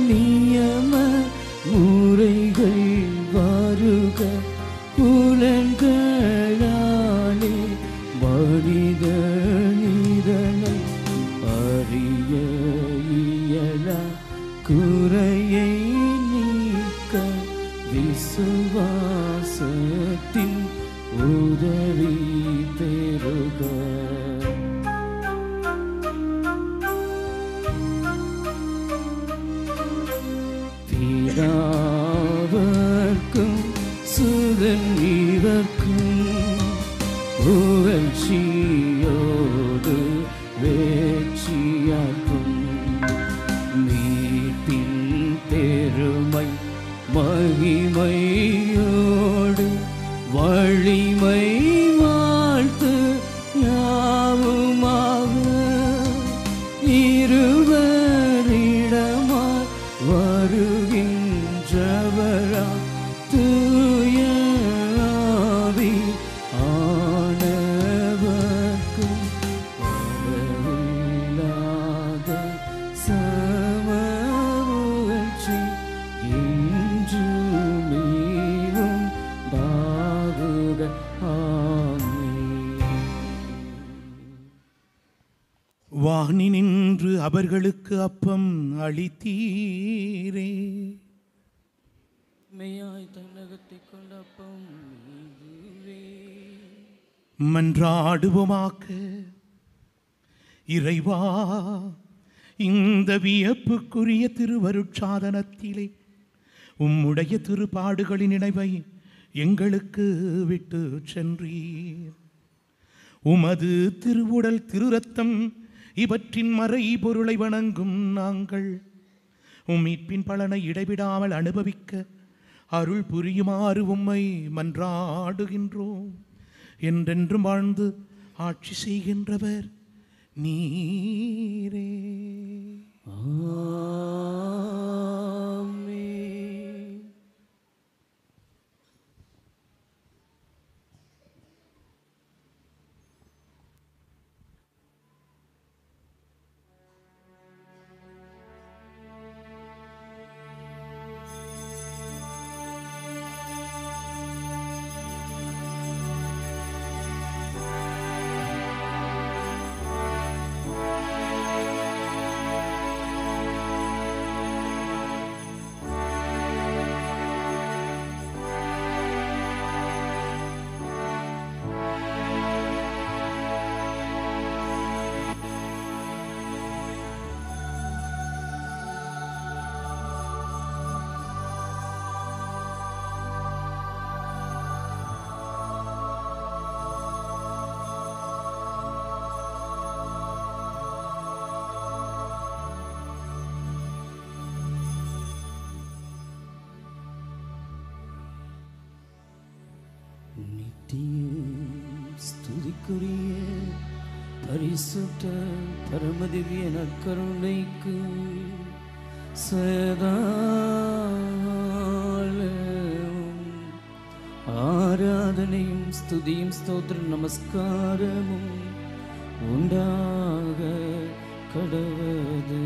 நியம முறைகள் வருக. புலன்களாலே மனிதனிதனை அறிய இயலா குறையை நீக்க விசுவாசத்தின் உதவி பெறுக. பிதாவர்க்கும் சுதன் இவர்க்கும் புகழ்ச்சியோடு வேட்சியாக்கும். மீட்பின் பெருமை மகிமையோடு வழிமை வாழ்த்து யாவுமாக இருவரிடமாய் வருகின்றவரா தூய வானினின்று அவர்களுக்கு அப்பம் அளித்தீரே. மெய்யாய் தன்னகத்தை கொண்ட அப்பம் இதுவே. மன்றாடுவோமாக்க. இறைவா, இந்த வியப்புக்குரிய திருவருட்சாதனத்திலே உம்முடைய திருப்பாடுகளின் நினைவை எங்களுக்கு விட்டு சென்றீர். உமது திருவுடல் திருரத்தம் இவற்றின் மறை பொருளை வணங்கும் நாங்கள் மீட்பின் பலனை இடைவிடாமல் அனுபவிக்க அருள் புரியுமாறு உம்மை மன்றாடுகின்றோம். என்றென்றும் வாழ்ந்து ஆட்சி செய்கின்றவர் நீரே. ஆமென். ஸ்துதிக்குரிய பரிசுத்த பரமதிவிய நற்கருணைக்கு சதாலும் ஆராதனையும் ஸ்துதியும் ஸ்தோத்திர நமஸ்காரமும் உண்டாக கடவது.